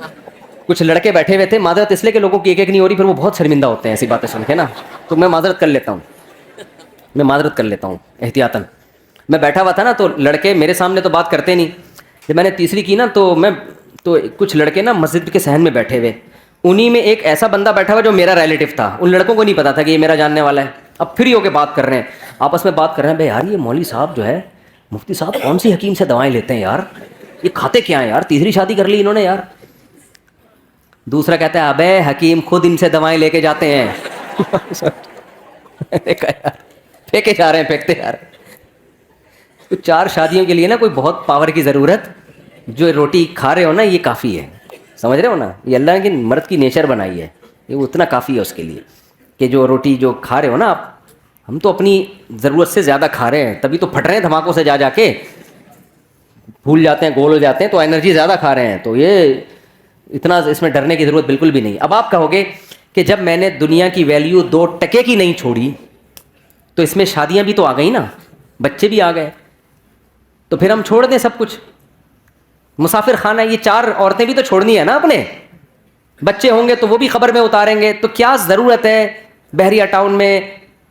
کچھ لڑکے بیٹھے ہوئے تھے, معذرت اس لیے کہ لوگوں کی ایک نہیں ہو رہی, پھر وہ بہت شرمندہ ہوتے ہیں ایسی باتیں سن کے نا, تو میں معذرت کر لیتا ہوں احتیاطاً. میں بیٹھا ہوا تھا نا تو لڑکے میرے سامنے تو بات کرتے نہیں, جب میں نے تیسری کی نا تو کچھ لڑکے نا مسجد کے صحن میں بیٹھے ہوئے, انہی میں ایک ایسا بندہ بیٹھا ہوا جو میرا ریلیٹو تھا. ان لڑکوں کو نہیں پتا تھا کہ یہ میرا جاننے والا ہے. اب فری ہو کے بات کر رہے ہیں, آپس میں بات کر رہے ہیں, بھائی یار یہ مولوی صاحب جو ہے مفتی صاحب کون سی حکیم سے دوائیں لیتے ہیں یار, یہ کھاتے کیا ہیں یار, تیسری شادی کر لی انہوں نے یار. دوسرا کہتا ہے ابے حکیم خود ان سے دوائیں لے کے جاتے ہیں پھینکے جا رہے ہیں, پھینکتے جا رہے ہیں. 4 شادیوں کے لیے نا کوئی بہت پاور کی ضرورت, جو روٹی کھا رہے ہو نا یہ کافی ہے, سمجھ رہے ہو نا, یہ اللہ کی مرد کی نیچر بنائی ہے, یہ اتنا کافی ہے اس کے لیے کہ جو روٹی جو کھا رہے ہو نا آپ, ہم تو اپنی ضرورت سے زیادہ کھا رہے ہیں, تبھی تو پھٹ رہے ہیں دھماکوں سے, جا کے بھول جاتے ہیں, گول ہو جاتے ہیں, تو انرجی زیادہ کھا رہے ہیں. تو یہ اتنا اس میں ڈرنے کی ضرورت بالکل بھی نہیں. اب آپ کہو گے کہ جب میں نے دنیا کی ویلیو 2 ٹکے کی نہیں چھوڑی تو اس میں شادیاں بھی تو آ گئی نا, بچے بھی آ گئے, تو پھر ہم چھوڑ دیں سب کچھ. مسافر خانہ یہ 4 عورتیں بھی تو چھوڑنی ہے نا اپنے, بچے ہوں گے تو وہ بھی خبر میں اتاریں گے. تو کیا ضرورت ہے بحریہ ٹاؤن میں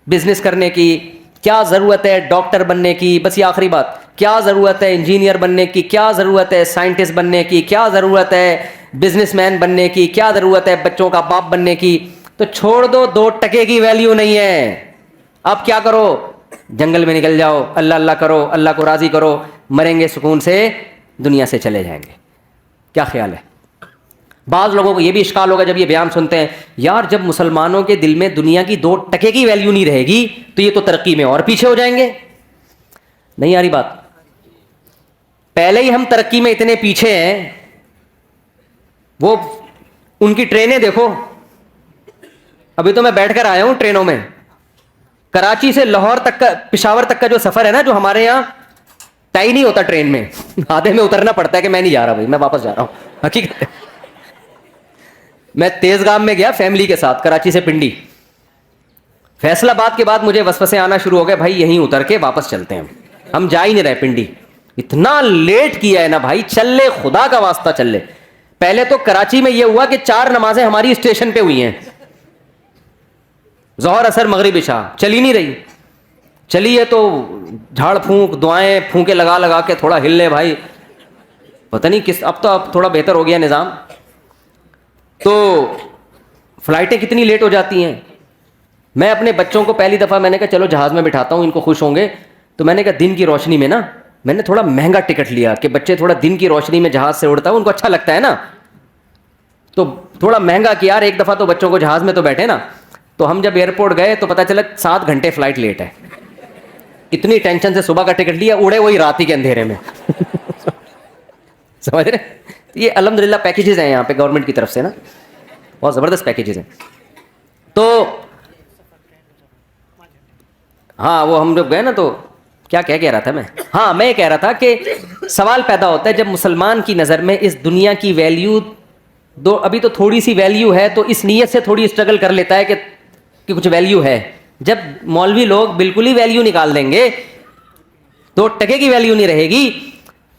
بزنس کرنے کی, کیا ضرورت ہے ڈاکٹر بننے کی, بس یہ آخری بات, کیا ضرورت ہے انجینئر بننے کی, کیا ضرورت ہے سائنٹسٹ بننے کی, کیا ضرورت ہے بزنس مین بننے کی, کیا ضرورت ہے بچوں کا باپ بننے کی, تو چھوڑ دو, 2 ٹکے کی ویلیو نہیں ہے. اب کیا کرو, جنگل میں نکل جاؤ, اللہ اللہ کرو, اللہ کو راضی کرو, مریں گے سکون سے, دنیا سے چلے جائیں گے. کیا خیال ہے؟ بعض لوگوں کو یہ بھی اشکال ہوگا جب یہ بیان سنتے ہیں, یار جب مسلمانوں کے دل میں دنیا کی 2 ٹکے کی ویلیو نہیں رہے گی تو یہ تو ترقی میں اور پیچھے ہو جائیں گے. نہیں آ رہی بات؟ پہلے ہی ہم ترقی میں اتنے پیچھے ہیں. وہ ان کی ٹرینیں دیکھو, ابھی تو میں بیٹھ کر آیا ہوں ٹرینوں میں. کراچی سے لاہور تک کا, پشاور تک کا جو سفر ہے نا, جو ہمارے یہاں طے نہیں ہوتا ٹرین میں, آدھے میں اترنا پڑتا ہے کہ میں نہیں جا رہا بھائی, میں واپس جا رہا ہوں. حقیقت ہے. میں تیز گام میں گیا فیملی کے ساتھ, کراچی سے پنڈی. فیصل آباد کے بعد مجھے وسوسے آنا شروع ہو گئے, بھائی یہیں اتر کے واپس چلتے ہیں, ہم جا ہی نہیں رہے پنڈی. اتنا لیٹ کیا ہے نا بھائی, چل لے خدا کا واسطہ چل لے. پہلے تو کراچی میں یہ ہوا کہ 4 نمازیں ہماری اسٹیشن پہ ہوئی ہیں, ظہر اثر مغرب عشاء, چلی نہیں رہی. چلی ہے تو جھاڑ پھونک دعائیں پھونکے لگا لگا کے تھوڑا ہل لے بھائی, پتہ نہیں کس, اب تھوڑا بہتر ہو گیا نظام. تو فلائٹیں کتنی لیٹ ہو جاتی ہیں. میں اپنے بچوں کو پہلی دفعہ میں نے کہا چلو جہاز میں بٹھاتا ہوں, ان کو خوش ہوں گے. تو میں نے کہا دن کی روشنی میں نا, میں نے تھوڑا مہنگا ٹکٹ لیا کہ بچے تھوڑا دن کی روشنی میں جہاز سے اڑتا ہے, ان کو اچھا لگتا ہے نا, تو تھوڑا مہنگا کیا. ایک دفعہ تو بچوں کو جہاز میں تو بیٹھے نا, تو ہم جب ایئرپورٹ گئے تو پتہ چلا 7 گھنٹے فلائٹ لیٹ ہے. اتنی ٹینشن سے صبح کا ٹکٹ لیا, اڑے وہی رات ہی کے اندھیرے میں. سمجھ رہے؟ یہ الحمدللہ پیکیجز ہیں یہاں پہ گورنمنٹ کی طرف سے نا, بہت زبردست پیکیجز ہیں. تو ہاں وہ ہم جب گئے نا, تو کیا کہہ رہا تھا میں, ہاں میں یہ کہہ رہا تھا کہ سوال پیدا ہوتا ہے جب مسلمان کی نظر میں اس دنیا کی ویلیو ابھی تو تھوڑی سی ویلیو ہے, تو اس نیت سے تھوڑی اسٹرگل کر لیتا ہے کہ کچھ ویلیو ہے. جب مولوی لوگ بالکل ہی ویلیو نکال دیں گے, 2 ٹکے کی ویلیو نہیں رہے گی,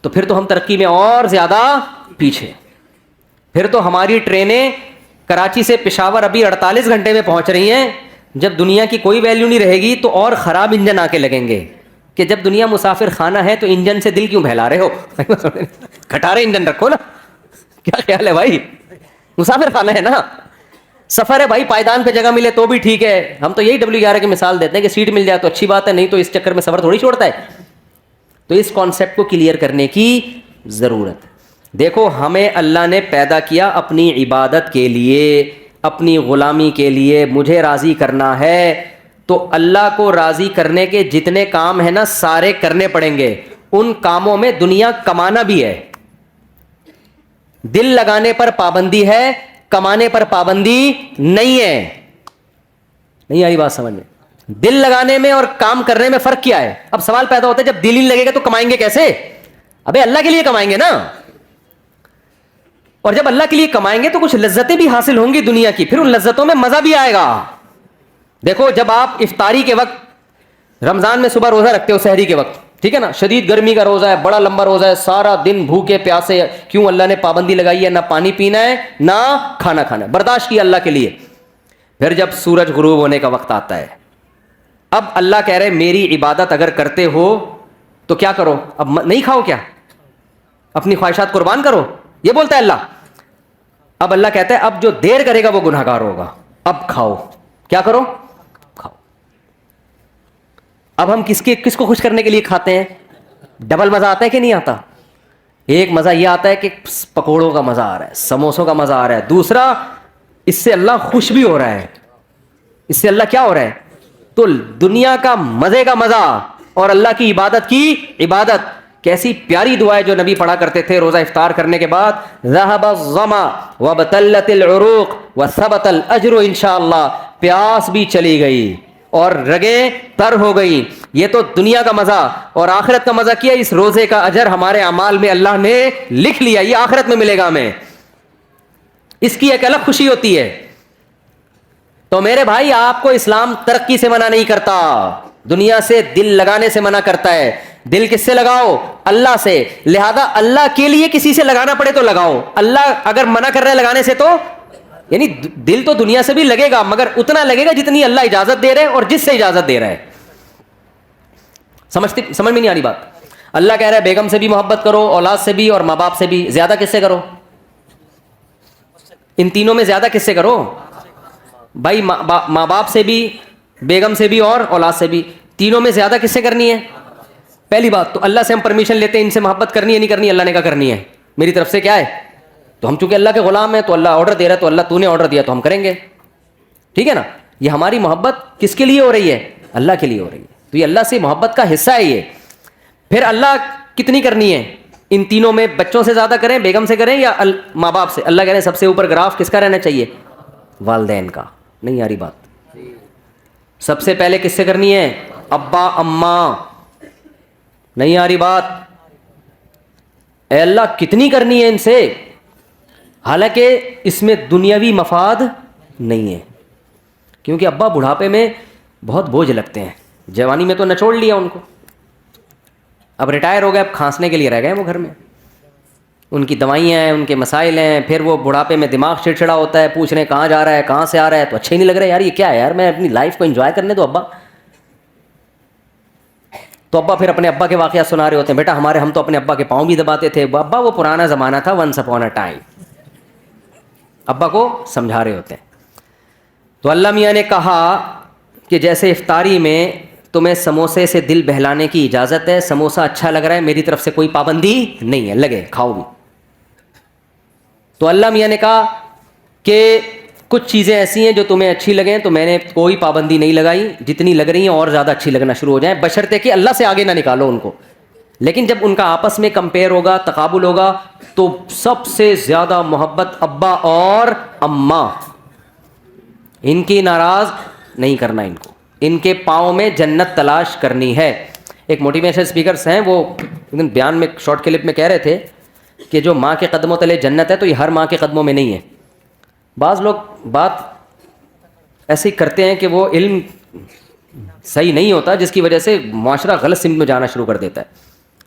تو پھر تو ہم ترقی میں اور زیادہ پیچھے. پھر تو ہماری ٹرینیں کراچی سے پشاور ابھی 48 گھنٹے میں پہنچ رہی ہیں. جب دنیا کی کوئی ویلیو نہیں رہے گی تو اور خراب انجن آ کے لگیں گے کہ جب دنیا مسافر خانہ ہے تو انجن سے دل کیوں بہلا رہے ہو, کھٹارے انجن رکھو نا. کیا خیال ہے بھائی؟ مسافر خانہ ہے نا, سفر ہے بھائی, پائیدان پہ جگہ ملے تو بھی ٹھیک ہے. ہم تو یہی W11 کی مثال دیتے ہیں کہ سیٹ مل جائے تو اچھی بات ہے, نہیں تو اس چکر میں سفر تھوڑی چھوڑتا ہے. تو اس کانسیپٹ کو کلیئر کرنے کی ضرورت ہے. دیکھو ہمیں اللہ نے پیدا کیا اپنی عبادت کے لیے, اپنی غلامی کے لیے, مجھے راضی کرنا ہے. تو اللہ کو راضی کرنے کے جتنے کام ہیں نا سارے کرنے پڑیں گے. ان کاموں میں دنیا کمانا بھی ہے. دل لگانے پر پابندی ہے, کمانے پر پابندی نہیں ہے. نہیں آئی بات سمجھ میں؟ دل لگانے میں اور کام کرنے میں فرق کیا ہے؟ اب سوال پیدا ہوتا ہے جب دل ہی لگے گا تو کمائیں گے کیسے؟ ابے اللہ کے لیے کمائیں گے نا, اور جب اللہ کے لیے کمائیں گے تو کچھ لذتیں بھی حاصل ہوں گی دنیا کی, پھر ان لذتوں میں مزہ بھی آئے گا. دیکھو جب آپ افطاری کے وقت رمضان میں صبح روزہ رکھتے ہو سحری کے وقت, ٹھیک ہے نا, شدید گرمی کا روزہ ہے, بڑا لمبا روزہ ہے, سارا دن بھوکے پیاسے, کیوں اللہ نے پابندی لگائی ہے, نہ پانی پینا ہے نہ کھانا کھانا ہے, برداشت کیا اللہ کے لیے. پھر جب سورج غروب ہونے کا وقت آتا ہے, اب اللہ کہہ رہے میری عبادت اگر کرتے ہو تو کیا کرو, اب نہیں کھاؤ کیا, اپنی خواہشات قربان کرو, یہ بولتا ہے اللہ. اب اللہ کہتا ہے اب جو دیر کرے گا وہ گناہ گار ہوگا, اب کھاؤ. کیا کرو؟ کھاؤ. اب ہم کس کو خوش کرنے کے لیے کھاتے ہیں؟ ڈبل مزہ آتا ہے کہ نہیں آتا؟ ایک مزہ یہ آتا ہے کہ پکوڑوں کا مزہ آ رہا ہے, سموسوں کا مزہ آ رہا ہے. دوسرا, اس سے اللہ خوش بھی ہو رہا ہے. اس سے اللہ کیا ہو رہا ہے؟ تو دنیا کا مزے کا مزہ اور اللہ کی عبادت کی عبادت. کیسی پیاری دعا ہے جو نبی پڑھا کرتے تھے روزہ افطار کرنے کے بعد, ذهب الظما وابتلت العروق وثبت الاجر انشاءاللہ. پیاس بھی چلی گئی اور رگیں تر ہو گئی. یہ تو دنیا کا مزہ, اور آخرت کا مزہ کیا, اس روزے کا اجر ہمارے اعمال میں اللہ نے لکھ لیا, یہ آخرت میں ملے گا ہمیں. اس کی ایک الگ خوشی ہوتی ہے. تو میرے بھائی آپ کو اسلام ترقی سے منع نہیں کرتا, دنیا سے دل لگانے سے منع کرتا ہے. دل کس سے لگاؤ؟ اللہ سے. لہذا اللہ کے لیے کسی سے لگانا پڑے تو لگاؤ. اللہ اگر منع کر رہا ہے لگانے سے تو یعنی دل تو دنیا سے بھی لگے گا مگر اتنا لگے گا جتنی اللہ اجازت دے رہے ہیں اور جس سے اجازت دے رہا ہے. سمجھ میں نہیں آ رہی بات؟ اللہ کہہ رہا ہے بیگم سے بھی محبت کرو, اولاد سے بھی اور ماں باپ سے بھی. زیادہ کس سے کرو؟ ان تینوں میں زیادہ کس سے کرو؟ بھائی ماں باپ سے بھی, بیگم سے بھی اور اولاد سے بھی, تینوں میں زیادہ کس سے کرنی ہے؟ پہلی بات تو اللہ سے ہم پرمیشن لیتے ہیں ان سے محبت کرنی ہے نہیں کرنی, اللہ نے کہا کرنی ہے, میری طرف سے کیا ہے, تو ہم چونکہ اللہ کے غلام ہیں تو اللہ آرڈر دے رہا ہے تو اللہ تو نے آرڈر دیا تو ہم کریں گے, ٹھیک ہے نا. یہ ہماری محبت کس کے لیے ہو رہی ہے؟ اللہ کے لیے ہو رہی ہے, تو یہ اللہ سے محبت کا حصہ ہے یہ. پھر اللہ کتنی کرنی ہے ان تینوں میں؟ بچوں سے زیادہ کریں, بیگم سے کریں یا ماں باپ سے؟ اللہ کہہ رہے ہیں سب سے اوپر گراف کس کا رہنا چاہیے؟ والدین کا. نہیں آ رہی بات؟ سب سے پہلے کس سے کرنی ہے؟ ابا اماں. نہیں آ رہی بات؟ اے اللہ کتنی کرنی ہے ان سے؟ حالانکہ اس میں دنیاوی مفاد نہیں ہے, کیونکہ ابا بڑھاپے میں بہت بوجھ لگتے ہیں, جوانی میں تو نچوڑ لیا ان کو, اب ریٹائر ہو گئے, اب کھانسنے کے لیے رہ گئے وہ گھر میں, ان کی دوائیاں ہیں, ان کے مسائل ہیں, پھر وہ بڑھاپے میں دماغ چڑچڑا ہوتا ہے, پوچھ رہے ہیں کہاں جا رہا ہے, کہاں سے آ رہا ہے, تو اچھا ہی نہیں لگ رہا ہے یار, یہ کیا ہے یار, میں اپنی لائف کو انجوائے کرنے دو ابا. تو ابا پھر اپنے ابا کے واقعات سنا رہے ہوتے ہیں, بیٹا ہم تو اپنے ابا کے پاؤں بھی دباتے تھے. ابا وہ پرانا زمانہ تھا, ونس اپون اے ٹائم, ابا کو سمجھا رہے ہوتے ہیں. تو اللہ میاں نے کہا کہ جیسے افطاری میں تمہیں سموسے سے دل بہلانے کی اجازت ہے, سموسہ اچھا لگ رہا ہے, میری طرف سے کوئی پابندی نہیں ہے, لگے کھاؤ بھی. تو اللہ میاں نے کہا کہ کچھ چیزیں ایسی ہیں جو تمہیں اچھی لگیں تو میں نے کوئی پابندی نہیں لگائی, جتنی لگ رہی ہیں اور زیادہ اچھی لگنا شروع ہو جائیں, بشرطے کہ اللہ سے آگے نہ نکالو ان کو. لیکن جب ان کا آپس میں کمپیئر ہوگا, تقابل ہوگا, تو سب سے زیادہ محبت ابا اور اماں, ان کی ناراض نہیں کرنا, ان کو ان کے پاؤں میں جنت تلاش کرنی ہے. ایک موٹیویشن اسپیکرس ہیں, وہ بیان میں شارٹ کلپ میں کہہ رہے تھے کہ جو ماں کے قدموں تلے جنت ہے تو یہ ہر ماں کے قدموں میں نہیں ہے. بعض لوگ بات ایسے ہی کرتے ہیں کہ وہ علم صحیح نہیں ہوتا, جس کی وجہ سے معاشرہ غلط سمت میں جانا شروع کر دیتا ہے.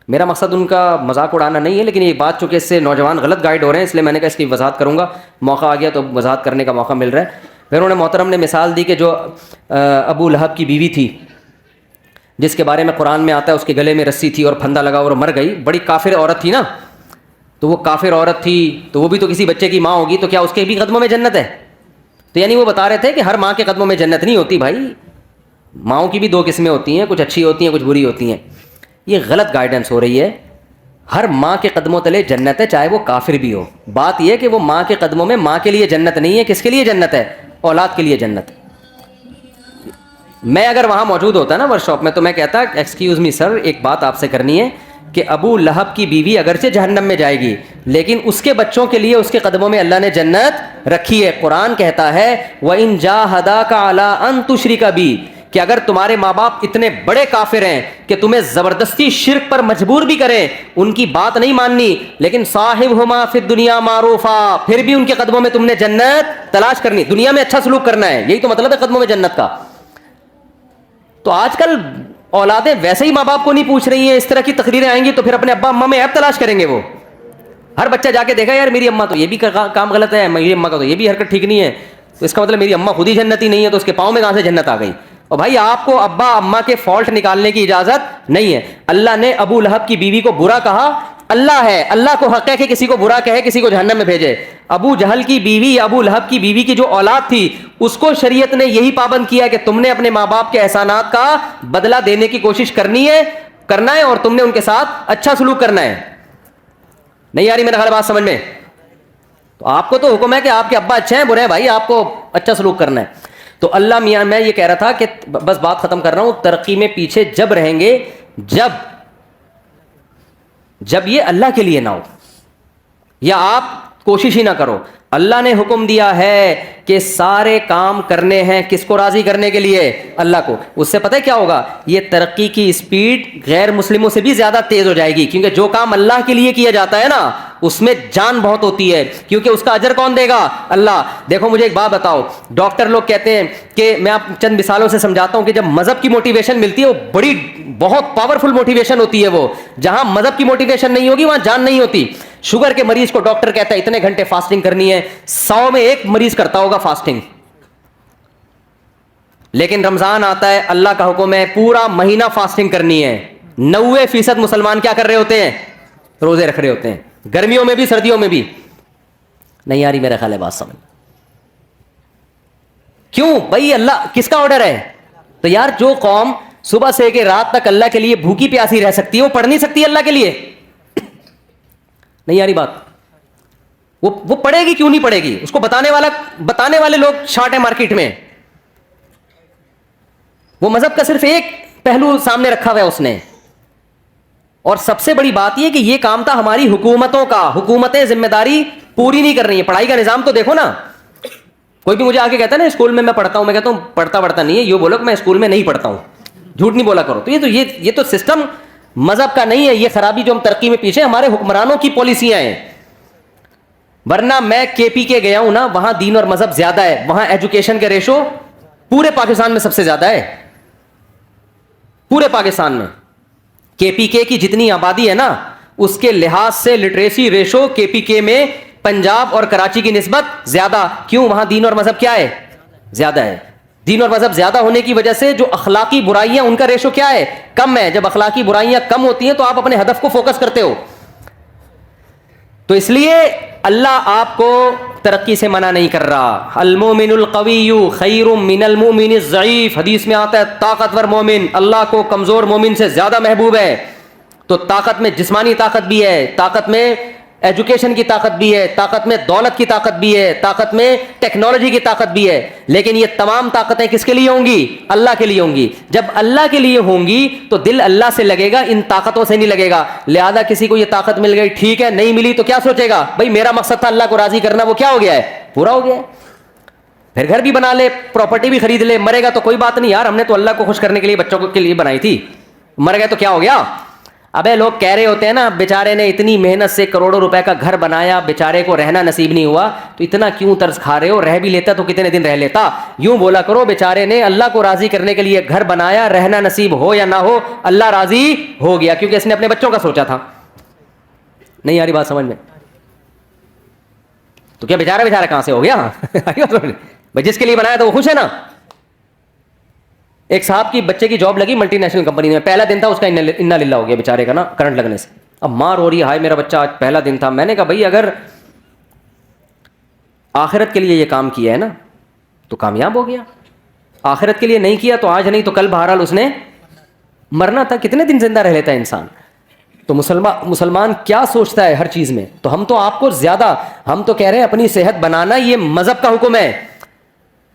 میرا مقصد ان کا مذاق اڑانا نہیں ہے, لیکن یہ بات چونکہ اس سے نوجوان غلط گائیڈ ہو رہے ہیں, اس لیے میں نے کہا اس کی وضاحت کروں گا, موقع آ گیا تو وضاحت کرنے کا موقع مل رہا ہے. پھر انہوں نے محترم نے مثال دی کہ جو ابو لہب کی بیوی تھی, جس کے بارے میں قرآن میں آتا ہے اس کے گلے میں رسی تھی اور پھندا لگا اور مر گئی, بڑی کافر عورت تھی نا, تو وہ کافر عورت تھی تو وہ بھی تو کسی بچے کی ماں ہوگی, تو کیا اس کے بھی قدموں میں جنت ہے؟ تو یعنی وہ بتا رہے تھے کہ ہر ماں کے قدموں میں جنت نہیں ہوتی بھائی, ماؤں کی بھی دو قسمیں ہوتی ہیں, کچھ اچھی ہوتی ہیں کچھ بری ہوتی ہیں. یہ غلط گائیڈنس ہو رہی ہے. ہر ماں کے قدموں تلے جنت ہے, چاہے وہ کافر بھی ہو. بات یہ کہ وہ ماں کے قدموں میں ماں کے لیے جنت نہیں ہے, کس کے لیے جنت ہے؟ اولاد کے لیے جنت. میں اگر وہاں موجود ہوتا نا ورک شاپ میں, تو میں کہتا ایکسکیوز می سر, ایک بات آپ سے کرنی ہے کہ ابو لہب کی بیوی اگرچہ جہنم میں جائے گی, لیکن اس کے بچوں کے لیے اس کے قدموں میں اللہ نے جنت رکھی ہے. قرآن کہتا ہے وَإِن جَاهَدَاكَ عَلَىٰ أَن تُشْرِكَ بِي, کہ اگر تمہارے ماں باپ اتنے بڑے کافر ہیں کہ تمہیں زبردستی شرک پر مجبور بھی کریں, ان کی بات نہیں ماننی, لیکن صاحبہما فی الدنیا معروفا, پھر بھی ان کے قدموں میں تم نے جنت تلاش کرنی, دنیا میں اچھا سلوک کرنا ہے, یہی تو مطلب ہے قدموں میں جنت کا. تو آج کل اولادیں ویسے ہی ماں باپ کو نہیں پوچھ رہی ہیں, اس طرح کی تقریریں آئیں گی تو پھر اپنے ابا اماں میں عیب تلاش کریں گے. وہ ہر بچہ جا کے دیکھا یار میری اماں تو یہ بھی کام غلط ہے, میری اماں کا تو یہ بھی حرکت ٹھیک نہیں ہے, تو اس کا مطلب میری اماں خود ہی جنتی نہیں ہے, تو اس کے پاؤں میں کہاں سے جنت آ گئی؟ اور بھائی آپ کو ابا اماں کے فالٹ نکالنے کی اجازت نہیں ہے. اللہ نے ابو لہب کی بیوی کو برا کہا, اللہ ہے, اللہ کو حق ہے کہ کسی کو برا کہے, کسی کو جہنم میں بھیجے. ابو جہل کی بیوی یا ابو لہب کی بیوی کی جو اولاد تھی, اس کو شریعت نے یہی پابند کیا کہ تم نے اپنے ماں باپ کے احسانات کا بدلہ دینے کی کوشش کرنا ہے, اور تم نے ان کے ساتھ اچھا سلوک کرنا ہے. نہیں آ رہی میرا خیال بات سمجھ میں؟ تو آپ کو تو حکم ہے کہ آپ کے ابا اچھے ہیں برے ہیں, بھائی آپ کو اچھا سلوک کرنا ہے. تو اللہ میاں, میں یہ کہہ رہا تھا کہ بس بات ختم کر رہا ہوں, ترقی میں پیچھے جب رہیں گے جب یہ اللہ کے لیے نہ ہو, یا آپ کوشش ہی نہ کرو. اللہ نے حکم دیا ہے کہ سارے کام کرنے ہیں کس کو راضی کرنے کے لیے؟ اللہ کو. اس سے پتہ ہے کیا ہوگا؟ یہ ترقی کی سپیڈ غیر مسلموں سے بھی زیادہ تیز ہو جائے گی, کیونکہ جو کام اللہ کے لیے کیا جاتا ہے نا اس میں جان بہت ہوتی ہے, کیونکہ اس کا اجر کون دے گا؟ اللہ. دیکھو مجھے ایک بات بتاؤ, ڈاکٹر لوگ کہتے ہیں کہ, میں آپ چند مثالوں سے سمجھاتا ہوں کہ جب مذہب کی موٹیویشن ملتی ہے وہ بہت پاورفل موٹیویشن ہوتی ہے. وہ جہاں مذہب کی موٹیویشن نہیں ہوگی وہاں جان نہیں ہوتی. شوگر کے مریض کو ڈاکٹر کہتا ہے اتنے گھنٹے فاسٹنگ کرنی ہے, 100 میں 1 مریض کرتا ہوگا فاسٹنگ. لیکن رمضان آتا ہے, اللہ کا حکم ہے پورا مہینہ فاسٹنگ کرنی ہے. 90% مسلمان کیا کر رہے ہوتے ہیں؟ روزے رکھ رہے ہوتے ہیں, گرمیوں میں بھی سردیوں میں بھی. نہیں آ رہی میرا خیال ہے بات سمجھ. کیوں بھائی؟ اللہ کس کا آرڈر ہے؟ تو یار جو قوم صبح سے کہ رات تک اللہ کے لیے بھوکی پیاسی رہ سکتی ہے وہ پڑھ نہیں سکتی اللہ کے لیے؟ نہیں یاری بات؟ وہ پڑھے گی کیوں نہیں پڑھے گی؟ اس کو بتانے والے لوگ شارٹ ہے مارکیٹ میں. وہ مذہب کا صرف ایک پہلو سامنے رکھا ہوا ہے اس نے. اور سب سے بڑی بات یہ کہ یہ کام تھا ہماری حکومتوں کا. حکومتیں ذمہ داری پوری نہیں کر رہی ہیں. پڑھائی کا نظام تو دیکھو نا. کوئی بھی مجھے آ کے کہتا ہے نا اسکول میں پڑھتا ہوں, میں کہتا ہوں پڑھتا نہیں ہے, یہ بولو کہ میں اسکول میں نہیں پڑھتا ہوں. جھوٹ نہیں بولا کرو. تو یہ تو سسٹم مذہب کا نہیں ہے. یہ خرابی جو ہم ترقی میں پیچھے, ہمارے حکمرانوں کی پالیسیاں ہیں. ورنہ میں کے پی کے گیا ہوں نا, وہاں دین اور مذہب زیادہ ہے. وہاں ایجوکیشن کا ریشو پورے پاکستان میں سب سے زیادہ ہے. پورے پاکستان میں کے پی کے کی جتنی آبادی ہے نا, اس کے لحاظ سے لٹریسی ریشو کے پی کے میں پنجاب اور کراچی کی نسبت زیادہ. کیوں؟ وہاں دین اور مذہب کیا ہے؟ زیادہ ہے. دین اور مذہب زیادہ ہونے کی وجہ سے جو اخلاقی برائیاں ان کا ریشو کیا ہے؟ کم ہے. جب اخلاقی برائیاں کم ہوتی ہیں تو آپ اپنے ہدف کو فوکس کرتے ہو. تو اس لیے اللہ آپ کو ترقی سے منع نہیں کر رہا. المومن القوی خیر من المومن الضعیف. حدیث میں آتا ہے طاقتور مومن اللہ کو کمزور مومن سے زیادہ محبوب ہے. تو طاقت میں جسمانی طاقت بھی ہے, طاقت میں ایجوکیشن کی طاقت بھی ہے, طاقت میں دولت کی طاقت بھی ہے, طاقت میں ٹیکنالوجی کی طاقت بھی ہے. لیکن یہ تمام طاقتیں کس کے لیے ہوں گی؟ اللہ کے لیے ہوں گی. جب اللہ کے لیے ہوں گی تو دل اللہ سے لگے گا, ان طاقتوں سے نہیں لگے گا. لہذا کسی کو یہ طاقت مل گئی ٹھیک ہے, نہیں ملی تو کیا سوچے گا؟ بھائی میرا مقصد تھا اللہ کو راضی کرنا, وہ کیا ہو گیا ہے؟ پورا ہو گیا ہے. پھر گھر بھی بنا لے, پراپرٹی بھی خرید لے, مرے گا تو کوئی بات نہیں, یار ہم نے تو اللہ کو خوش کرنے کے لیے بچوں کے لیے بنائی تھی. مر گئے تو کیا ہو گیا؟ ابے لوگ کہہ رہے ہوتے ہیں نا بیچارے نے اتنی محنت سے کروڑوں روپے کا گھر بنایا, بیچارے کو رہنا نصیب نہیں ہوا, تو اتنا کیوں طرز کھا رہے ہو؟ رہ بھی لیتا تو کتنے دن رہ لیتا. یوں بولا کرو بیچارے نے اللہ کو راضی کرنے کے لیے گھر بنایا, رہنا نصیب ہو یا نہ ہو اللہ راضی ہو گیا, کیونکہ اس نے اپنے بچوں کا سوچا تھا. نہیں آ رہی بات سمجھ میں؟ تو کیا بیچارہ کہاں سے ہو گیا؟ بھائی جس کے لیے بنایا تو وہ خوش ہے نا. ایک صاحب کی بچے کی جاب لگی ملٹی نیشنل کمپنی میں, پہلا دن تھا اس کا انا للہ ہو گیا بیچارے کا نا کرنٹ لگنے سے. اب ماں رو رہی ہے, ہائے میرا بچہ آج پہلا دن تھا. میں نے کہا بھائی اگر آخرت کے لیے یہ کام کیا ہے نا تو کامیاب ہو گیا, آخرت کے لیے نہیں کیا تو آج نہیں تو کل بہرحال اس نے مرنا تھا. کتنے دن زندہ رہ لیتا ہے انسان؟ تو مسلمان کیا سوچتا ہے ہر چیز میں. تو ہم تو آپ کو زیادہ, ہم تو کہہ رہے ہیں اپنی صحت بنانا یہ مذہب کا حکم ہے.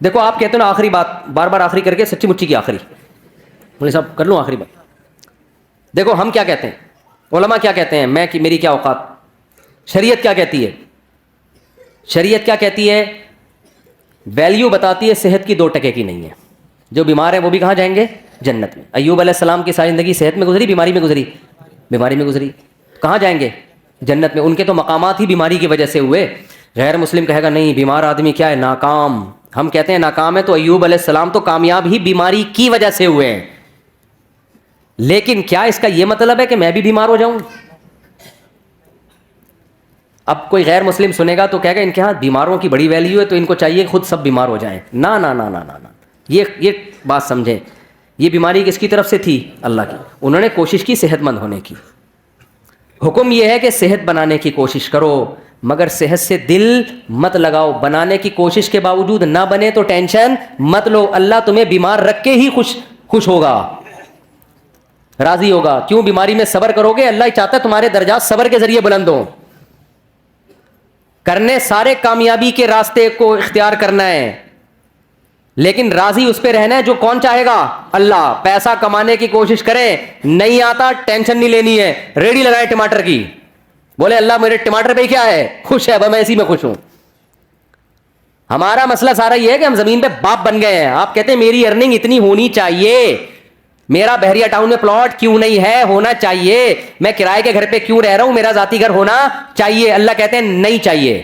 دیکھو آپ کہتے ہیں نا آخری بات, بار بار آخری کر کے سچی مچی کی آخری, مولوی صاحب کر لوں آخری بات. دیکھو ہم کیا کہتے ہیں, علماء کیا کہتے ہیں, میری کیا اوقات. شریعت کیا کہتی ہے؟ شریعت کیا کہتی ہے؟ ویلیو بتاتی ہے صحت کی 2 ٹکے کی نہیں ہے. جو بیمار ہیں وہ بھی کہاں جائیں گے؟ جنت میں. ایوب علیہ السلام کی ساری زندگی صحت میں گزری, بیماری میں گزری؟ بیماری میں گزری. کہاں جائیں گے؟ جنت میں. ان کے تو مقامات ہی بیماری کی وجہ سے ہوئے. غیر مسلم کہے گا نہیں بیمار آدمی کیا ہے؟ ناکام. ہم کہتے ہیں ناکام ہے تو ایوب علیہ السلام تو کامیاب ہی بیماری کی وجہ سے ہوئے ہیں. لیکن کیا اس کا یہ مطلب ہے کہ میں بھی بیمار ہو جاؤں؟ اب کوئی غیر مسلم سنے گا تو کہے گا ان کے ہاں بیماروں کی بڑی ویلیو ہے تو ان کو چاہیے خود سب بیمار ہو جائیں. نا نا نا نا نا, یہ بات سمجھیں. یہ بیماری کس کی طرف سے تھی؟ اللہ کی. انہوں نے کوشش کی صحت مند ہونے کی. حکم یہ ہے کہ صحت بنانے کی کوشش کرو, مگر صحت سے دل مت لگاؤ. بنانے کی کوشش کے باوجود نہ بنے تو ٹینشن مت لو. اللہ تمہیں بیمار رکھ کے ہی خوش ہوگا, راضی ہوگا. کیوں؟ بیماری میں صبر کرو گے, اللہ چاہتا ہے تمہارے درجات صبر کے ذریعے بلند ہوں. کرنے سارے کامیابی کے راستے کو اختیار کرنا ہے, لیکن راضی اس پہ رہنا ہے جو کون چاہے گا؟ اللہ. پیسہ کمانے کی کوشش کریں, نہیں آتا ٹینشن نہیں لینی ہے. ریڈی لگائے ٹماٹر کی, بولے اللہ میرے ٹماٹر پہ کیا ہے؟ خوش ہے, میں اسی میں خوش ہوں. ہمارا مسئلہ سارا یہ ہے کہ ہم زمین پہ باپ بن گئے ہیں. آپ کہتے ہیں میری ارننگ اتنی ہونی چاہیے, میرا بحریہ ٹاؤن میں پلاٹ کیوں نہیں ہے؟ ہونا چاہیے. میں کرائے کے گھر پہ کیوں رہ رہا ہوں؟ میرا ذاتی گھر ہونا چاہیے. اللہ کہتے ہیں نہیں چاہیے.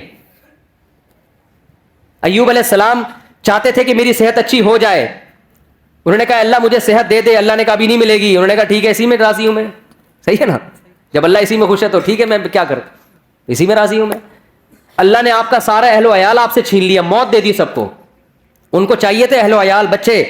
ایوب علیہ السلام چاہتے تھے کہ میری صحت اچھی ہو جائے. انہوں نے کہا اللہ مجھے صحت دے دے. اللہ نے کہا بھی نہیں ملے گی. انہوں نے کہا ٹھیک ہے اسی میں راضی ہوں میں. صحیح ہے نا, جب اللہ اسی میں خوش ہے تو ٹھیک ہے میں کیا کروں, اسی میں راضی ہوں میں. اللہ نے آپ کا سارا اہل و عیال آپ سے چھین لیا, موت دے دی سب کو. ان کو چاہیے تھے اہل و عیال بچے,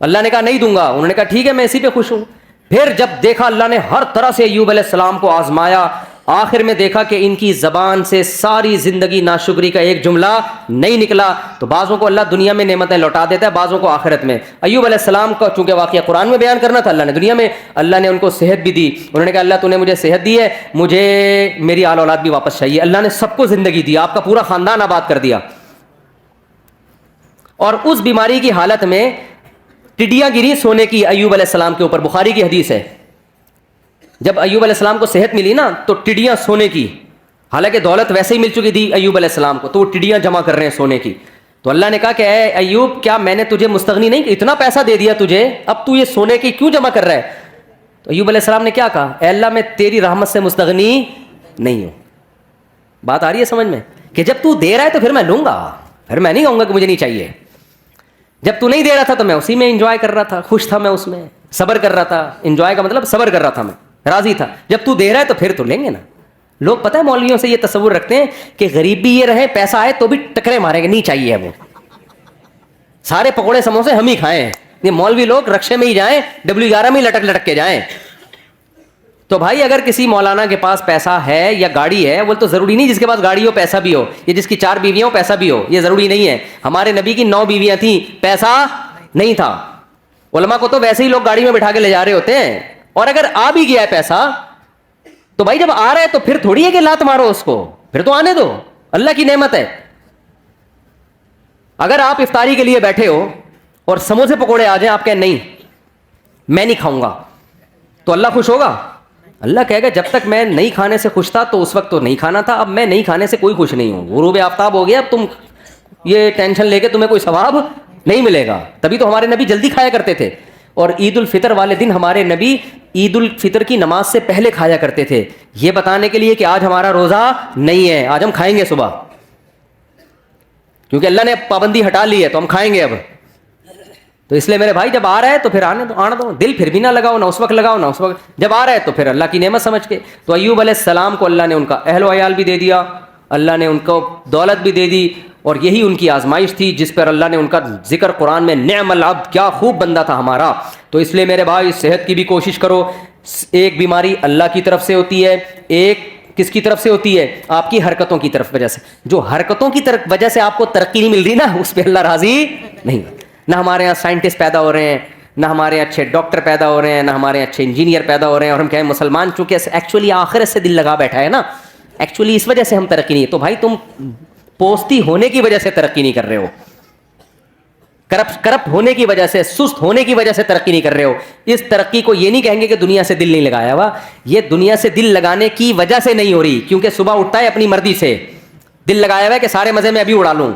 اللہ نے کہا نہیں دوں گا. انہوں نے کہا ٹھیک ہے میں اسی پہ خوش ہوں. پھر جب دیکھا اللہ نے ہر طرح سے ایوب علیہ السلام کو آزمایا, آخر میں دیکھا کہ ان کی زبان سے ساری زندگی ناشکری کا ایک جملہ نہیں نکلا. تو بعضوں کو اللہ دنیا میں نعمتیں لوٹا دیتا ہے, بعضوں کو آخرت میں. ایوب علیہ السلام کا چونکہ واقعہ قرآن میں بیان کرنا تھا, اللہ نے دنیا میں, اللہ نے ان کو صحت بھی دی. انہوں نے کہا اللہ تو نے مجھے صحت دی ہے, مجھے میری آل اولاد بھی واپس چاہیے. اللہ نے سب کو زندگی دی, آپ کا پورا خاندان آباد کر دیا. اور اس بیماری کی حالت میں ٹڈیاں گری سونے کی ایوب علیہ السلام کے اوپر, بخاری کی حدیث ہے. جب ایوب علیہ السلام کو صحت ملی نا تو ٹڈیاں سونے کی, حالانکہ دولت ویسے ہی مل چکی تھی ایوب علیہ السلام کو, تو وہ ٹڈیاں جمع کر رہے ہیں سونے کی. تو اللہ نے کہا کہ اے ایوب کیا میں نے تجھے مستغنی نہیں, اتنا پیسہ دے دیا تجھے, اب تو یہ سونے کی کیوں جمع کر رہا ہے؟ تو ایوب علیہ السلام نے کیا کہا, اے اللہ میں تیری رحمت سے مستغنی نہیں ہوں. بات آ رہی ہے سمجھ میں, کہ جب تو دے رہا ہے تو پھر میں لوں گا, پھر میں نہیں کہوں گا کہ مجھے نہیں چاہیے. جب تو نہیں دے رہا تھا تو میں اسی میں انجوائے کر رہا تھا, خوش تھا میں اس میں, صبر کر رہا تھا. انجوائے کا مطلب صبر کر رہا تھا, میں راضی تھا. جب تو دے رہا ہے تو پھر تو لیں گے نا. لوگ پتہ ہے مولویوں سے یہ تصور رکھتے ہیں کہ غریب بھی یہ رہے, پیسہ آئے تو بھی ٹکرے ماریں گے, نہیں چاہیے وہ, سارے پکوڑے سموسے ہم ہی کھائیں. یہ مولوی لوگ رکشے میں ہی جائیں, W11 میں لٹک لٹک کے جائیں. تو بھائی اگر کسی مولانا کے پاس پیسہ ہے یا گاڑی ہے, وہ تو ضروری نہیں جس کے پاس گاڑی ہو پیسہ بھی ہو, یا جس کی 4 بیویاں ہو پیسہ بھی ہو, یہ ضروری نہیں ہے. ہمارے نبی کی 9 بیویاں تھیں, پیسہ نہیں تھا. علماء کو تو ویسے ہی لوگ گاڑی میں بٹھا کے لے جا رہے ہوتے ہیں. اور اگر آ بھی گیا ہے پیسہ تو بھائی جب آ رہا ہے تو پھر تھوڑی ہے کہ لات مارو اس کو, پھر تو آنے دو, اللہ کی نعمت ہے. اگر آپ افطاری کے لیے بیٹھے ہو اور سموسے پکوڑے آ جائیں, آپ کہیں نہیں میں نہیں کھاؤں گا, تو اللہ خوش ہوگا؟ اللہ کہے گا جب تک میں نہیں کھانے سے خوش تھا تو اس وقت تو نہیں کھانا تھا, اب میں نہیں کھانے سے کوئی خوش نہیں ہوں. غروب آفتاب ہو گیا, اب تم یہ ٹینشن لے کے تمہیں کوئی ثواب نہیں ملے گا. تبھی تو ہمارے نبی جلدی کھایا کرتے تھے. اور عید الفطر والے دن ہمارے نبی عید الفطر کی نماز سے پہلے کھایا کرتے تھے, یہ بتانے کے لیے کہ آج ہمارا روزہ نہیں ہے, آج ہم کھائیں گے صبح, کیونکہ اللہ نے پابندی ہٹا لی ہے تو ہم کھائیں گے اب. تو اس لیے میرے بھائی جب آ رہا ہے تو پھر آنے دو, دل پھر بھی نہ لگاؤ, نہ اس وقت لگاؤ نہ اس وقت, جب آ رہا ہے تو پھر اللہ کی نعمت سمجھ کے. تو ایوب علیہ السلام کو اللہ نے ان کا اہل و عیال بھی دے دیا, اللہ نے ان کو دولت بھی دے دی, اور یہی ان کی آزمائش تھی جس پر اللہ نے ان کا ذکر قرآن میں, نعم العبد, کیا خوب بندہ تھا ہمارا. تو اس لیے میرے بھائی صحت کی بھی کوشش کرو. ایک بیماری اللہ کی طرف سے ہوتی ہے, ایک کس کی طرف سے ہوتی ہے؟ آپ کی حرکتوں کی طرف وجہ سے. جو حرکتوں کی طرف وجہ سے آپ کو ترقی نہیں مل رہی نا, اس پہ اللہ راضی نہیں. نہ ہمارے یہاں سائنٹسٹ پیدا ہو رہے ہیں, نہ ہمارے اچھے ڈاکٹر پیدا ہو رہے ہیں, نہ ہمارے اچھے انجینئر پیدا ہو رہے ہیں, اور ہم کہیں مسلمان چونکہ ایکچولی آخرت سے دل لگا بیٹھا ہے نا, ایکچولی اس وجہ سے ہم ترقی نہیں ہے. تو بھائی تم پوستی ہونے کی وجہ سے ترقی نہیں کر رہے ہو, کرپٹ ہونے کی وجہ سے, سست ہونے کی وجہ سے ترقی نہیں کر رہے ہو. اس ترقی کو یہ نہیں کہیں گے کہ دنیا سے دل نہیں لگایا ہوا, یہ دنیا سے دل لگانے کی وجہ سے نہیں ہو رہی, کیونکہ صبح اٹھتا ہے اپنی مرضی سے, دل لگایا ہوا ہے کہ سارے مزے میں ابھی اڑا لوں,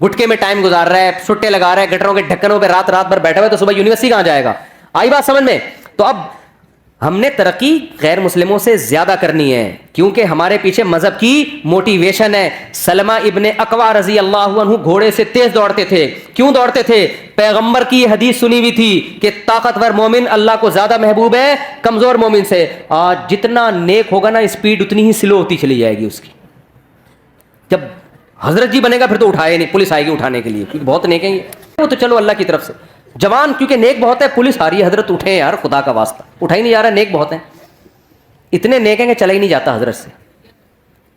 گٹکے میں ٹائم گزار رہا ہے, چھٹے لگا رہا ہے, گٹروں کے ڈھکنوں پہ رات رات بھر بیٹھا ہوا ہے, تو صبح یونیورسٹی کہاں جائے گا؟ آئی بات سمجھ میں؟ تو اب ہم نے ترقی غیر مسلموں سے زیادہ کرنی ہے, کیونکہ ہمارے پیچھے مذہب کی موٹیویشن ہے. سلمہ ابن اکوع رضی اللہ عنہ گھوڑے سے تیز دوڑتے تھے. کیوں دوڑتے تھے؟ پیغمبر کی یہ حدیث سنی ہوئی تھی کہ طاقتور مومن اللہ کو زیادہ محبوب ہے کمزور مومن سے. آج جتنا نیک ہوگا نا, اسپیڈ اتنی ہی سلو ہوتی چلی جائے گی اس کی. جب حضرت جی بنے گا پھر تو اٹھائے نہیں, پولیس آئے گی اٹھانے کے لیے, کیونکہ بہت نیک ہیں یہ. وہ تو چلو اللہ کی طرف سے. جوان کیونکہ نیک بہت ہے, پولیس آ رہی ہے, حضرت اٹھے یار خدا کا واسطہ, اٹھا ہی نہیں جا رہا, نیک بہت ہیں, اتنے نیک ہیں کہ چلا ہی نہیں جاتا حضرت سے.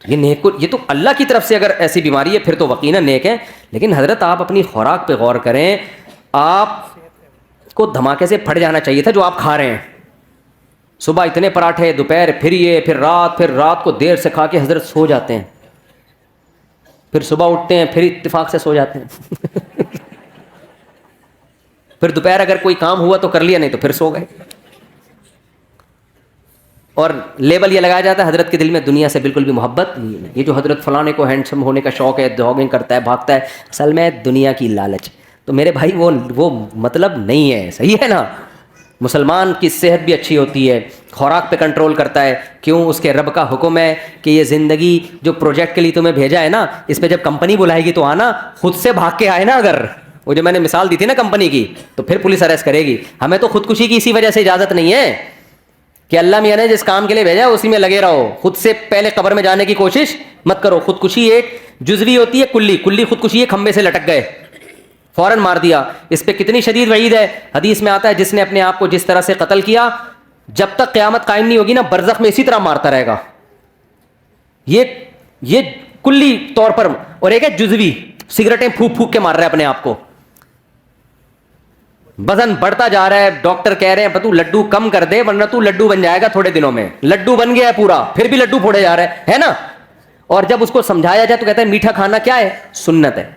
یہ نیک کو, یہ تو اللہ کی طرف سے اگر ایسی بیماری ہے پھر تو یقیناً نیک ہے. لیکن حضرت آپ اپنی خوراک پہ غور کریں, آپ کو دھماکے سے پھٹ جانا چاہیے تھا جو آپ کھا رہے ہیں. صبح اتنے پراٹھے, دوپہر پھر یہ, پھر رات کو دیر سے کھا کے حضرت سو جاتے ہیں, پھر صبح اٹھتے ہیں پھر اتفاق سے سو جاتے ہیں. پھر دوپہر اگر کوئی کام ہوا تو کر لیا, نہیں تو پھر سو گئے. اور لیبل یہ لگایا جاتا ہے حضرت کے دل میں دنیا سے بالکل بھی محبت نہیں ہے. یہ جو حضرت فلانے کو ہینڈسم ہونے کا شوق ہے, جاگنگ کرتا ہے, بھاگتا ہے, اصل میں دنیا کی لالچ. تو میرے بھائی وہ مطلب نہیں ہے, صحیح ہے نا. مسلمان کی صحت بھی اچھی ہوتی ہے, خوراک پہ کنٹرول کرتا ہے. کیوں؟ اس کے رب کا حکم ہے کہ یہ زندگی جو پروجیکٹ کے لیے تمہیں بھیجا ہے نا, اس پہ جب کمپنی بلائے گی تو آنا, خود سے بھاگ کے آئے نا. اگر وہ جو میں نے مثال دی تھی نا کمپنی کی, تو پھر پولیس اریسٹ کرے گی. ہمیں تو خودکشی کی اسی وجہ سے اجازت نہیں ہے کہ اللہ میاں نے جس کام کے لیے بھیجا ہے اسی میں لگے رہو, خود سے پہلے قبر میں جانے کی کوشش مت کرو. خودکشی ایک جزوی ہوتی ہے, کلی خودکشی ہے, کھمبے سے لٹک گئے, فوراً مار دیا. اس پہ کتنی شدید وعید ہے. حدیث میں آتا ہے جس نے اپنے آپ کو جس طرح سے قتل کیا جب تک قیامت قائم نہیں ہوگی نا برزخ میں اسی طرح مارتا رہے گا. یہ کلی طور پر. اور ایک ہے جزوی, سگریٹیں پھونک پھونک کے مار رہا ہے اپنے آپ کو, وزن بڑھتا جا رہا ہے, ڈاکٹر کہہ رہے ہیں تو لڈو کم کر دے ورنہ تو لڈو بن جائے گا تھوڑے دنوں میں. لڈو بن گیا ہے پورا, پھر بھی لڈو پھوڑے جا رہا ہے نا. اور جب اس کو سمجھایا جائے تو کہتا ہے میٹھا کھانا کیا ہے, سنت ہے.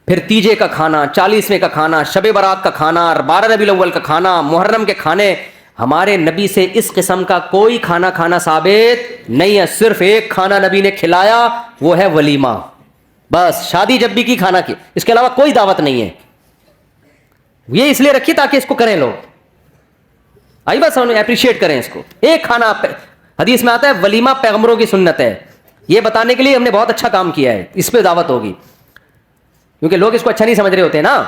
پھر تیجے کا کھانا, 40ویں کا کھانا, شب برات کا کھانا, 12 ربیع الاول کا کھانا, محرم کے کھانے. ہمارے نبی سے اس قسم کا کوئی کھانا کھانا ثابت نہیں ہے. صرف ایک کھانا نبی نے کھلایا, وہ ہے ولیمہ. بس شادی جب بھی کی کھانا کی, اس کے علاوہ کوئی دعوت نہیں ہے. یہ اس لیے رکھی تاکہ اس کو کریں لوگ, آئی بس اپریشیٹ کریں اس کو. ایک کھانا, حدیث میں آتا ہے ولیمہ پیغمبروں کی سنت ہے. یہ بتانے کے لیے ہم نے بہت اچھا کام کیا ہے, اس پہ دعوت ہوگی. کیونکہ لوگ اس کو اچھا نہیں سمجھ رہے ہوتے نا.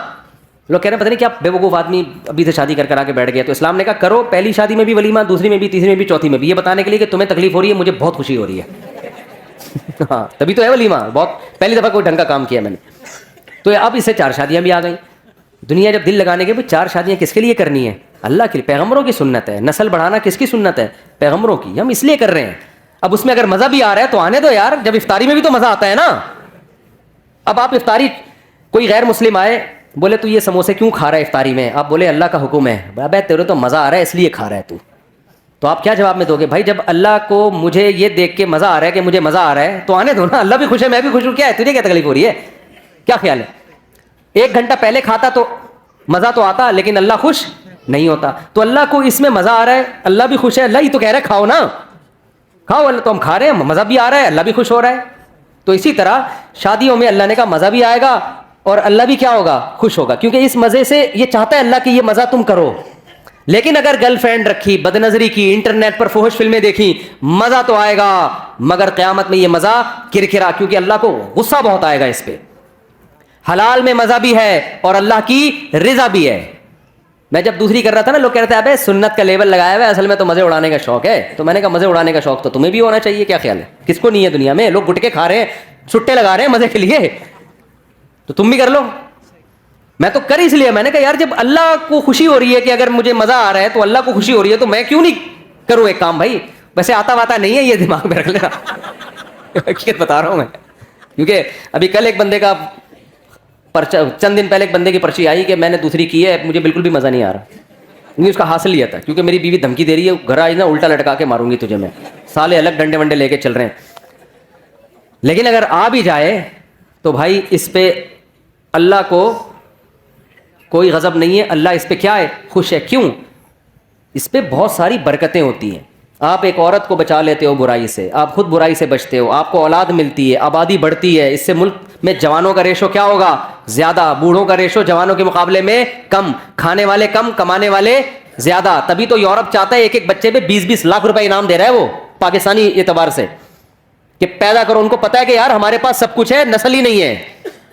لوگ کہہ رہے ہیں پتہ نہیں کیا بے وقوف آدمی ابھی سے شادی کر آ کے بیٹھ گیا. تو اسلام نے کہا کرو, پہلی شادی میں بھی ولیمہ, دوسری میں بھی, تیسری میں بھی, چوتھی میں بھی. یہ بتانے کے لیے کہ تمہیں تکلیف ہو رہی ہے, مجھے بہت خوشی ہو رہی ہے. ہاں تبھی تو ہے ولیمہ. بہت پہلی دفعہ کوئی ڈھنگ کا کام کیا میں نے. تو اب اس سے 4 شادیاں بھی آ گئیں. دنیا جب دل لگانے کے 4 شادیاں کس کے لیے کرنی ہے؟ اللہ کے لیے. پیغمبروں کی سنت ہے. نسل بڑھانا کس کی سنت ہے؟ پیغمبروں کی. ہم اس لیے کر رہے ہیں. اب اس میں اگر مزہ بھی آ رہا ہے تو آنے دو یار, جب افطاری میں بھی تو مزہ آتا ہے نا. اب آپ افطاری, کوئی غیر مسلم آئے بولے تو یہ سموسے کیوں کھا رہا ہے افطاری میں؟ آپ بولے اللہ کا حکم ہے. ابے تیرے تو مزہ آ رہا ہے اس لیے کھا رہا ہے تو آپ کیا جواب میں دو گے؟ بھائی جب اللہ کو مجھے یہ دیکھ کے مزہ آ رہا ہے کہ مجھے مزہ آ رہا ہے تو آنے دو نا. اللہ بھی خوش ہے, میں بھی خوش ہوں. کیا ہے تجھے کیا تکلیف ہو رہی ہے؟ کیا خیال ہے؟ 1 گھنٹہ پہلے کھاتا تو مزہ تو آتا, لیکن اللہ خوش نہیں ہوتا. تو اللہ کو اس میں مزہ آ رہا ہے, اللہ بھی خوش ہے. اللہ ہی تو کہہ رہا ہے کھاؤ نا, کھاؤ. اللہ تو ہم کھا رہے ہیں, مزہ بھی آ رہا ہے, اللہ بھی خوش ہو رہا ہے. تو اسی طرح شادیوں میں اللہ نے کہا مزہ بھی آئے گا اور اللہ بھی کیا ہوگا, خوش ہوگا. کیونکہ اس مزے سے یہ چاہتا ہے اللہ کہ یہ مزہ تم کرو. لیکن اگر گرل فرینڈ رکھی, بد نظری کی, انٹرنیٹ پر فحش فلمیں دیکھی, مزہ تو آئے گا مگر قیامت میں یہ مزہ کرکرا, کیونکہ اللہ کو غصہ بہت آئے گا اس پہ. حلال میں مزہ بھی ہے اور اللہ کی رضا بھی ہے. میں جب دوسری کر رہا تھا نا, لوگ کہہ رہے تھے ابے سنت کا لیبل لگایا ہوا ہے, اصل میں تو مزے اڑانے کا شوق ہے. تو میں نے کہا مزے اڑانے کا شوق تو تمہیں بھی ہونا چاہیے. کیا خیال ہے, کس کو نہیں ہے دنیا میں؟ لوگ گٹکے کھا رہے ہیں, چھٹے لگا رہے ہیں مزے کے لیے, تو تم بھی کر لو. میں تو کر اس لیے, میں نے کہا یار جب اللہ کو خوشی ہو رہی ہے کہ اگر مجھے مزہ آ رہا ہے تو اللہ کو خوشی ہو رہی ہے, تو میں کیوں نہیں کروں ایک کام بھائی. ویسے آتا واتا نہیں ہے, یہ دماغ میں رکھ لینا, حقیقت بتا رہا ہوں میں. کیونکہ ابھی کل ایک بندے کا پرچہ, چند دن پہلے ایک بندے کی پرچی آئی کہ میں نے دوسری کی ہے, مجھے بالکل بھی مزہ نہیں آ رہا. مجھے اس کا حاصل لیا تھا کیونکہ میری بیوی دھمکی دے رہی ہے, گھر آئی نا الٹا لٹکا کے ماروں گی تجھے میں. سالے الگ ڈنڈے ونڈے لے کے چل رہے ہیں. لیکن اگر آ بھی جائے تو بھائی اس پہ اللہ کو کوئی غضب نہیں ہے, اللہ اس پہ کیا ہے, خوش ہے. کیوں؟ اس پہ بہت ساری برکتیں ہوتی ہیں. آپ ایک عورت کو بچا لیتے ہو برائی سے, آپ خود برائی سے بچتے ہو, آپ کو اولاد ملتی ہے, آبادی بڑھتی ہے. اس سے ملک میں جوانوں کا ریشو کیا ہوگا, زیادہ. بوڑھوں کا ریشو جوانوں کے مقابلے میں کم. کھانے والے کم, کمانے والے زیادہ. تبھی تو یورپ چاہتا ہے ایک ایک بچے پہ 20-20 لاکھ روپے انعام دے رہا ہے وہ, پاکستانی اعتبار سے, کہ پیدا کرو. ان کو پتا ہے کہ یار ہمارے پاس سب کچھ ہے, نسل ہی نہیں ہے,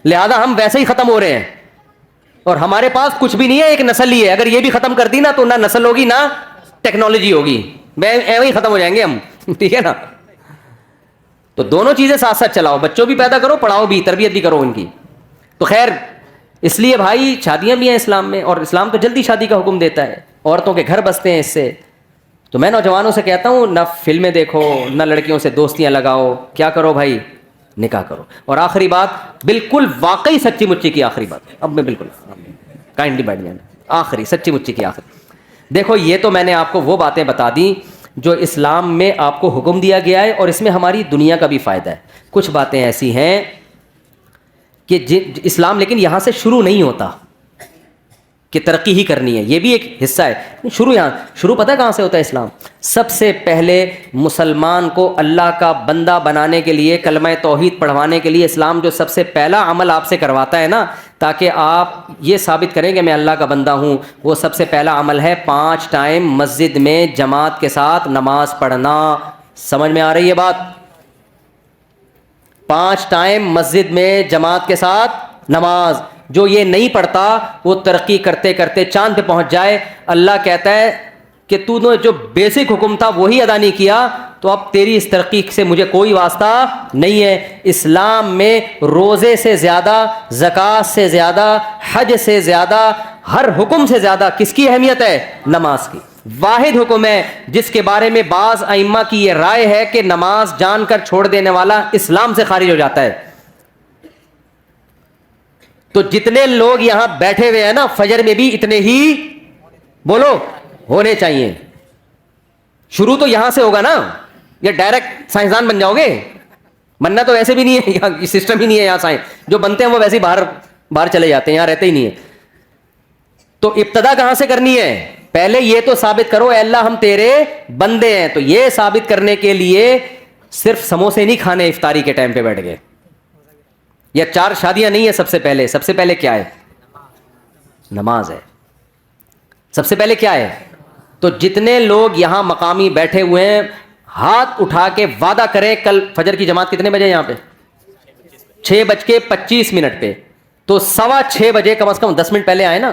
لہذا ہم ویسے ہی ختم ہو رہے ہیں, اور ہمارے پاس کچھ بھی نہیں ہے, ایک نسل ہی ہے. اگر یہ بھی ختم کر دی نا تو نہ نسل ہوگی نہ ٹیکنالوجی ہوگی, ایویں ہی ختم ہو جائیں گے ہم. ٹھیک ہے نا. تو دونوں چیزیں ساتھ ساتھ چلاؤ, بچوں بھی پیدا کرو, پڑھاؤ بھی, تربیت بھی کرو ان کی. تو خیر اس لیے بھائی شادیاں بھی ہیں اسلام میں, اور اسلام تو جلدی شادی کا حکم دیتا ہے, عورتوں کے گھر بستے ہیں اس سے. تو میں نوجوانوں سے کہتا ہوں نہ فلمیں دیکھو, نہ لڑکیوں سے دوستیاں لگاؤ, کیا کرو بھائی, نکاح کرو. اور آخری بات, بالکل واقعی سچی مچی کی آخری بات, اب میں بالکل کائنڈلی بیٹھ جانا, آخری سچی مچی کی آخری. دیکھو یہ تو میں نے آپ کو وہ باتیں بتا دیں جو اسلام میں آپ کو حکم دیا گیا ہے, اور اس میں ہماری دنیا کا بھی فائدہ ہے. کچھ باتیں ایسی ہیں کہ اسلام لیکن یہاں سے شروع نہیں ہوتا کہ ترقی ہی کرنی ہے, یہ بھی ایک حصہ ہے. شروع پتہ کہاں سے ہوتا ہے اسلام؟ سب سے پہلے مسلمان کو اللہ کا بندہ بنانے کے لیے, کلمہ توحید پڑھوانے کے لیے اسلام جو سب سے پہلا عمل آپ سے کرواتا ہے نا, تاکہ آپ یہ ثابت کریں کہ میں اللہ کا بندہ ہوں, وہ سب سے پہلا عمل ہے 5 ٹائم مسجد میں جماعت کے ساتھ نماز پڑھنا. سمجھ میں آ رہی ہے بات؟ 5 ٹائم مسجد میں جماعت کے ساتھ نماز. جو یہ نہیں پڑھتا وہ ترقی کرتے کرتے چاند پہ پہنچ جائے. اللہ کہتا ہے کہ تو نے جو بیسک حکم تھا وہی ادا نہیں کیا, تو اب تیری اس ترقی سے مجھے کوئی واسطہ نہیں ہے. اسلام میں روزے سے زیادہ, زکوٰۃ سے زیادہ, حج سے زیادہ, ہر حکم سے زیادہ کس کی اہمیت ہے؟ نماز کی. واحد حکم ہے جس کے بارے میں بعض ائمہ کی یہ رائے ہے کہ نماز جان کر چھوڑ دینے والا اسلام سے خارج ہو جاتا ہے. تو جتنے لوگ یہاں بیٹھے ہوئے ہیں نا فجر میں بھی اتنے ہی بولو ہونے چاہیے. شروع تو یہاں سے ہوگا نا, یا ڈائریکٹ سائنسدان بن جاؤ گے؟ بننا تو ویسے بھی نہیں ہے, یہاں سسٹم ہی نہیں ہے یہاں سائنس. جو بنتے ہیں وہ ویسے ہی باہر چلے جاتے ہیں, یہاں رہتے ہی نہیں ہے. تو ابتدا کہاں سے کرنی ہے؟ پہلے یہ تو ثابت کرو اے اللہ ہم تیرے بندے ہیں. تو یہ ثابت کرنے کے لیے صرف سموسے نہیں کھانے افطاری کے ٹائم پہ بیٹھ گئے, یا 4 شادیاں نہیں ہے. سب سے پہلے کیا ہے؟ نماز ہے. سب سے پہلے کیا ہے؟ تو جتنے لوگ یہاں مقامی بیٹھے ہوئے ہیں ہاتھ اٹھا کے وعدہ کریں کل فجر کی جماعت کتنے بجے یہاں پہ؟ 6:25 پہ. تو 6:15 بجے کم از کم 10 منٹ پہلے آئے نا.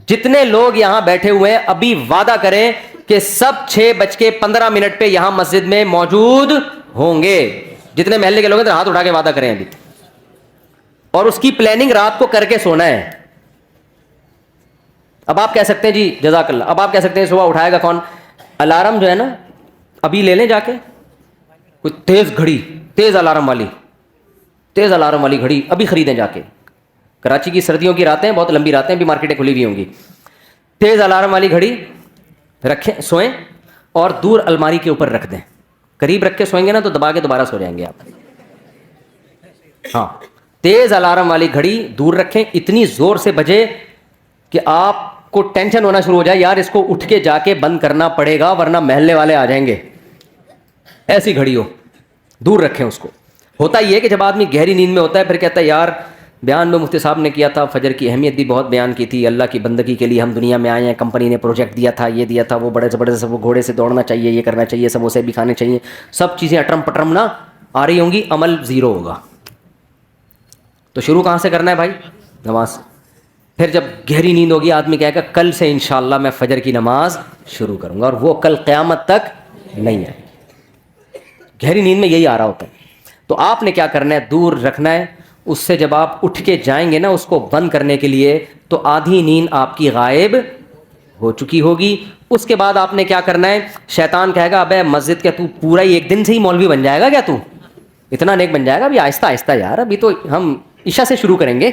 جتنے لوگ یہاں بیٹھے ہوئے ہیں ابھی وعدہ کریں کہ سب 6:15 پہ یہاں مسجد میں موجود ہوں گے. جتنے محلے کے لوگ ہیں تو ہاتھ اٹھا کے وعدہ کریں ابھی. اور اس کی پلاننگ رات کو کر کے سونا ہے. اب آپ کہہ سکتے ہیں جی جزاک اللہ, اب آپ کہہ سکتے ہیں صبح اٹھائے گا کون؟ الارم جو ہے نا ابھی لے لیں جا کے, کوئی تیز گھڑی, تیز الارم والی گھڑی ابھی خریدیں جا کے. کراچی کی سردیوں کی راتیں بہت لمبی راتیں, بھی مارکیٹیں کھلی ہوئی ہوں گی. تیز الارم والی گھڑی رکھیں, سوئیں اور دور الماری کے اوپر رکھ دیں. قریب رکھ کے سوئیں گے نا تو دبا کے دوبارہ سو جائیں گے آپ. ہاں, تیز الارم والی گھڑی دور رکھیں, اتنی زور سے بجے کہ آپ کو ٹینشن ہونا شروع ہو جائے, یار اس کو اٹھ کے جا کے بند کرنا پڑے گا ورنہ محلے والے آ جائیں گے. ایسی گھڑی ہو, دور رکھیں اس کو. ہوتا یہ ہے کہ جب آدمی گہری نیند میں ہوتا ہے پھر کہتا ہے یار بیان میں مفتی صاحب نے کیا تھا, فجر کی اہمیت بھی بہت بیان کی تھی, اللہ کی بندگی کے لیے ہم دنیا میں آئے ہیں, کمپنی نے پروجیکٹ دیا تھا, یہ دیا تھا, وہ بڑے زبردست, وہ گھوڑے سے دوڑنا چاہیے, یہ کرنا چاہیے, سموسے بھی کھانے چاہیے, سب چیزیں اٹرم پٹرم نہ آ رہی ہوں گی, عمل زیرو ہوگا. تو شروع کہاں سے کرنا ہے بھائی؟ نماز. پھر جب گہری نیند ہوگی آدمی کہے گا کل سے انشاءاللہ میں فجر کی نماز شروع کروں گا, اور وہ کل قیامت تک نہیں ہے. گہری نیند میں یہی آ رہا ہوتا ہے. تو آپ نے کیا کرنا ہے؟ دور رکھنا ہے. اس سے جب آپ اٹھ کے جائیں گے نا اس کو بند کرنے کے لیے تو آدھی نیند آپ کی غائب ہو چکی ہوگی. اس کے بعد آپ نے کیا کرنا ہے؟ شیطان کہے گا ابے مسجد کیا تو پورا ہی ایک دن سے ہی مولوی بن جائے گا کیا, تو اتنا نیک بن جائے گا؟ ابھی آہستہ آہستہ یار, ابھی تو ہم عشاء سے شروع کریں گے.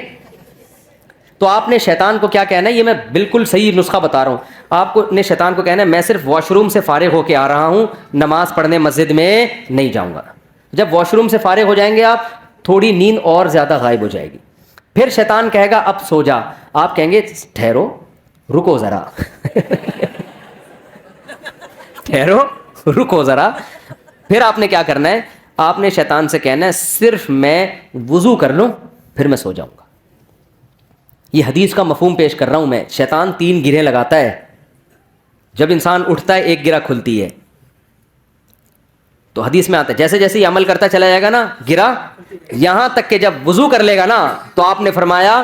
تو آپ نے شیطان کو کیا کہنا ہے؟ یہ میں بالکل صحیح نسخہ بتا رہا ہوں. آپ کو نے شیطان کو کہنا ہے میں صرف واش روم سے فارغ ہو کے آ رہا ہوں, نماز پڑھنے مسجد میں نہیں جاؤں گا. جب واش روم سے فارغ ہو جائیں گے آپ, تھوڑی نیند اور زیادہ غائب ہو جائے گی. پھر شیطان کہے گا اب سو جا. آپ کہیں گے ٹھہرو, رکو ذرا ٹھہرو رکو ذرا. پھر آپ نے کیا کرنا ہے؟ آپ نے شیطان سے کہنا ہے صرف میں وضو کر لوں پھر میں سو جاؤں گا. یہ حدیث کا مفہوم پیش کر رہا ہوں میں. شیطان 3 گرہیں لگاتا ہے. جب انسان اٹھتا ہے ایک گرہ کھلتی ہے. تو حدیث میں آتا ہے جیسے جیسے یہ عمل کرتا چلا جائے گا نا گرہ, یہاں تک کہ جب وضو کر لے گا نا تو آپ نے فرمایا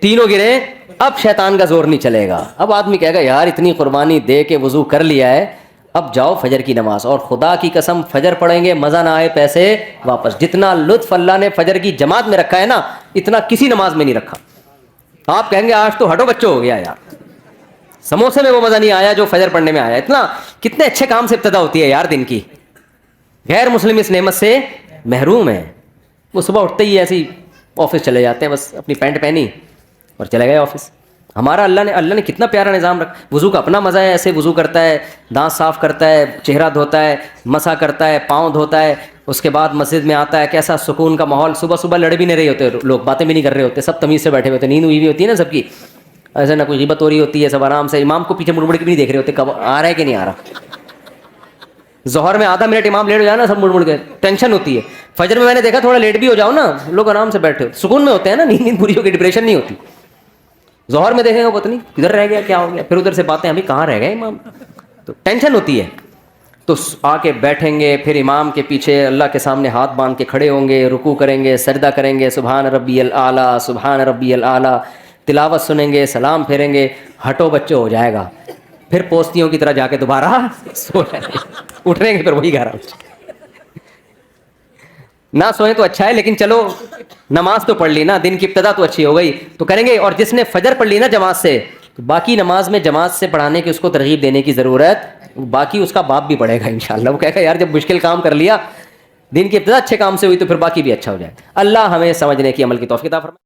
3 گرہیں, اب شیطان کا زور نہیں چلے گا. اب آدمی کہے گا یار اتنی قربانی دے کے وضو کر لیا ہے, اب جاؤ فجر کی نماز. اور خدا کی قسم فجر پڑھیں گے مزہ نہ آئے پیسے واپس. جتنا لطف اللہ نے فجر کی جماعت میں رکھا ہے نا اتنا کسی نماز میں نہیں رکھا. آپ کہیں گے آج تو ہٹو بچوں ہو گیا یار, سموسے میں وہ مزہ نہیں آیا جو فجر پڑھنے میں آیا. اتنا کتنے اچھے کام سے ابتدا ہوتی ہے یار دن کی. غیر مسلم اس نعمت سے محروم ہے. وہ صبح اٹھتے ہی ایسے ہی آفس چلے جاتے ہیں, بس اپنی پینٹ پہنی اور چلے گئے آفس. ہمارا اللہ نے کتنا پیارا نظام رکھا. وضو کا اپنا مزہ ہے, ایسے وضو کرتا ہے, دانت صاف کرتا ہے, چہرہ دھوتا ہے, مسح کرتا ہے, پاؤں دھوتا ہے, اس کے بعد مسجد میں آتا ہے. کیسا سکون کا ماحول. صبح صبح لڑ بھی نہیں رہے ہوتے لوگ, باتیں بھی نہیں کر رہے ہوتے, سب تمیز سے بیٹھے ہوتے, نیند ہوئی بھی ہوتی ہے نا سب کی, ایسے نہ کوئی غیبت ہو رہی ہوتی ہے, سب آرام سے. امام کو پیچھے مڑ مڑ کے بھی نہیں دیکھ رہے ہوتے کب آ رہا ہے کہ نہیں آ رہا. ظہر میں آدھا منٹ امام لیٹ ہو جائے نا سب مڑ مڑ کے ٹینشن ہوتی ہے. فجر میں نے دیکھا تھوڑا لیٹ بھی ہو جاؤ نا لوگ آرام سے بیٹھے ہوتے, سکون میں ہوتے ہیں نا, نیند پوری ہو گئی, ڈپریشن نہیں ہوتی. ظہر میں دیکھیں گے پتہ نہیں کدھر رہ گیا, کیا ہو گیا, پھر ادھر سے باتیں ابھی کہاں رہ گئے امام, تو ٹینشن ہوتی ہے. تو آ کے بیٹھیں گے, پھر امام کے پیچھے اللہ کے سامنے ہاتھ باندھ کے کھڑے ہوں گے, رکوع کریں گے, سجدہ کریں گے, سبحان ربی الاعلیٰ سبحان ربی الاعلیٰ, تلاوت سنیں گے, سلام پھیریں گے, ہٹو بچوں ہو جائے گا. پھر پوستیوں کی طرح جا کے دوبارہ سو جائیں گے, اٹھیں گے پھر وہی 11 بجے. نہ سوئیں تو اچھا ہے, لیکن چلو نماز تو پڑھ لی نا, دن کی ابتدا تو اچھی ہو گئی, تو کریں گے. اور جس نے فجر پڑھ لی نا جماعت سے, تو باقی نماز میں جماعت سے پڑھانے کی اس کو ترغیب دینے کی ضرورت، باقی اس کا باپ بھی پڑھے گا انشاءاللہ. وہ کہے گا یار جب مشکل کام کر لیا، دین کی ابتدا اچھے کام سے ہوئی تو پھر باقی بھی اچھا ہو جائے. اللہ ہمیں سمجھنے کی، عمل کی توفیق عطا فرمائے.